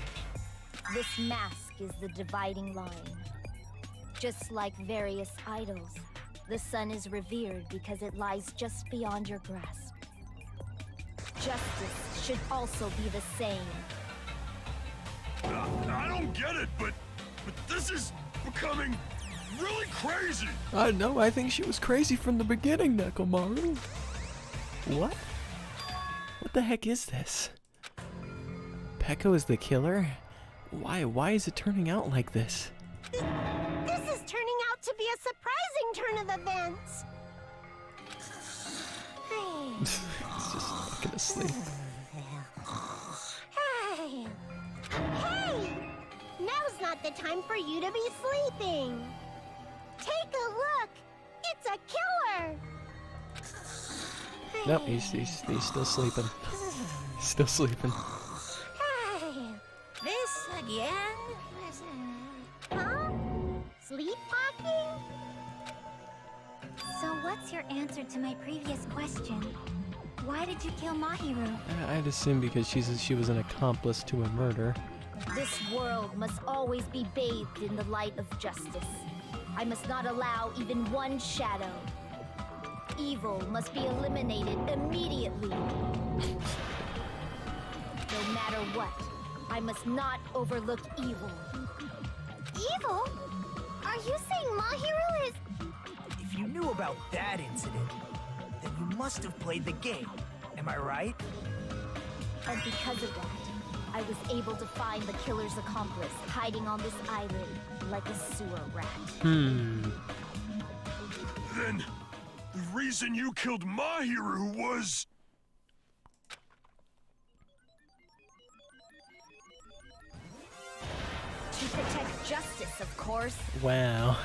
This mask is the dividing line. Just like various idols, the sun is revered because it lies just beyond your grasp. Justice should also be the same. I don't get it, but this is becoming really crazy. I know, I think she was crazy from the beginning, Nekomaru. What? What the heck is this? Pecco is the killer? Why is it turning out like this? This is turning out to be a surprising turn of events. It's just fucking asleep. Hey! Hey! Now's not the time for you to be sleeping. Take a look. It's a killer. Nope, he's still sleeping. Still sleeping. Hey! This again? Huh? Sleepwalking? So what's your answer to my previous question? Why did you kill Mahiru? I'd assume because she was an accomplice to a murder. This world must always be bathed in the light of justice. I must not allow even one shadow. Evil must be eliminated immediately. No matter what, I must not overlook evil. Evil? Are you saying Mahiru is... If you knew about that incident, then you must have played the game. Am I right? And because of that, I was able to find the killer's accomplice hiding on this island like a sewer rat. Then The reason you killed Mahiru was... To protect justice, of course. Wow.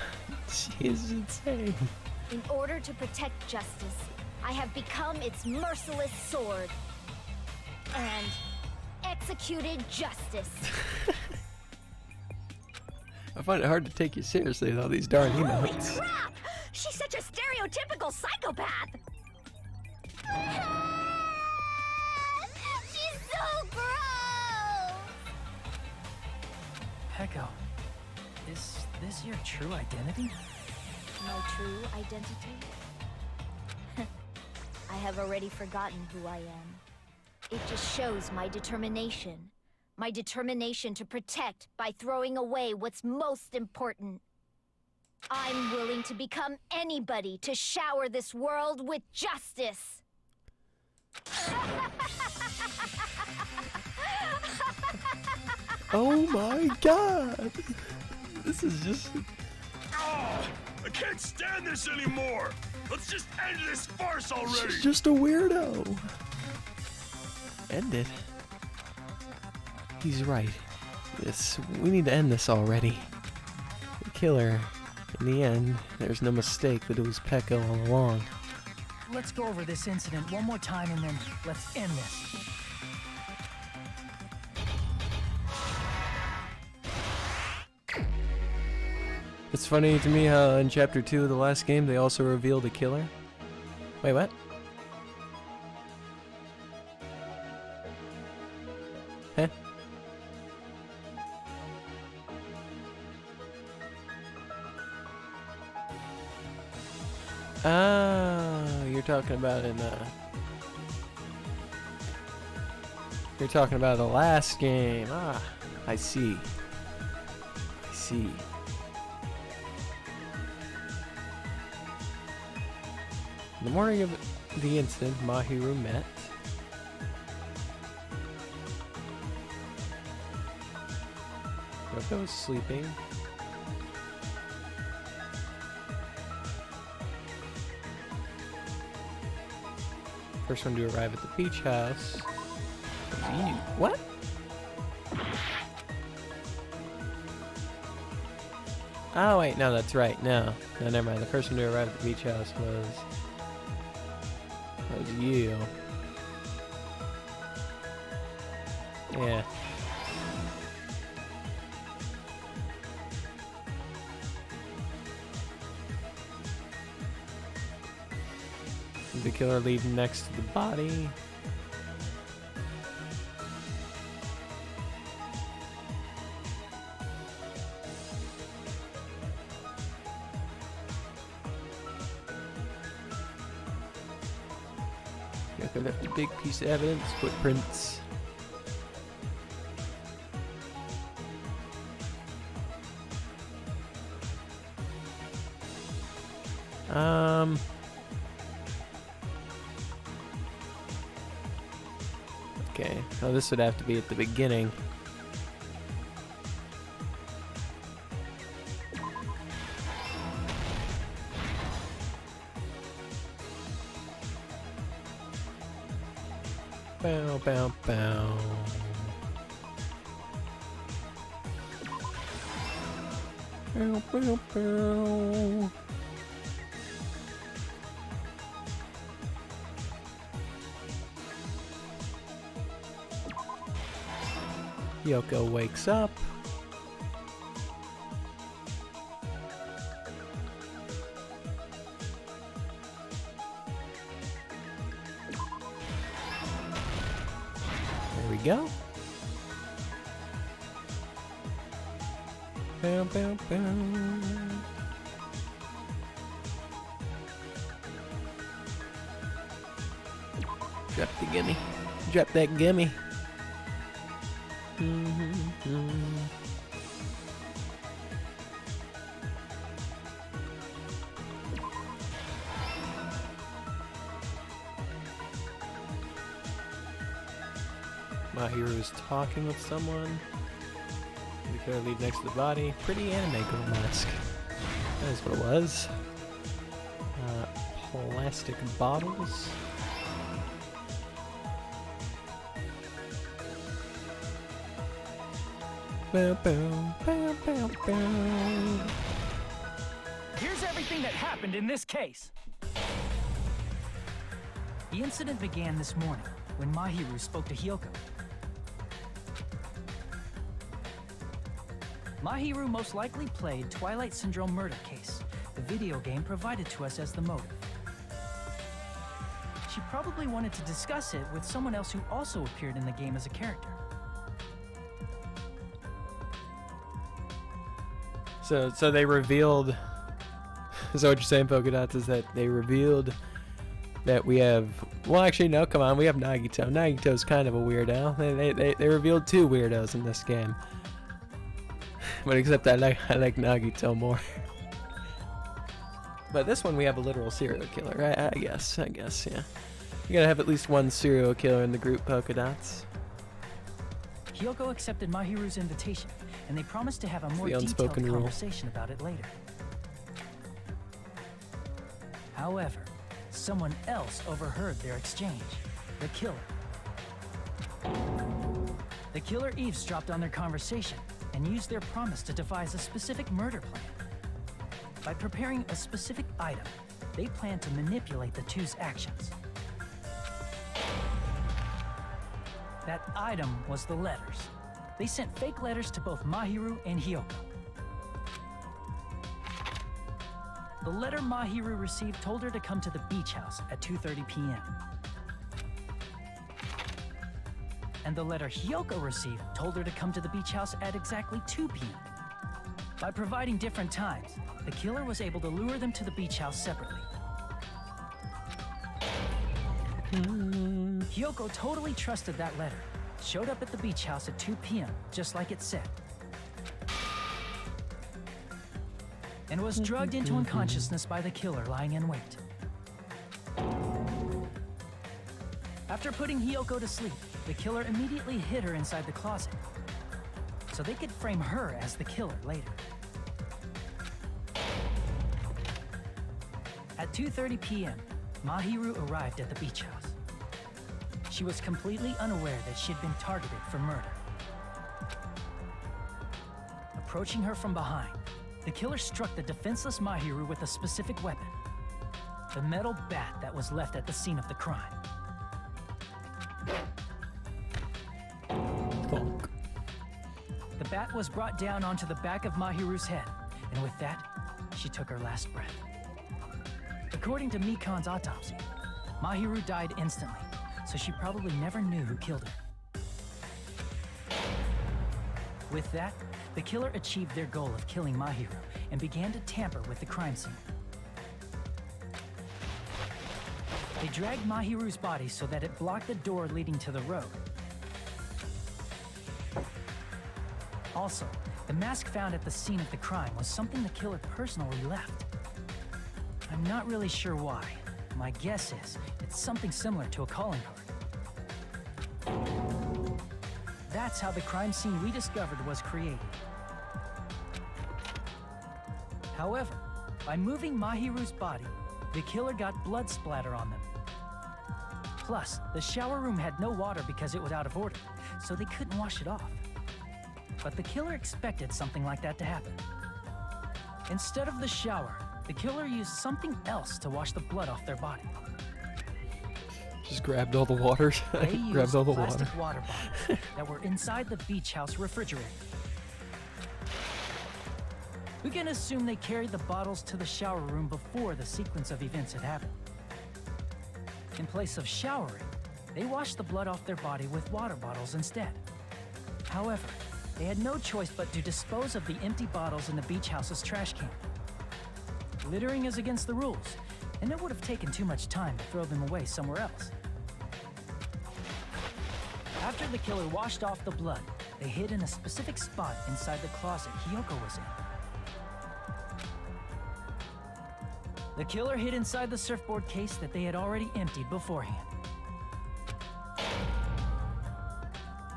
She is insane. In order to protect justice, I have become its merciless sword. And executed justice. I find it hard to take you seriously with all these darn emotes. Crap! She's such a stereotypical psychopath! She's so gross! Peko, is this your true identity? My true identity? I have already forgotten who I am. It just shows my determination. My determination to protect by throwing away what's most important. I'm willing to become anybody to shower this world with justice. Oh my god! This is just... Oh, I can't stand this anymore! Let's just end this farce already! She's just a weirdo! End it? He's right. We need to end this already. The killer, in the end, there's no mistake that it was Peko all along. Let's go over this incident one more time and then let's end this. It's funny to me how in Chapter 2 of the last game they also revealed a killer. Wait, what? Huh? Oh, you're talking about you're talking about the last game. Ah, I see. I see. In the morning of the incident, Mahiru met Yoko was sleeping. First one to arrive at the beach house was you. What? Oh wait, no, that's right. No, never mind. The first one to arrive at the beach house was you. Yeah. The killer leaving next to the body. Yoko left a big piece of evidence, footprints. Okay, so this would have to be at the beginning. Bow, bow, bow. Bow, bow, bow. Yoko wakes up. There we go. Bow, bow, bow. Drop the gimme. Drop that gimme. Mahiru is talking with someone. We could leave next to the body. Pretty anime girl mask. That is what it was. plastic bottles. Bow, bow, bow, bow, bow. Here's everything that happened in this case. The incident began this morning when Mahiru spoke to Hyoko. Mahiru most likely played Twilight Syndrome Murder Case, the video game provided to us as the motive. She probably wanted to discuss it with someone else who also appeared in the game as a character. So they revealed. So what you're saying, Polka Dots, is that they revealed that we have. Well, actually, no. Come on, we have Nagito. Nagito's kind of a weirdo. They revealed two weirdos in this game. But except I like Nagito more. But this one we have a literal serial killer. I guess. Yeah. You gotta have at least one serial killer in the group, Polka Dots. Hyoko accepted Mahiru's invitation, and they promised to have a more the detailed unspoken rule. conversation about it later. However, someone else overheard their exchange. The killer. The killer eavesdropped on their conversation and used their promise to devise a specific murder plan. By preparing a specific item, they planned to manipulate the two's actions. That item was the letters. They sent fake letters to both Mahiru and Hyoko. The letter Mahiru received told her to come to the beach house at 2:30 p.m. And the letter Hyoko received told her to come to the beach house at exactly 2 p.m. By providing different times, the killer was able to lure them to the beach house separately. Hyoko totally trusted that letter, showed up at the beach house at 2 p.m., just like it said, and was drugged into unconsciousness by the killer lying in wait. After putting Hyoko to sleep, the killer immediately hid her inside the closet, so they could frame her as the killer later. At 2:30 p.m., Mahiru arrived at the beach house. She was completely unaware that she'd been targeted for murder. Approaching her from behind, the killer struck the defenseless Mahiru with a specific weapon, the metal bat that was left at the scene of the crime. Bonk. The bat was brought down onto the back of Mahiru's head, and with that, she took her last breath. According to Mikan's autopsy, Mahiru died instantly, so she probably never knew who killed her. With that, the killer achieved their goal of killing Mahiru and began to tamper with the crime scene. They dragged Mahiru's body so that it blocked the door leading to the road. Also, the mask found at the scene of the crime was something the killer personally left. I'm not really sure why. My guess is it's something similar to a calling card. That's how the crime scene we discovered was created. However, by moving Mahiru's body, the killer got blood splatter on them. Plus, the shower room had no water because it was out of order, so they couldn't wash it off. But the killer expected something like that to happen. Instead of the shower, the killer used something else to wash the blood off their body. Just grabbed all the water. They Grabbed used all the plastic water. water bottles that were inside the beach house refrigerator. We can assume they carried the bottles to the shower room before the sequence of events had happened. In place of showering, they washed the blood off their body with water bottles instead. However, they had no choice but to dispose of the empty bottles in the beach house's trash can. Littering is against the rules, and it would have taken too much time to throw them away somewhere else. After the killer washed off the blood, they hid in a specific spot inside the closet Hyoko was in. The killer hid inside the surfboard case that they had already emptied beforehand.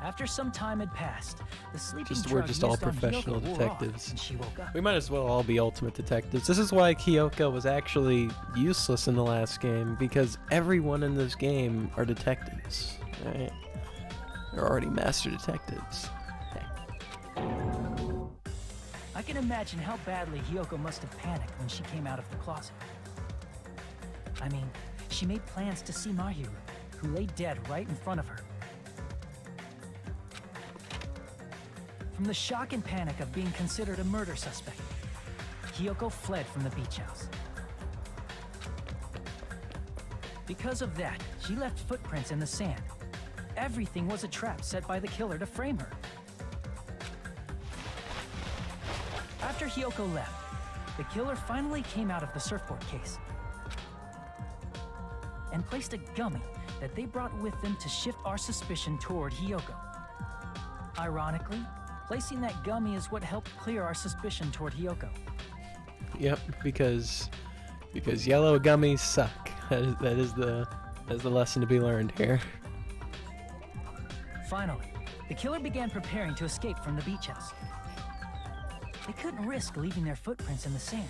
After some time had passed, the sleeping We're drug just all used on professional Hiyoko wore off, detectives. and she woke up. We might as well all be ultimate detectives. This is why Kyoko was actually useless in the last game, because everyone in this game are detectives, right? They're already master detectives. I can imagine how badly Hiyoko must have panicked when she came out of the closet. I mean, she made plans to see Mahiru, who lay dead right in front of her. From the shock and panic of being considered a murder suspect, Hiyoko fled from the beach house. Because of that, she left footprints in the sand. Everything was a trap set by the killer to frame her. After Hiyoko left, the killer finally came out of the surfboard case and placed a gummy that they brought with them to shift our suspicion toward Hiyoko. Ironically, placing that gummy is what helped clear our suspicion toward Hiyoko. Yep, because yellow gummies suck. That is the lesson to be learned here. Finally, the killer began preparing to escape from the beach house. They couldn't risk leaving their footprints in the sand,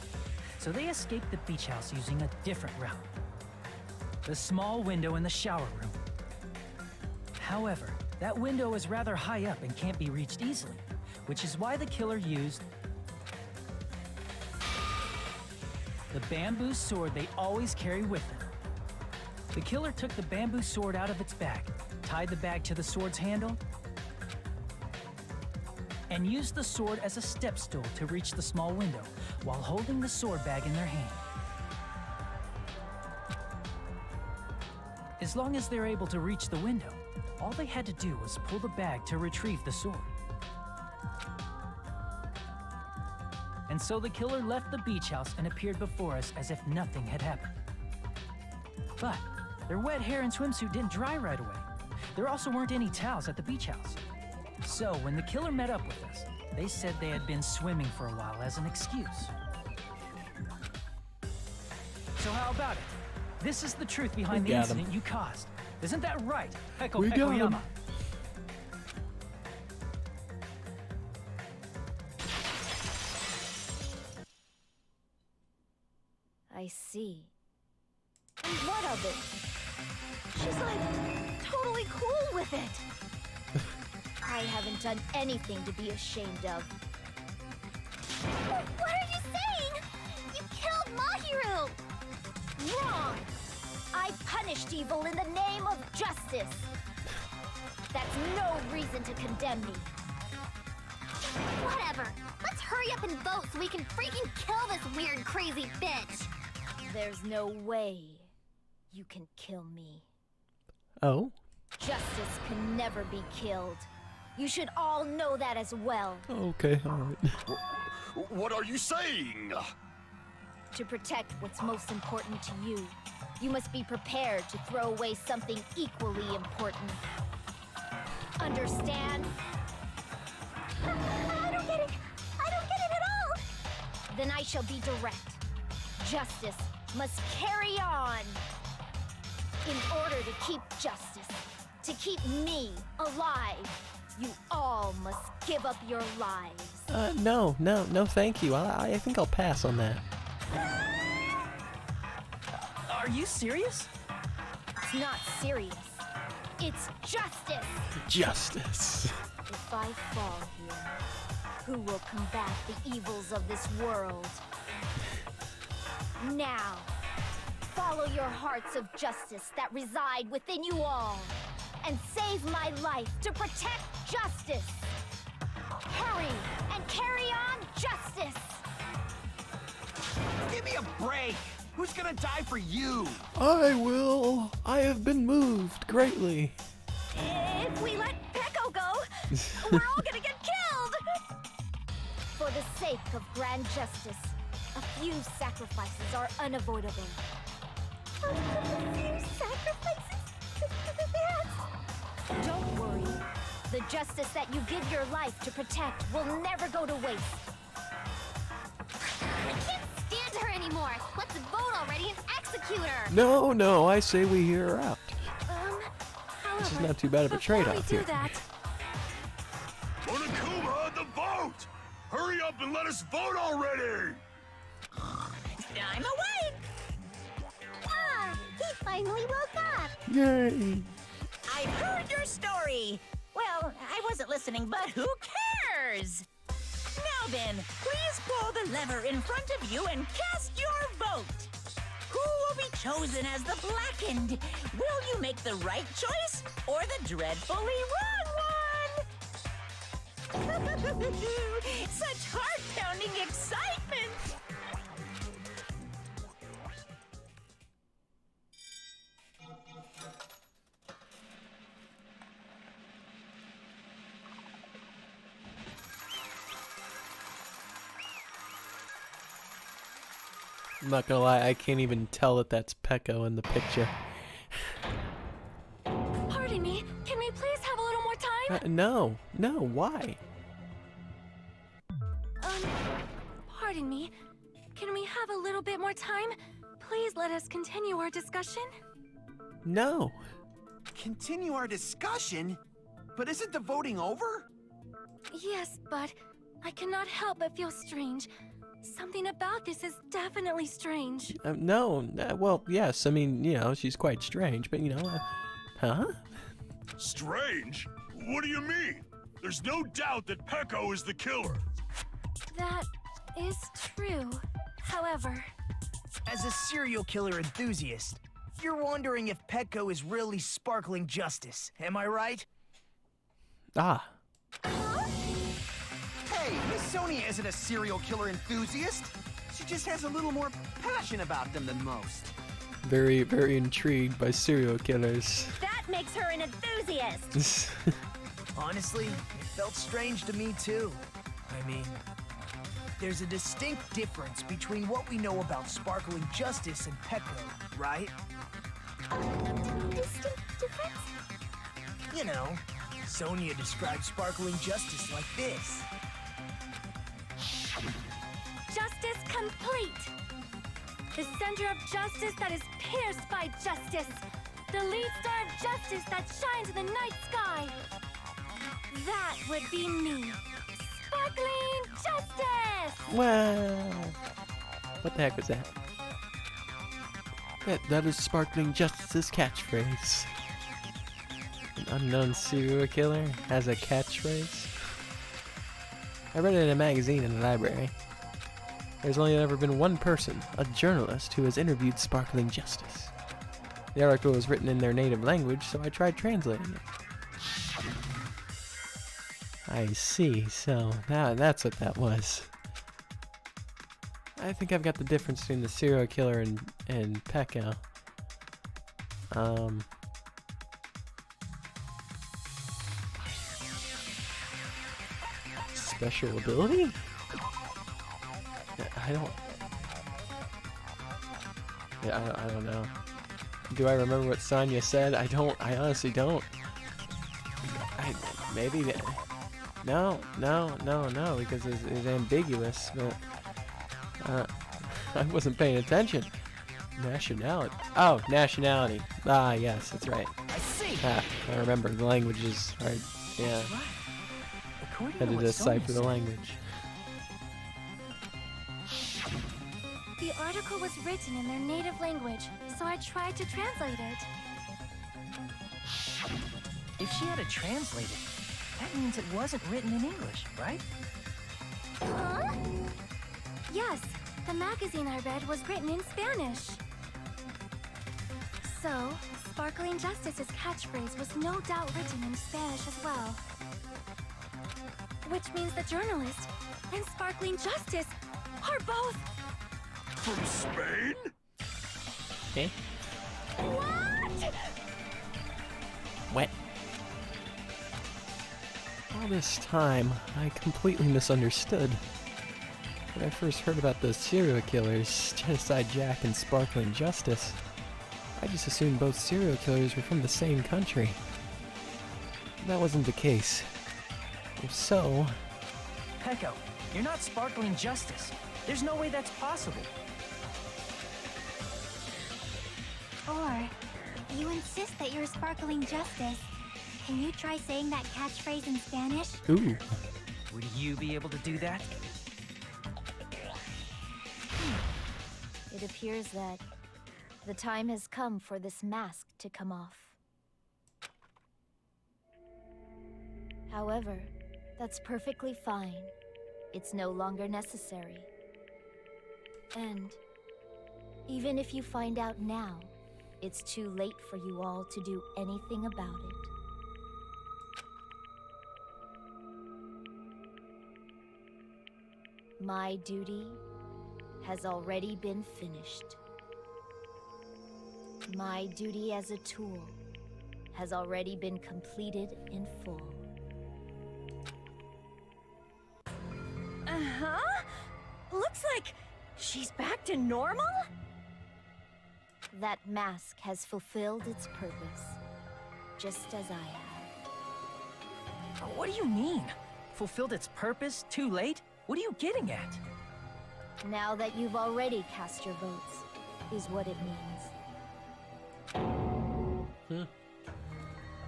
so they escaped the beach house using a different route. The small window in the shower room. However, that window is rather high up and can't be reached easily, which is why the killer used the bamboo sword they always carry with them. The killer took the bamboo sword out of its bag, tied the bag to the sword's handle, and used the sword as a step stool to reach the small window while holding the sword bag in their hand. As long as they're able to reach the window, all they had to do was pull the bag to retrieve the sword. And so the killer left the beach house and appeared before us as if nothing had happened. But their wet hair and swimsuit didn't dry right away. There also weren't any towels at the beach house. So when the killer met up with us, they said they had been swimming for a while as an excuse. So how about it? This is the truth behind the incident you caused. Isn't that right, Heko We got him. Ekoyama? I see. And what of it? She's like totally cool with it. I haven't done anything to be ashamed of. What are you saying? You killed Mahiru! Wrong! I punished evil in the name of justice. That's no reason to condemn me. Whatever. Let's hurry up and vote so we can freaking kill this weird, crazy bitch. There's no way you can kill me. Oh? Justice can never be killed. You should all know that as well. Okay, alright. What are you saying? To protect what's most important to you, you must be prepared to throw away something equally important. Understand? I don't get it. I don't get it at all. Then I shall be direct. Justice must carry on. In order to keep justice, to keep me alive, you all must give up your lives. No, thank you. I think I'll pass on that. Are you serious? It's not serious. It's justice. Justice. If I fall here, who will combat the evils of this world? Now, follow your hearts of justice that reside within you all, and save my life to protect justice. Hurry and carry on justice. Give me a break! Who's gonna die for you? I will. I have been moved greatly. If we let Peko go, we're all gonna get killed! For the sake of grand justice, a few sacrifices are unavoidable. A few sacrifices? Yes. Don't worry. The justice that you give your life to protect will never go to waste. I can't stand her anymore. Let's vote already and execute her. No, I say we hear her out. However, This is not too bad of a before we trade-off do here. that, Hurry up and let us vote already! I'm awake! Ah, he finally woke up. Yay! I've heard your story. Well, I wasn't listening, but who cares? Now then, please pull the lever in front of you and cast your vote. Who will be chosen as the blackened? Will you make the right choice or the dreadfully wrong one? Such heart-pounding excitement! I'm not gonna lie, I can't even tell that that's Pecco in the picture. Pardon me, can we please have a little more time? No, why? Pardon me, can we have a little bit more time? Please let us continue our discussion. No. Continue our discussion? But isn't the voting over? Yes, but I cannot help but feel strange. Something about this is definitely strange. No, well, yes, I mean, you know, she's quite strange, but you know, huh? Strange? What do you mean? There's no doubt that Pecco is the killer. That is true. However, As a serial killer enthusiast, you're wondering if Pecco is really sparkling justice, am I right? Ah. Hey, Miss Sonia isn't a serial killer enthusiast. She just has a little more passion about them than most. Very, very intrigued by serial killers. That makes her an enthusiast. Honestly, it felt strange to me too. I mean, there's a distinct difference between what we know about sparkling justice and Pecco, right? Distinct difference? You know, Sonia describes sparkling justice like this. justice complete. The center of justice that is pierced by justice. The lead star of justice that shines in the night sky. That would be me. Sparkling justice! Wow. What the heck was that? That is Sparkling Justice's catchphrase. An unknown serial killer has a catchphrase. I read it in a magazine in the library. There's only ever been one person, a journalist, who has interviewed Sparkling Justice. The article was written in their native language, so I tried translating it. I see, so that's what that was. I think I've got the difference between the serial killer and Pecco. Special ability? I don't know. Do I remember what Sonya said? I honestly don't. Maybe that. No, because it's ambiguous, but I wasn't paying attention. Nationality. Oh, nationality. Ah, yes, that's right. I see. Ah, I remember the languages. Right. Yeah. According Had to what decipher Sonia the language. The article was written in their native language, so I tried to translate it. If she had it translated, that means it wasn't written in English, right? Huh? Yes, the magazine I read was written in Spanish. So, Sparkling Justice's catchphrase was no doubt written in Spanish as well. Which means the journalist and Sparkling Justice are both... From Spain? Okay. What? What? All this time, I completely misunderstood. When I first heard about those serial killers, Genocide Jack and Sparkling Justice, I just assumed both serial killers were from the same country. That wasn't the case. If so... Pecco, you're not Sparkling Justice. There's no way that's possible. Or, if you insist that you're Sparkling Justice, can you try saying that catchphrase in Spanish? Ooh. Would you be able to do that? It appears that the time has come for this mask to come off. However, that's perfectly fine. It's no longer necessary. And even if you find out now, it's too late for you all to do anything about it. My duty has already been finished. My duty as a tool has already been completed in full. Uh-huh? Looks like she's back to normal? That mask has fulfilled its purpose, just as I have. What do you mean? Fulfilled its purpose too late? What are you getting at? Now that you've already cast your votes, is what it means.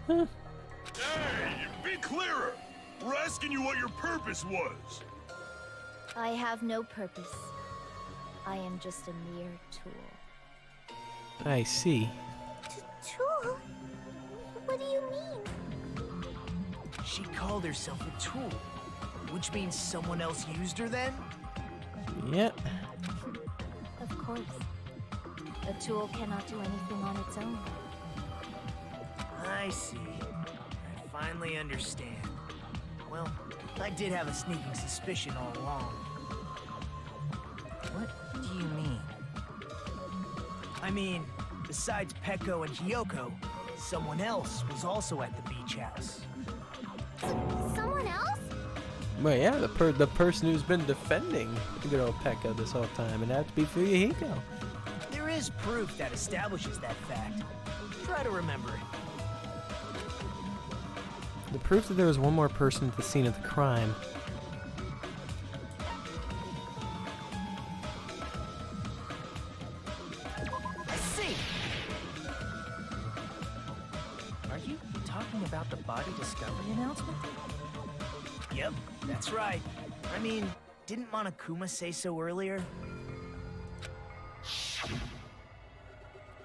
Hey, be clearer! We're asking you what your purpose was! I have no purpose. I am just a mere tool. I see. Tool? What do you mean? She called herself a tool, which means someone else used her then? Yep. Of course. A tool cannot do anything on its own. I see. I finally understand. Well, I did have a sneaking suspicion all along. What do you mean? I mean, besides Peko and Hiyoko, someone else was also at the beach house. Someone else? Well, yeah, the person who's been defending good old Pekka this whole time, and that'd be Fuyuhiko. There is proof that establishes that fact. Try to remember it. The proof that there was one more person at the scene of the crime. I see! Are you talking about the body discovery announcement? Yep, that's right. I mean, didn't Monokuma say so earlier?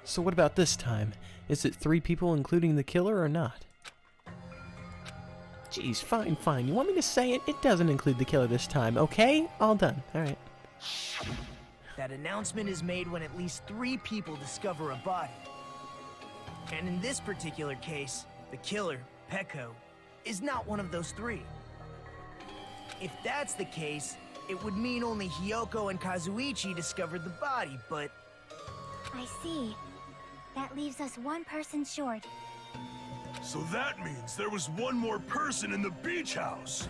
So what about this time? Is it 3 people including the killer or not? Jeez, fine. You want me to say it? It doesn't include the killer this time, okay? All done. Alright. That announcement is made when at least 3 people discover a body. And in this particular case, the killer, Peko, is not one of those 3. If that's the case, it would mean only Hiyoko and Kazuichi discovered the body, but... I see. That leaves us one person short. So that means there was one more person in the beach house!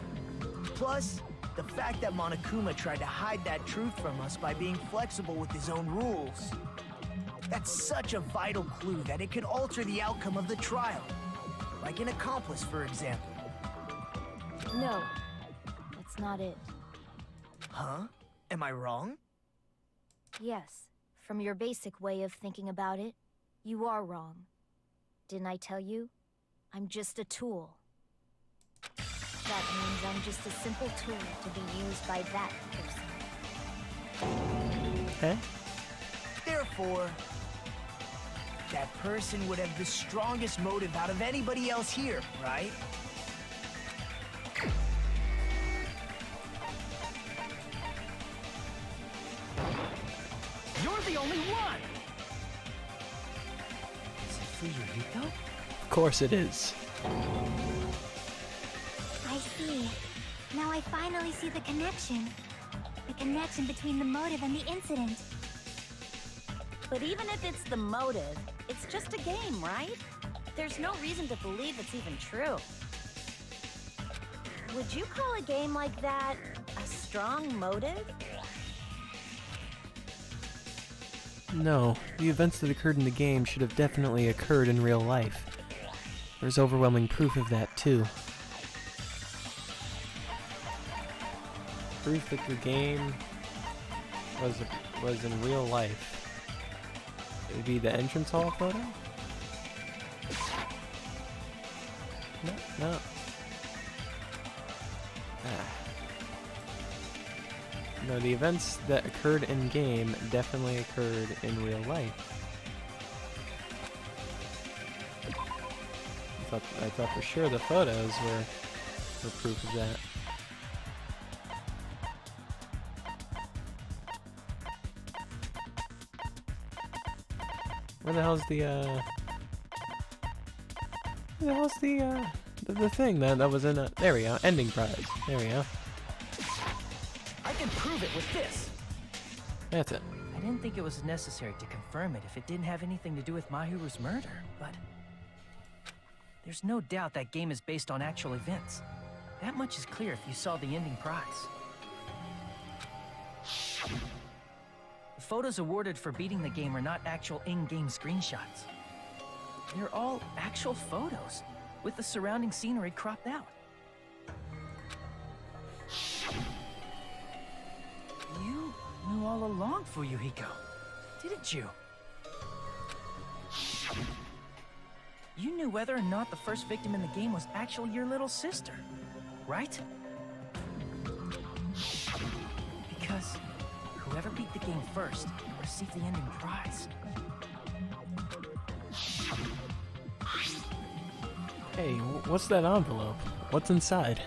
Plus, the fact that Monokuma tried to hide that truth from us by being flexible with his own rules. That's such a vital clue that it could alter the outcome of the trial. Like an accomplice, for example. No, that's not it. Huh? Am I wrong? Yes, from your basic way of thinking about it, you are wrong. Didn't I tell you? I'm just a tool. That means I'm just a simple tool to be used by that person. Okay. Therefore, that person would have the strongest motive out of anybody else here, right? You're the only one! Is it Fuyuhiko? Of course it is. I see. Now I finally see the connection. The connection between the motive and the incident. But even if it's the motive, it's just a game, right? There's no reason to believe it's even true. Would you call a game like that a strong motive? No, the events that occurred in the game should have definitely occurred in real life. There's overwhelming proof of that, too. Proof that the game was in real life. It would be the entrance hall photo? No. Ah. No, the events that occurred in game definitely occurred in real life. I thought for sure the photos were proof of that. Where the hell's the thing that was in a, there we go, ending prize. There we go. I can prove it with this. That's it. I didn't think it was necessary to confirm it if it didn't have anything to do with Mahiru's murder, but there's no doubt that game is based on actual events. That much is clear if you saw the ending prize. The photos awarded for beating the game are not actual in-game screenshots. They're all actual photos, with the surrounding scenery cropped out. You knew all along, Fuyuhiko, didn't you? You knew whether or not the first victim in the game was actually your little sister, right? Because whoever beat the game first received the ending prize. Hey, what's that envelope? What's inside?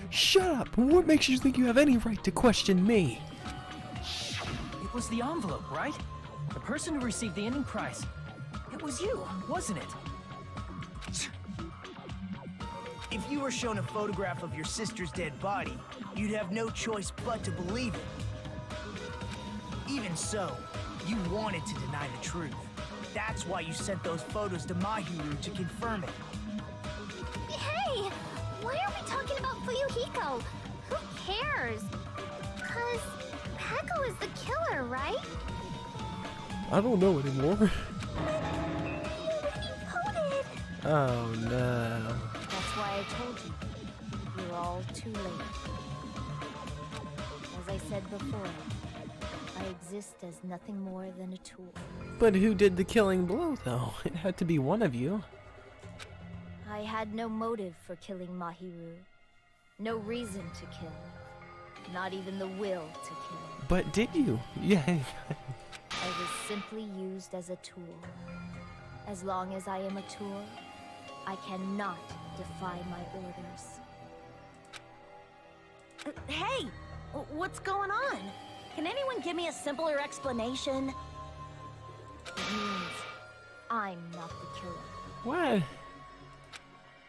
Shut up! What makes you think you have any right to question me? It was the envelope, right? The person who received the ending prize. It was you, wasn't it? If you were shown a photograph of your sister's dead body, you'd have no choice but to believe it. Even so, you wanted to deny the truth. That's why you sent those photos to Mahiru to confirm it. Hey! Why are we talking about Fuyuhiko? Who cares? 'Cause Peko is the killer, right? I don't know anymore. He voted! Oh no. That's why I told you. You're all too late. As I said before, I exist as nothing more than a tool. But who did the killing blow, though? It had to be one of you. I had no motive for killing Mahiru. No reason to kill. Not even the will to kill. But did you? Yeah. I was simply used as a tool. As long as I am a tool, I cannot defy my orders. Hey! What's going on? Can anyone give me a simpler explanation? It means I'm not the killer. What?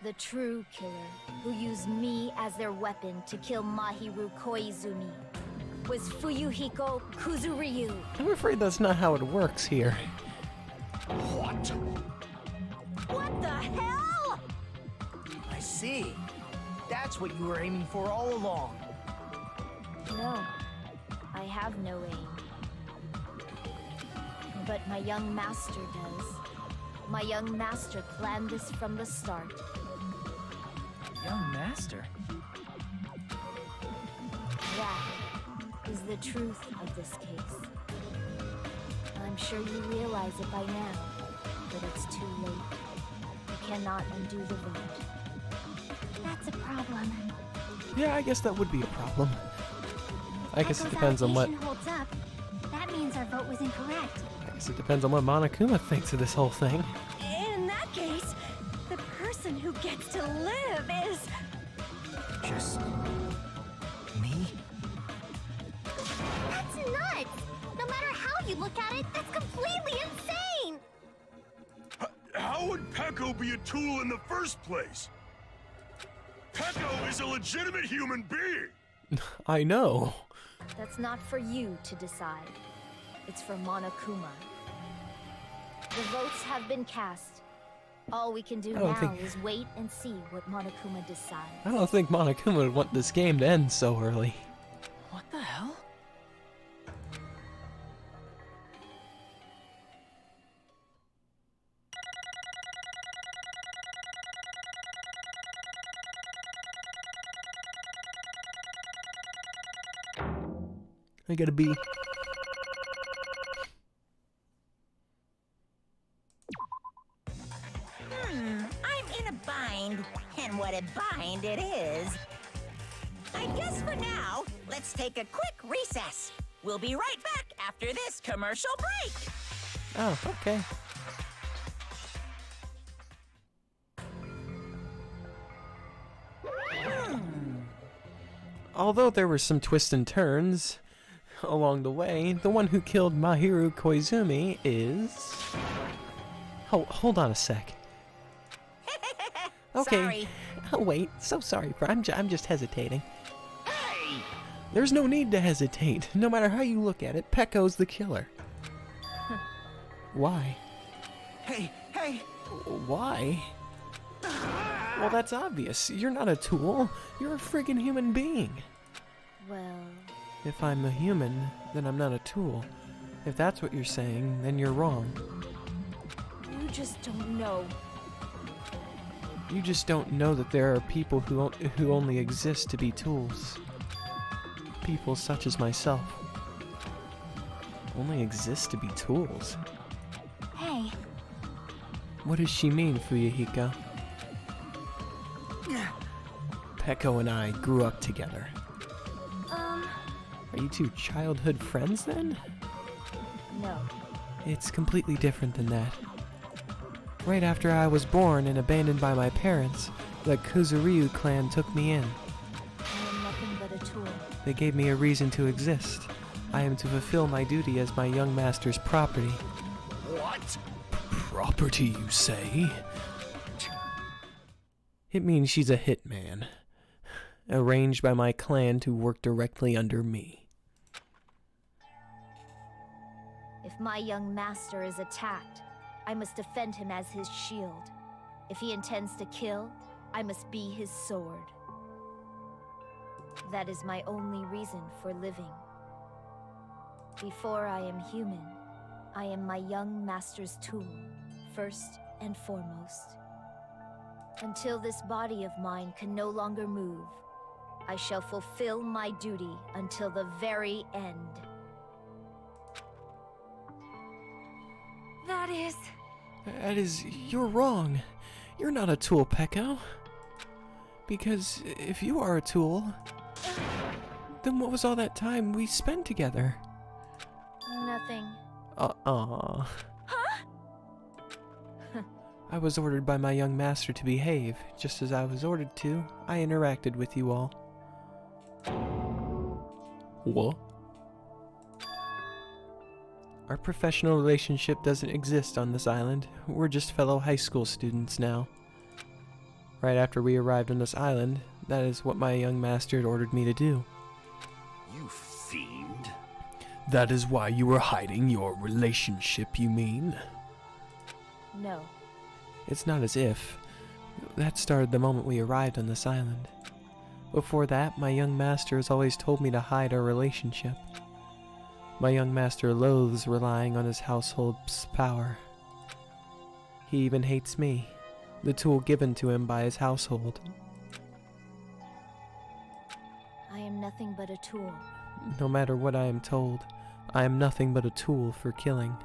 The true killer, who used me as their weapon to kill Mahiru Koizumi, was Fuyuhiko Kuzuryu. I'm afraid that's not how it works here. What? What the hell? I see. That's what you were aiming for all along. No, I have no aim. But my young master does. My young master planned this from the start. Young master? That is the truth of this case. I'm sure you realize it by now, but it's too late. You cannot undo the vote. That's a problem. Yeah, I guess that would be a problem. I guess it Peko's depends on what. allegation holds up. That means our vote was incorrect. I guess it depends on what Monokuma thinks of this whole thing. In that case, the person who gets to live is... Just... me? That's nuts! No matter how you look at it, that's completely insane! How would Peko be a tool in the first place? Peko is a legitimate human being! I know. That's not for you to decide. It's for Monokuma. The votes have been cast. All we can do now is wait and see what Monokuma decides. I don't think Monokuma would want this game to end so early. What the hell? I gotta be. I'm in a bind, and what a bind it is. I guess for now, let's take a quick recess. We'll be right back after this commercial break. Oh, okay. Although there were some twists and turns along the way, the one who killed Mahiru Koizumi is... Oh, hold on a sec. Okay. Sorry. Oh, wait. So sorry, I'm just hesitating. Hey! There's no need to hesitate. No matter how you look at it, Pecco's the killer. Why? Hey, hey! Why? Well, that's obvious. You're not a tool. You're a friggin' human being. Well, If I'm a human, then I'm not a tool. If that's what you're saying, then you're wrong. you just don't know. You just don't know that there are people who only exist to be tools. People such as myself. Only exist to be tools. Hey, What does she mean, Fuyuhiko? Pecco and I grew up together. Are you two childhood friends then? No. It's completely different than that. Right after I was born and abandoned by my parents, the Kuzuryu clan took me in. I am nothing but a tool. They gave me a reason to exist. I am to fulfill my duty as my young master's property. What? Property, you say? It means she's a hitman, arranged by my clan to work directly under me. If my young master is attacked, I must defend him as his shield. If he intends to kill, I must be his sword. That is my only reason for living. Before I am human, I am my young master's tool, first and foremost. Until this body of mine can no longer move, I shall fulfill my duty until the very end. that is... You're wrong. You're not a tool, Pecco. Because if you are a tool, then what was all that time we spent together? Nothing. Huh? I was ordered by my young master to behave. Just as I was ordered to, I interacted with you all. What? Our professional relationship doesn't exist on this island. We're just fellow high school students now. Right after we arrived on this island, that is what my young master had ordered me to do. You fiend. That is why you were hiding your relationship, you mean? No. It's not as if. That started the moment we arrived on this island. Before that, my young master has always told me to hide our relationship. My young master loathes relying on his household's power. He even hates me, the tool given to him by his household. I am nothing but a tool. No matter what I am told, I am nothing but a tool for killing.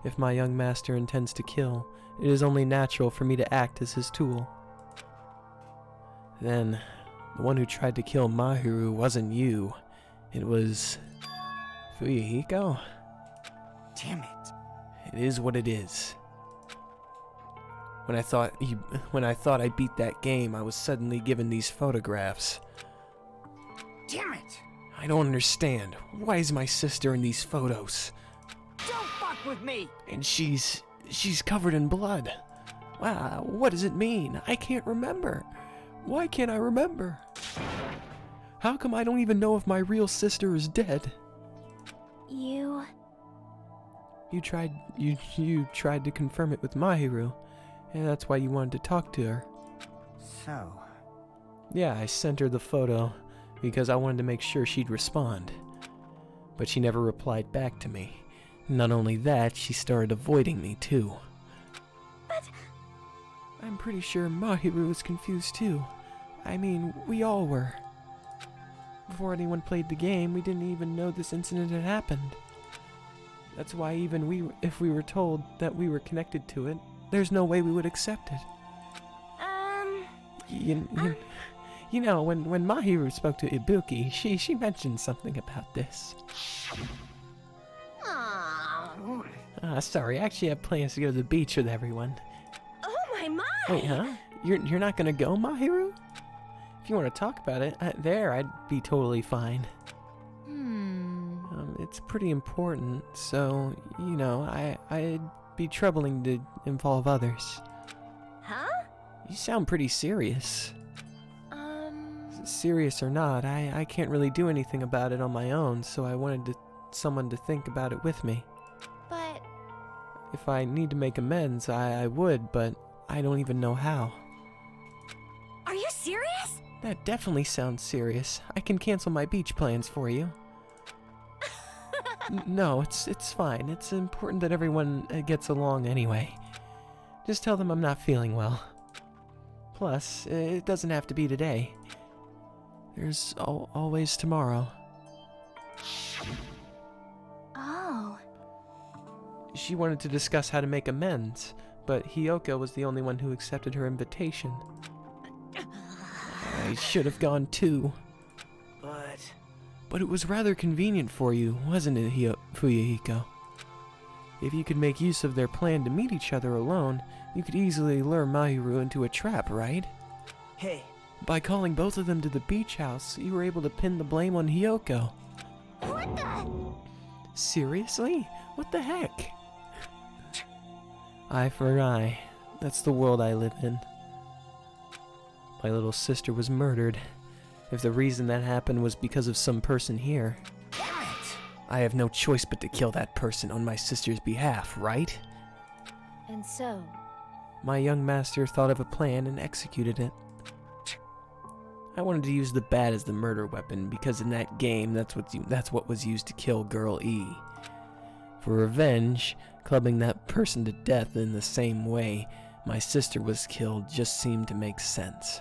If my young master intends to kill, it is only natural for me to act as his tool. Then, the one who tried to kill Mahiru wasn't you. It was... Fuyuhiko? Damn it. It is what it is. When I thought I beat that game, I was suddenly given these photographs. Damn it. I don't understand. Why is my sister in these photos? Don't fuck with me! And she's covered in blood. Wow, what does it mean? I can't remember. Why can't I remember? How come I don't even know if my real sister is dead? You tried to confirm it with Mahiru, and that's why you wanted to talk to her. So, Yeah, I sent her the photo because I wanted to make sure she'd respond. But she never replied back to me. Not only that, she started avoiding me too. But... I'm pretty sure Mahiru was confused too. I mean, we all were. Before anyone played the game, we didn't even know this incident had happened. That's why even if we were told that we were connected to it, there's no way we would accept it. You know, when Mahiru spoke to Ibuki, she mentioned something about this. Sorry, I actually have plans to go to the beach with everyone. Oh my! Wait, huh? You're not gonna go, Mahiru? If you want to talk about it, I'd be totally fine. It's pretty important, so, you know, I'd be troubling to involve others. Huh? You sound pretty serious. Serious or not, I can't really do anything about it on my own, so I wanted someone to think about it with me. But... If I need to make amends, I would, but I don't even know how. Are you serious? That definitely sounds serious. I can cancel my beach plans for you. No, it's fine. It's important that everyone gets along anyway. Just tell them I'm not feeling well. Plus, it doesn't have to be today. There's always tomorrow. Oh. She wanted to discuss how to make amends, but Hiyoko was the only one who accepted her invitation. I should have gone too. But it was rather convenient for you, wasn't it, Fuyuhiko? If you could make use of their plan to meet each other alone, you could easily lure Mahiru into a trap, right? Hey. By calling both of them to the beach house, you were able to pin the blame on Hiyoko. What the? Seriously? What the heck? Eye for an eye. That's the world I live in. My little sister was murdered. If the reason that happened was because of some person here, Damn it! I have no choice but to kill that person on my sister's behalf, right? And so, My young master thought of a plan and executed it. I wanted to use the bat as the murder weapon because in that game, that's what was used to kill Girl E. For revenge, clubbing that person to death in the same way my sister was killed just seemed to make sense.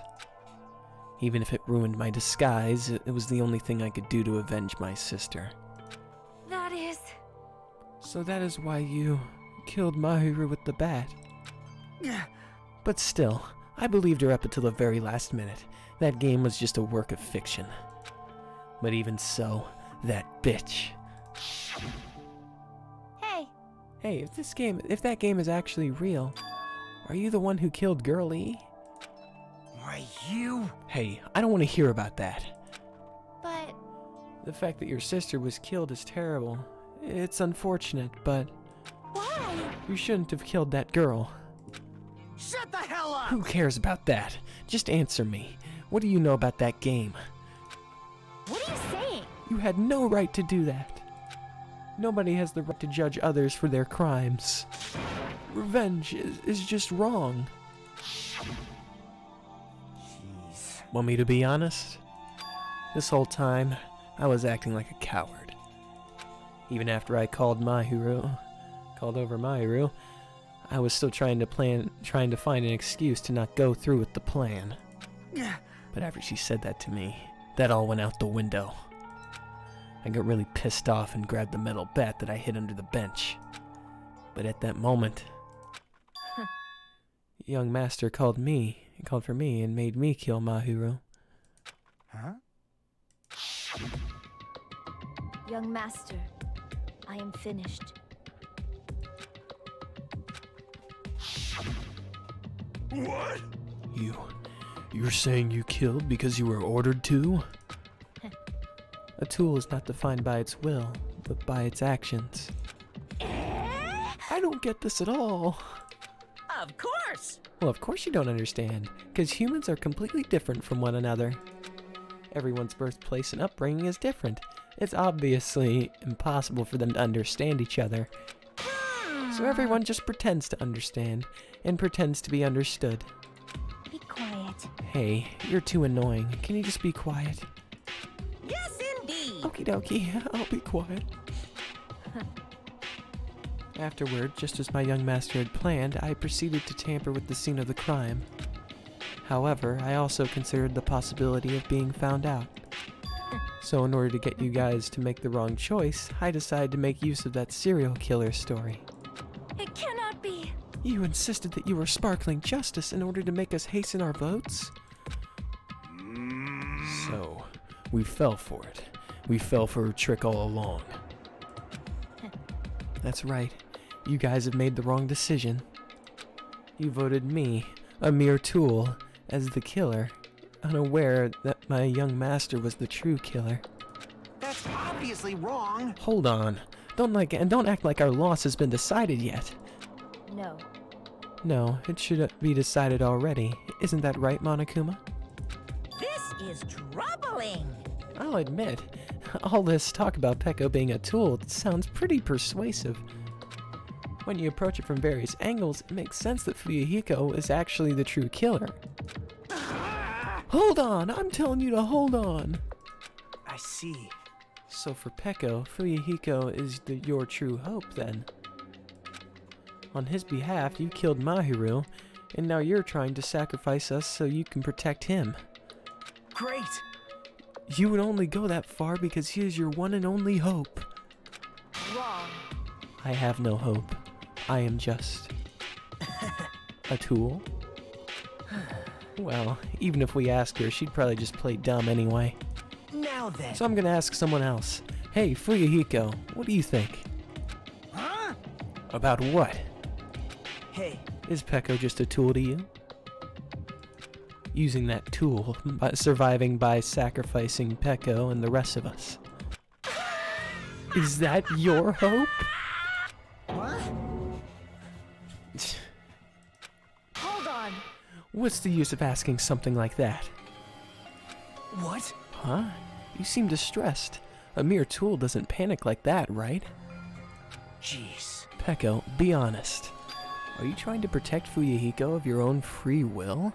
Even if it ruined my disguise, it was the only thing I could do to avenge my sister. That is... So that is why you killed Mahiru with the bat. But still, I believed her up until the very last minute. That game was just a work of fiction. But even so, that bitch. Hey. Hey, if that game is actually real, are you the one who killed Girl E? Why, you? Hey, I don't want to hear about that. But... The fact that your sister was killed is terrible. It's unfortunate, but... Why? You shouldn't have killed that girl. Shut the hell up! Who cares about that? Just answer me. What do you know about that game? What are you saying? You had no right to do that. Nobody has the right to judge others for their crimes. Revenge is just wrong. Want me to be honest? This whole time, I was acting like a coward. Even after I called over Mahiru, I was still trying to find an excuse to not go through with the plan. But after she said that to me, that all went out the window. I got really pissed off and grabbed the metal bat that I hid under the bench. But at that moment, young master called for me and made me kill Mahiru. Huh? young master, I am finished. What? You're saying you killed because you were ordered to? A tool is not defined by its will, but by its actions. I don't get this at all. Of course! Well, of course you don't understand, because humans are completely different from one another. Everyone's birthplace and upbringing is different. It's obviously impossible for them to understand each other. So everyone just pretends to understand, and pretends to be understood. Be quiet. Hey, you're too annoying. Can you just be quiet? Yes, indeed! Okie dokie, I'll be quiet. Afterward, just as my young master had planned, I proceeded to tamper with the scene of the crime. However, I also considered the possibility of being found out. So in order to get you guys to make the wrong choice, I decided to make use of that serial killer story. It cannot be. You insisted that you were sparkling justice in order to make us hasten our votes? So, we fell for it. We fell for her trick all along. That's right. You guys have made the wrong decision. You voted me, a mere tool, as the killer, unaware that my young master was the true killer. That's obviously wrong. Hold on. Don't act like our loss has been decided yet. No. No, it should be decided already. Isn't that right, Monokuma? This is troubling. I'll admit, all this talk about Peko being a tool sounds pretty persuasive. When you approach it from various angles, it makes sense that Fuyuhiko is actually the true killer. Hold on! I'm telling you to hold on! I see. So for Peko, Fuyuhiko is your true hope, then. On his behalf, you killed Mahiru, and now you're trying to sacrifice us so you can protect him. Great! You would only go that far because he is your one and only hope. Wrong. I have no hope. I am just a tool. Well, even if we asked her, she'd probably just play dumb anyway. Now then. So I'm gonna ask someone else. Hey, Fuyuhiko, what do you think? Huh? About what? Hey. Is Peko just a tool to you? Using that tool, surviving by sacrificing Peko and the rest of us. Is that your hope? What? Hold on. What's the use of asking something like that? What? Huh? You seem distressed. A mere tool doesn't panic like that, right? Jeez. Peko, be honest. Are you trying to protect Fuyuhiko of your own free will?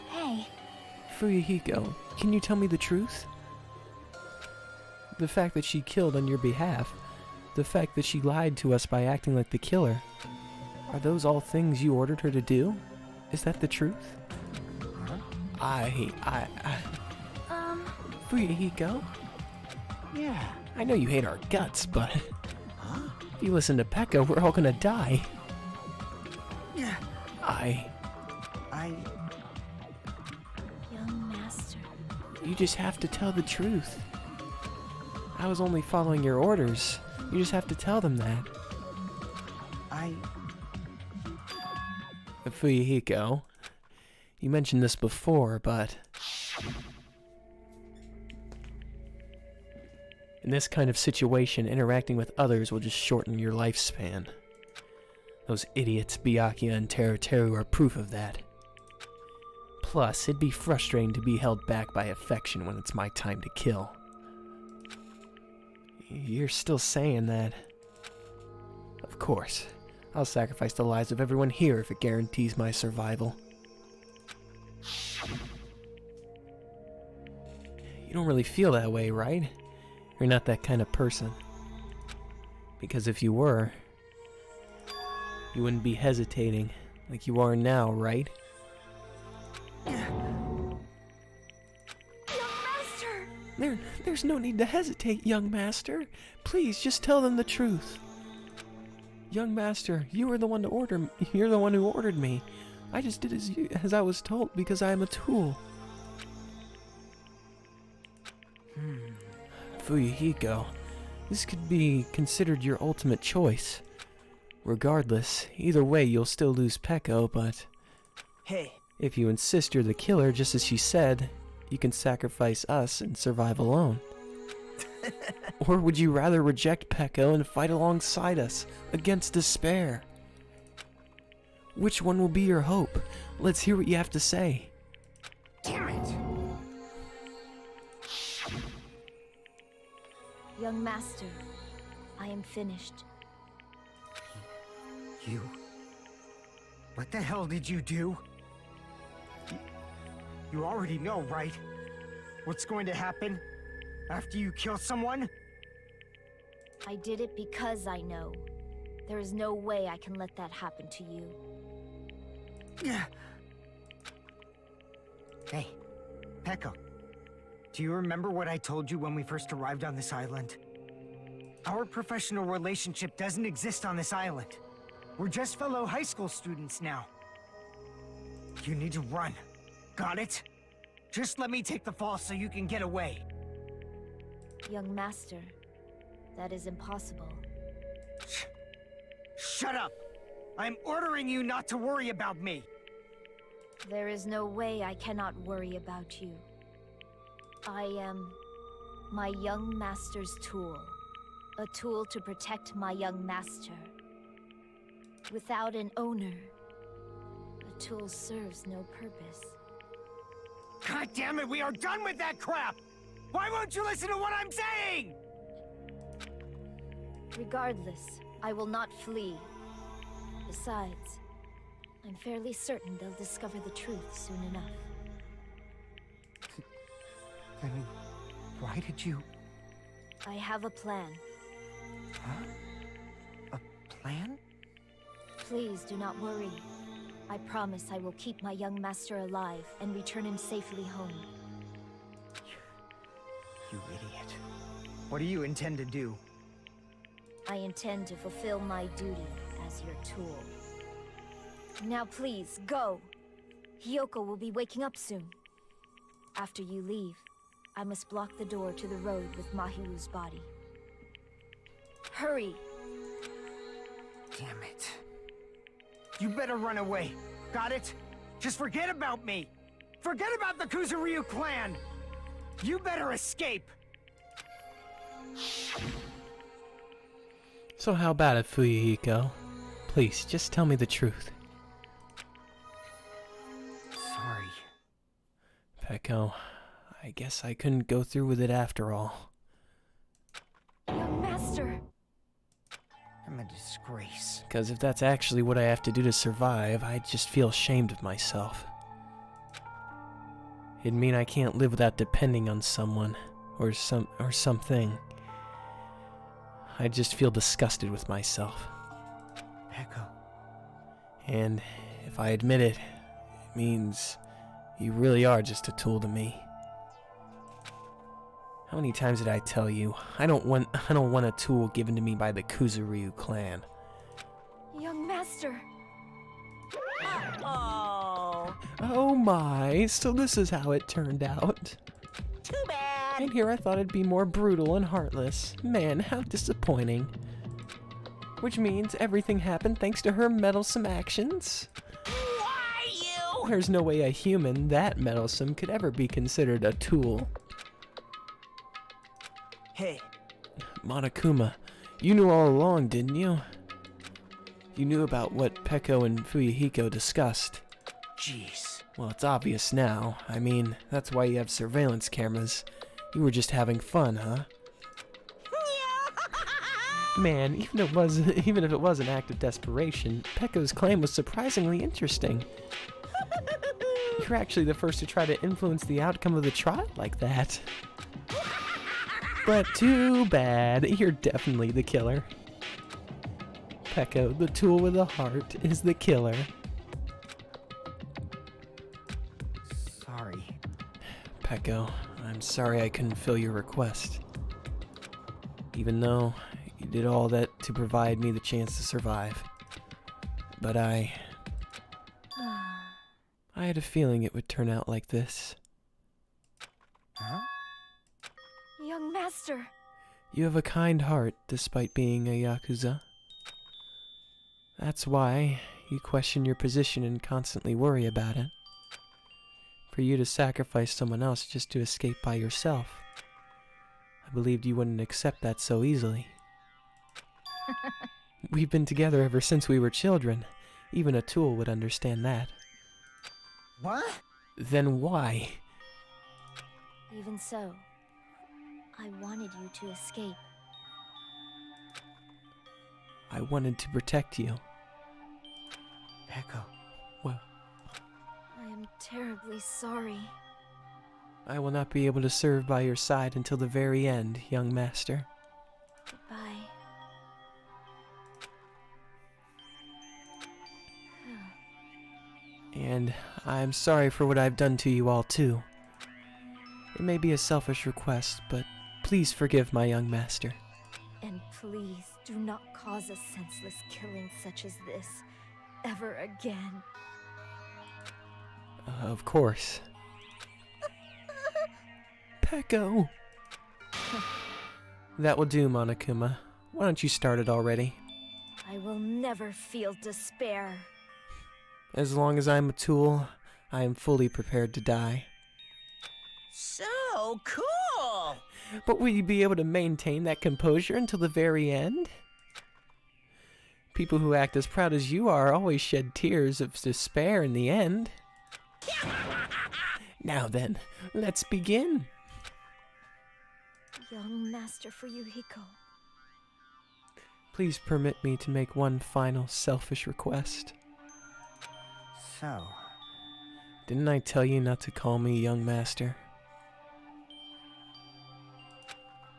Hey, Fuyuhiko, can you tell me the truth? The fact that she killed on your behalf, the fact that she lied to us by acting like the killer, are those all things you ordered her to do? Is that the truth? Fuyuhiko? Yeah. I know you hate our guts, but if you listen to Peko, we're all gonna die. Yeah. Young master. You just have to tell the truth. I was only following your orders. You just have to tell them that. Fuyuhiko, you mentioned this before, but in this kind of situation, interacting with others will just shorten your lifespan. Those idiots, Byakuya and Teruteru, are proof of that. Plus, it'd be frustrating to be held back by affection when it's my time to kill. You're still saying that? Of course. I'll sacrifice the lives of everyone here if it guarantees my survival. You don't really feel that way, right? You're not that kind of person. Because if you were, you wouldn't be hesitating like you are now, right? young master! There's no need to hesitate, young master. Please, just tell them the truth. Young master, you were the one to order. You're the one who ordered me. I just did as I was told because I am a tool. Fuyuhiko, this could be considered your ultimate choice. Regardless, either way you'll still lose Peko, but Hey. if you insist you're the killer, just as she said, you can sacrifice us and survive alone. Or would you rather reject Peko and fight alongside us, against despair? Which one will be your hope? Let's hear what you have to say. Damn it! Young master, I am finished. You? What the hell did you do? You already know, right? What's going to happen after you kill someone? I did it because I know. There is no way I can let that happen to you. Yeah. Hey, Peko. Do you remember what I told you when we first arrived on this island? Our professional relationship doesn't exist on this island. We're just fellow high school students now. You need to run. Got it? Just let me take the fall so you can get away. Young master, that is impossible. Shut up! I'm ordering you not to worry about me! There is no way I cannot worry about you. I am my young master's tool. A tool to protect my young master. Without an owner, a tool serves no purpose. God damn it, we are done with that crap! Why won't you listen to what I'm saying? Regardless, I will not flee. Besides, I'm fairly certain they'll discover the truth soon enough. Then why did you... I have a plan. Huh? A plan? Please do not worry. I promise I will keep my young master alive and return him safely home. You idiot. What do you intend to do? I intend to fulfill my duty as your tool. Now please, go! Hiyoko will be waking up soon. After you leave, I must block the door to the road with Mahiru's body. Hurry! Damn it. You better run away. Got it? Just forget about me. Forget about the Kuzuryu clan. You better escape. So how about it, Fuyuhiko? Please, just tell me the truth. Sorry. Peko, I guess I couldn't go through with it after all. Young master! I'm a disgrace. Because if that's actually what I have to do to survive, I just feel ashamed of myself. It'd mean I can't live without depending on someone, or something. I just feel disgusted with myself. Peko. And if I admit it, it means you really are just a tool to me. How many times did I tell you, I don't want a tool given to me by the Kuzuryu clan. Young master! Oh, Oh my, so this is how it turned out. too bad. And here I thought it'd be more brutal and heartless. Man, how disappointing. Which means everything happened thanks to her meddlesome actions. Why you? There's no way a human that meddlesome could ever be considered a tool. Hey, Monokuma, you knew all along, didn't you? You knew about what Peko and Fuyuhiko discussed. jeez. Well, it's obvious now. I mean, that's why you have surveillance cameras. You were just having fun, huh? Man, even if it was an act of desperation, Peko's claim was surprisingly interesting. You're actually the first to try to influence the outcome of the trial like that. But too bad, you're definitely the killer. Peko, the tool with a heart, is the killer. Sorry. Peko, I'm sorry I couldn't fill your request. Even though you did all that to provide me the chance to survive. But I had a feeling it would turn out like this. Huh? Young master! You have a kind heart despite being a Yakuza. That's why you question your position and constantly worry about it. For you to sacrifice someone else just to escape by yourself. I believed you wouldn't accept that so easily. We've been together ever since we were children. Even a tool would understand that. What? Then why? Even so, I wanted you to escape. I wanted to protect you. Peko. Well, I am terribly sorry. I will not be able to serve by your side until the very end, young master. Goodbye. And I'm sorry for what I've done to you all too. It may be a selfish request, but please forgive my young master. And please do not cause a senseless killing such as this ever again. Of course. Pecco! That will do, Monokuma. Why don't you start it already? I will never feel despair. As long as I'm a tool, I am fully prepared to die. So cool! But will you be able to maintain that composure until the very end? People who act as proud as you are always shed tears of despair in the end. Now then, let's begin. Young Master Fuyuhiko. Please permit me to make one final selfish request. So, Didn't I tell you not to call me young master?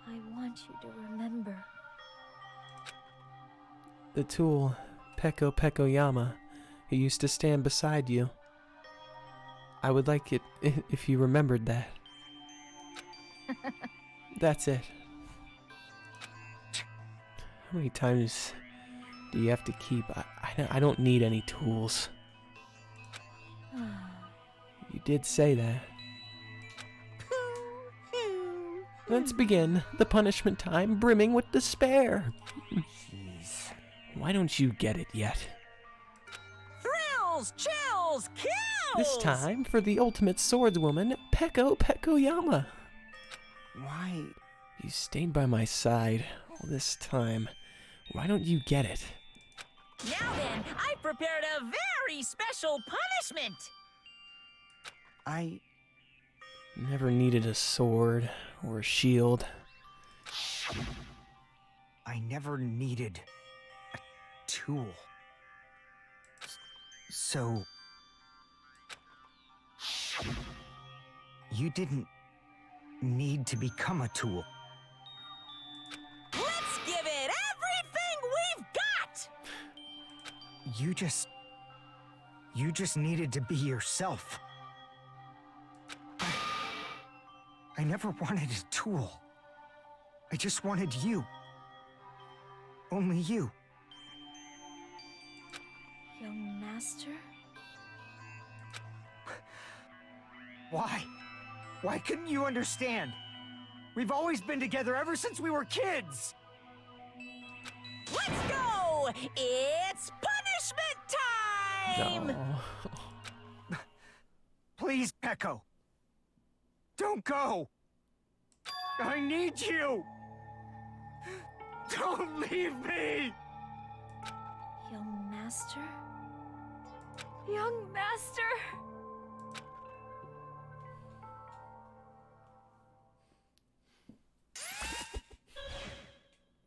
I want you to remember. The tool, Pecco Peccoyama, who used to stand beside you. I would like it if you remembered that. That's it. How many times do you have to keep? I don't need any tools. You did say that. Let's begin. The punishment time brimming with despair. jeez. Why don't you get it yet? Thrills, chills, kills! This time for the ultimate swordswoman, Pecco Peccoyama. Why? You stayed by my side all this time. Why don't you get it? Now then, I've prepared a very special punishment! I Never needed a sword or a shield. never needed a tool. So... you didn't need to become a tool. Let's give it everything we've got! You just needed to be yourself. I never wanted a tool. I just wanted you. Only you. Young master? Why? Why couldn't you understand? We've always been together ever since we were kids! Let's go! It's punishment time! No. Please, Pecco. Don't go! I need you! Don't leave me! Young master? Young master!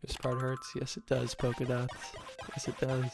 This part hurts. Yes, it does, polka dots. Yes, it does.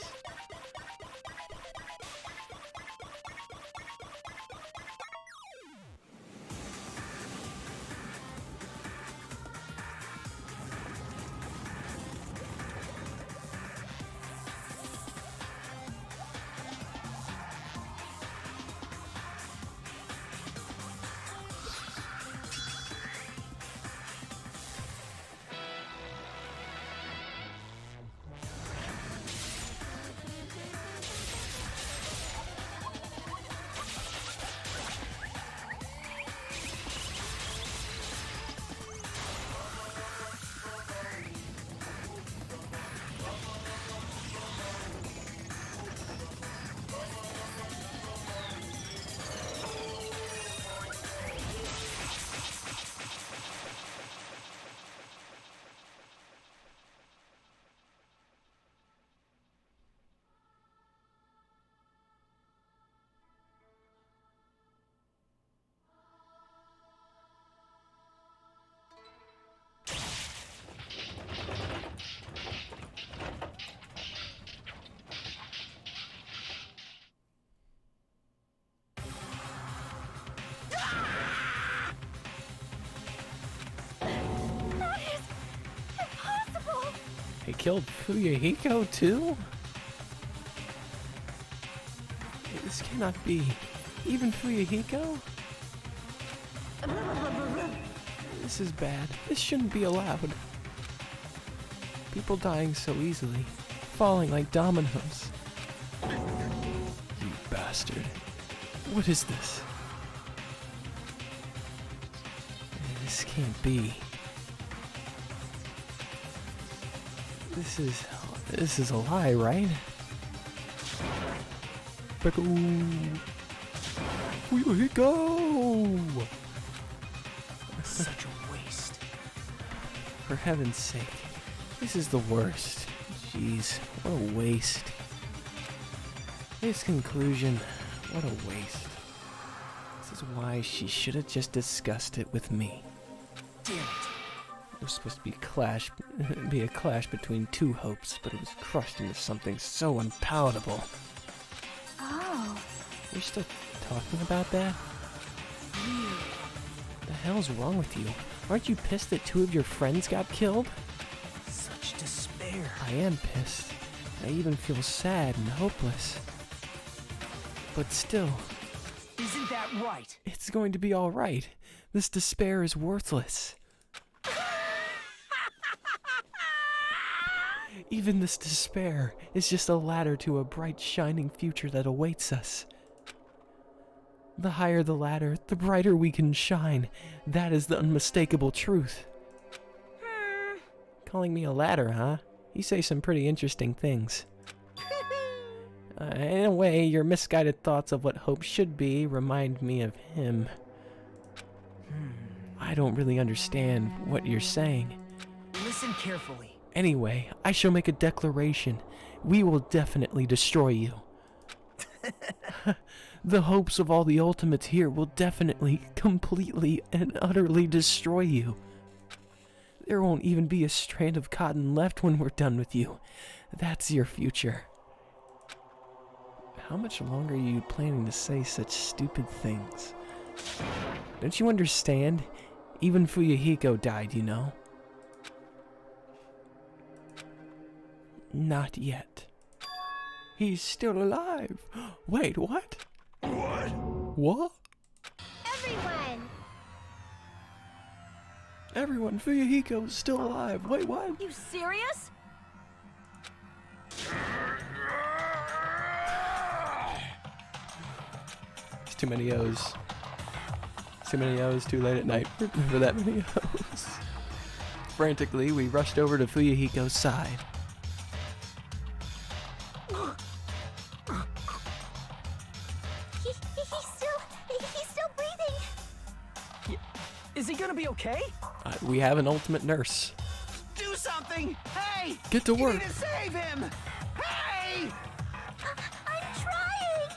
He killed Fuyuhiko too? This cannot be. Even Fuyuhiko? This is bad. This shouldn't be allowed. People dying so easily. Falling like dominoes. You bastard. What is this? This can't be. This is a lie, right? Back. Here we go! Such a waste. For heaven's sake. This is the worst. Jeez, what a waste. This conclusion, what a waste. This is why she should have just discussed it with me. Damn it. It was supposed to be a clash between two hopes, but it was crushed into something so unpalatable. Oh. You're still talking about that? What the hell's wrong with you? Aren't you pissed that 2 of your friends got killed? Such despair. I am pissed. I even feel sad and hopeless. But still, Isn't that right? it's going to be alright. This despair is worthless. Even this despair is just a ladder to a bright, shining future that awaits us. The higher the ladder, the brighter we can shine. That is the unmistakable truth. Calling me a ladder, huh? You say some pretty interesting things. In a way, your misguided thoughts of what hope should be remind me of him. I don't really understand what you're saying. Listen carefully. Anyway, I shall make a declaration. We will definitely destroy you. The hopes of all the ultimates here will definitely, completely, and utterly destroy you. There won't even be a strand of cotton left when we're done with you. That's your future. How much longer are you planning to say such stupid things? Don't you understand? Even Fuyuhiko died, you know. Not yet. He's still alive. Wait, what? What? What? Everyone! Everyone, Fuyuhiko's still alive. Wait, what? You serious? It's too many O's. Too many O's, too late at night for that many O's. Frantically, we rushed over to Fuyuhiko's side. He's still breathing. Is he gonna be okay? We have an ultimate nurse. Do something! Hey! Get to You work. need to save him! Hey! I'm trying!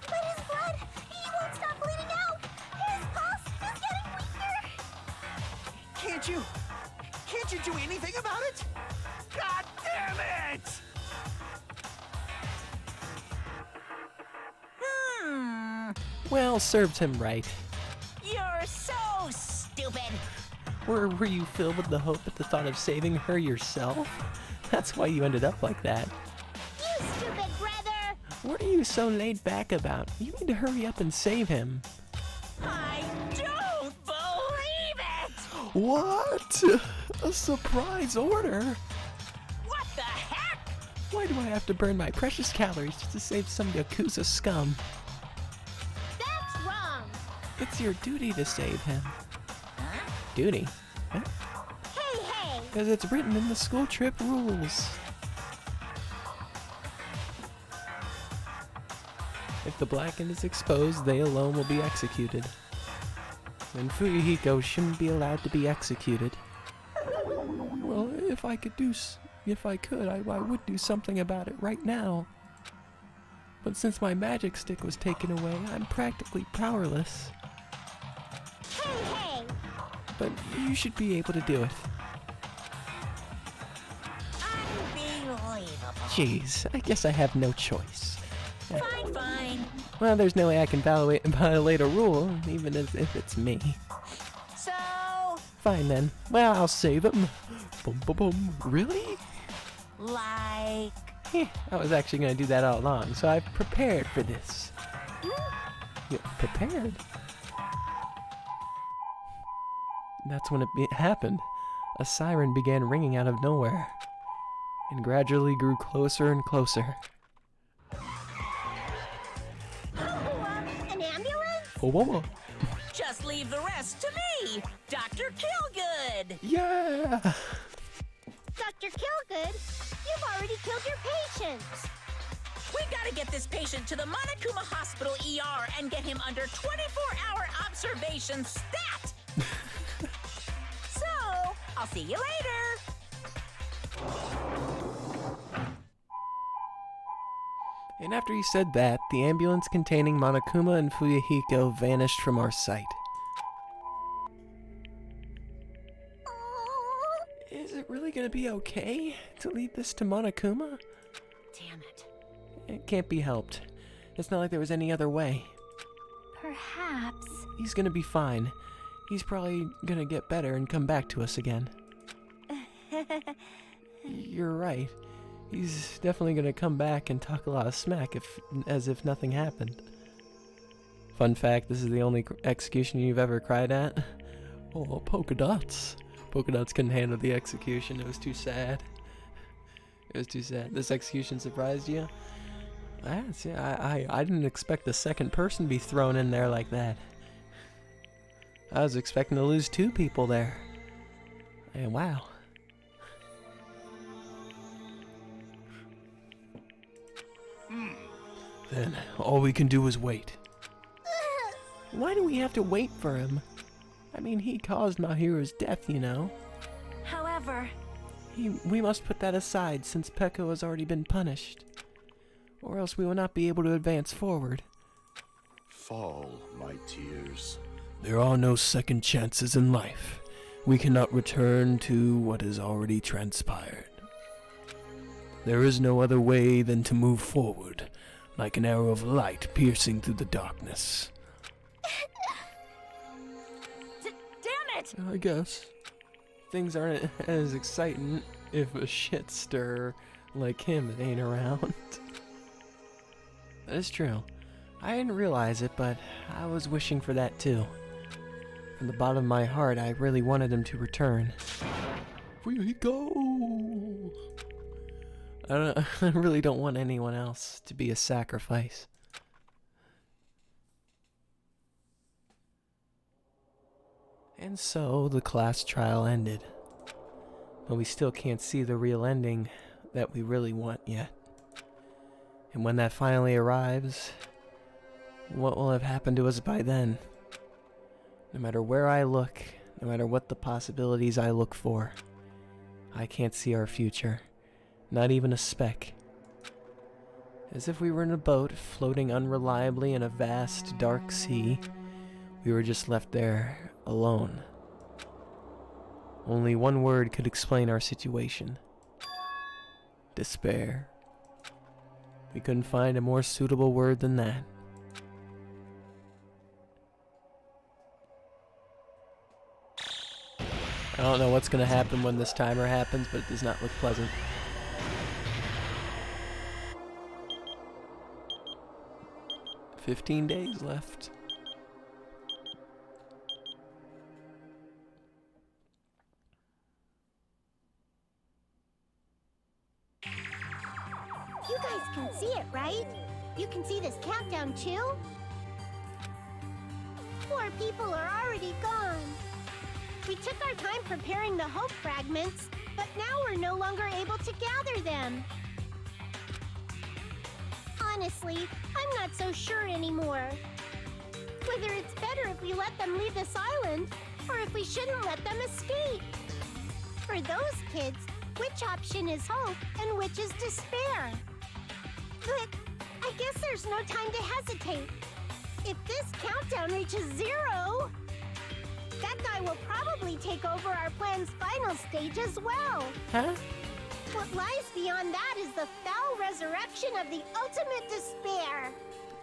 But his blood, he won't stop bleeding out! His pulse is getting weaker! Can't you do anything about it? God damn it! Well, served him right. You're so stupid. Were you filled with the hope at the thought of saving her yourself? That's why you ended up like that. You stupid brother! What are you so laid back about? You need to hurry up and save him. I don't believe it! What? A surprise order? What the heck? Why do I have to burn my precious calories just to save some Yakuza scum? That's wrong! It's your duty to save him. Duty? Huh? Hey! Because it's written in the school trip rules. If the blackened is exposed, they alone will be executed. And Fuyuhiko shouldn't be allowed to be executed. Well, if I could, I would do something about it right now. But since my magic stick was taken away, I'm practically powerless. Hey! But you should be able to do it. Unbelievable. Jeez, I guess I have no choice. Fine. Well, there's no way I can violate a rule, even if it's me. So, Fine then. Well, I'll save him. Boom, boom, boom. Really? like... I was actually going to do that all along, so I've prepared for this. Yeah, prepared? That's when it happened. A siren began ringing out of nowhere, and gradually grew closer and closer. ambulance? Oh, whoa. Just leave the rest to me, Dr. Killgood. Yeah! Dr. Killgood, you've already killed your patients. We gotta get this patient to the Monokuma Hospital ER and get him under 24-hour observation stat. So, I'll see you later. And after he said that, the ambulance containing Monokuma and Fuyuhiko vanished from our sight. Is it really gonna be okay to lead this to Monokuma? Damn it. It can't be helped. It's not like there was any other way. Perhaps. He's gonna be fine. He's probably gonna get better and come back to us again. You're right. He's definitely gonna come back and talk a lot of smack as if nothing happened. Fun fact, this is the only execution you've ever cried at. Oh, polka dots. Polka dots couldn't handle the execution. It was too sad. It was too sad. This execution surprised you? I didn't expect the second person to be thrown in there like that. I was expecting to lose 2 people there. And wow. Then all we can do is wait. Why do we have to wait for him? I mean, he caused Mahiru's death, you know. However, We must put that aside since Peko has already been punished. Or else we will not be able to advance forward. Fall, my tears. There are no second chances in life. We cannot return to what has already transpired. There is no other way than to move forward, like an arrow of light piercing through the darkness. damn it! I guess. Things aren't as exciting if a shit stir like him ain't around. That is true. I didn't realize it, but I was wishing for that too. From the bottom of my heart, I really wanted him to return. Here he goes! I really don't want anyone else to be a sacrifice. And so the class trial ended. But we still can't see the real ending that we really want yet. And when that finally arrives, what will have happened to us by then? No matter where I look, no matter what the possibilities I look for, I can't see our future. Not even a speck. As if we were in a boat floating unreliably in a vast, dark sea, we were just left there alone. Only one word could explain our situation. Despair. We couldn't find a more suitable word than that. I don't know what's gonna happen when this timer happens, but it does not look pleasant. "15 days left." You guys can see it, right? You can see this countdown too? 4 people are already gone. We took our time preparing the hope fragments, but now we're no longer able to gather them. Honestly, I'm not so sure anymore. Whether it's better if we let them leave this island, or if we shouldn't let them escape. For those kids, which option is hope and which is despair? But I guess there's no time to hesitate. If this countdown reaches 0, that guy will probably take over our plan's final stage as well. Huh? What lies beyond that is the foul resurrection of the ultimate despair.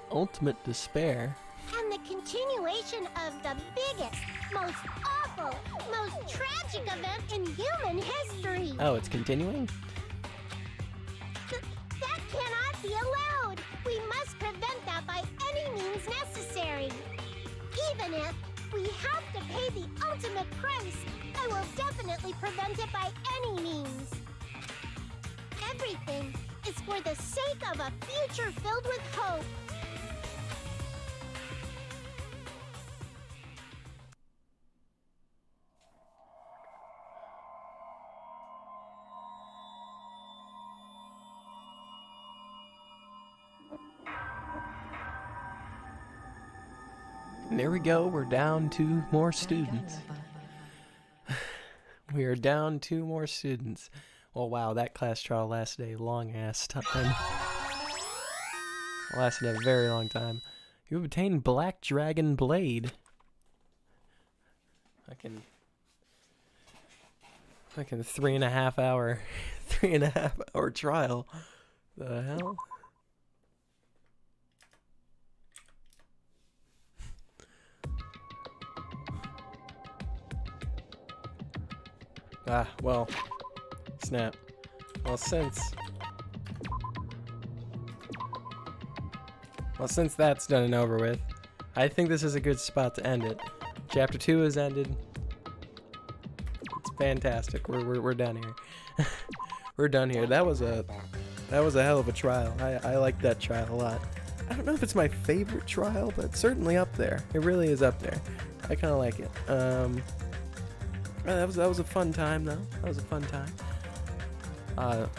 Ultimate despair? And the continuation of the biggest, most awful, most tragic event in human history. Oh, it's continuing? That cannot be allowed. We must prevent that by any means necessary. Even if we have to pay the ultimate price, I will definitely prevent it by any means. Everything is for the sake of a future filled with hope. And there we go, we're down 2 more students. We are down 2 more students. Well, wow, that class trial lasted a long-ass time. Lasted a very long time. You obtained Black Dragon Blade. Fucking 3.5 hour trial. The hell? Ah, well, snap. Well, since that's done and over with, I think this is a good spot to end it. Chapter 2 has ended. It's fantastic. We're done here. We're done here. That was a hell of a trial. I like that trial a lot. I don't know if it's my favorite trial, but it's certainly up there. It really is up there. I kind of like it. That was a fun time though. That was a fun time. I'm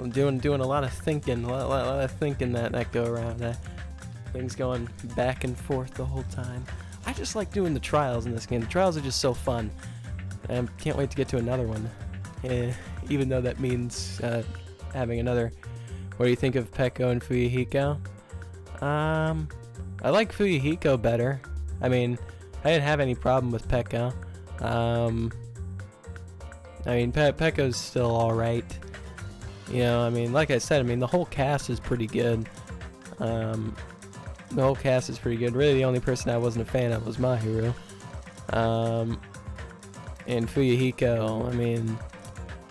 doing a lot of thinking, a lot of thinking that go around. Things going back and forth the whole time. I just like doing the trials in this game. The trials are just so fun. I can't wait to get to another one. Even though that means having another. What do you think of Peko and Fuyuhiko? I like Fuyuhiko better. I mean, I didn't have any problem with Peko. I mean, Pekko's still alright. You know, I mean, like I said, I mean, the whole cast is pretty good. The whole cast is pretty good. Really, the only person I wasn't a fan of was Mahiru. And Fuyuhiko, I mean,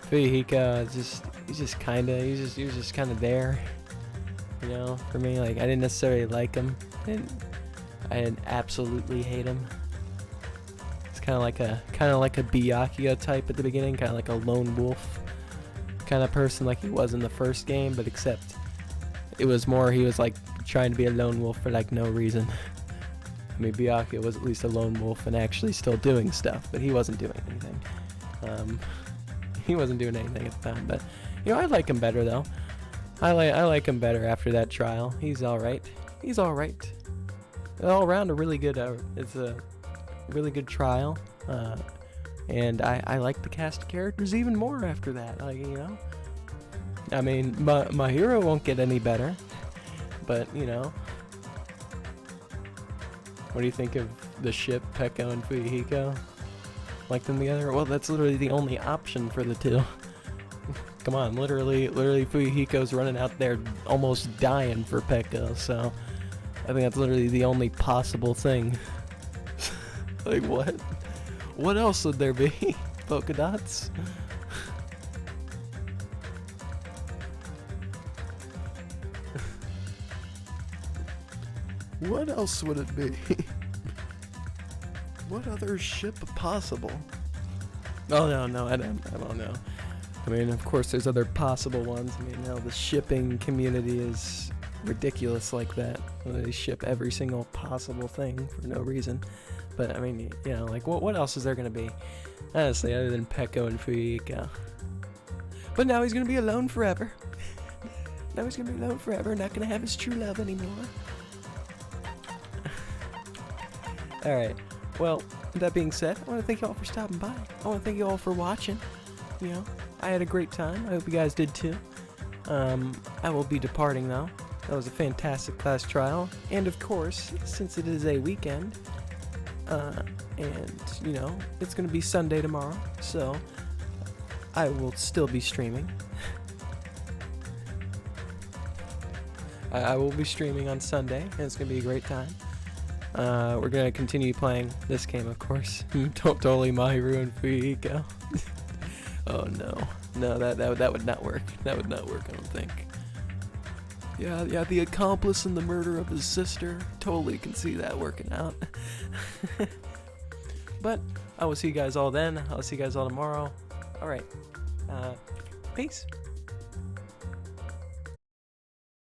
Fuyuhiko is he's just kind of there. You know, for me, like, I didn't necessarily like him. I didn't absolutely hate him. It's kind of like a Byakuya type at the beginning, kind of like a lone wolf kind of person, like he was in the first game, but except it was more he was like trying to be a lone wolf for like no reason. I mean, Byakuya was at least a lone wolf and actually still doing stuff, but he wasn't doing anything. He wasn't doing anything at the time, but you know, I like him better though. I like him better after that trial. He's all right. He's all right. All around a really good. It's a really good trial, and I like the cast of characters even more after that. Like, you know, I mean, my hero won't get any better, but you know, what do you think of the ship Peko and Fuyuhiko? Like them together? Well, that's literally the only option for the two. Come on, literally Fuyuhiko's running out there almost dying for Peko, so I think that's literally the only possible thing. Like, what? What else would there be? Polka dots? What else would it be? What other ship possible? Oh, no, I don't know. I mean, of course, there's other possible ones. I mean, hell, the shipping community is ridiculous like that. They ship every single possible thing for no reason. But, I mean, you know, like, what else is there going to be? Honestly, other than Peko and Fuyuhiko. But now he's going to be alone forever. Now he's going to be alone forever, not going to have his true love anymore. Alright, well, with that being said, I want to thank you all for stopping by. I want to thank you all for watching. You know, I had a great time. I hope you guys did too. I will be departing now. That was a fantastic class trial. And of course, since it is a weekend, and, you know, it's going to be Sunday tomorrow, so I will still be streaming. I will be streaming on Sunday, and it's going to be a great time. We're going to continue playing this game, of course. Totally Mahiru and Fuyuhiko. Oh no, that would not work. That would not work, I don't think. Yeah, the accomplice in the murder of his sister. Totally can see that working out. But I will see you guys all then. I'll see you guys all tomorrow. All right. Peace.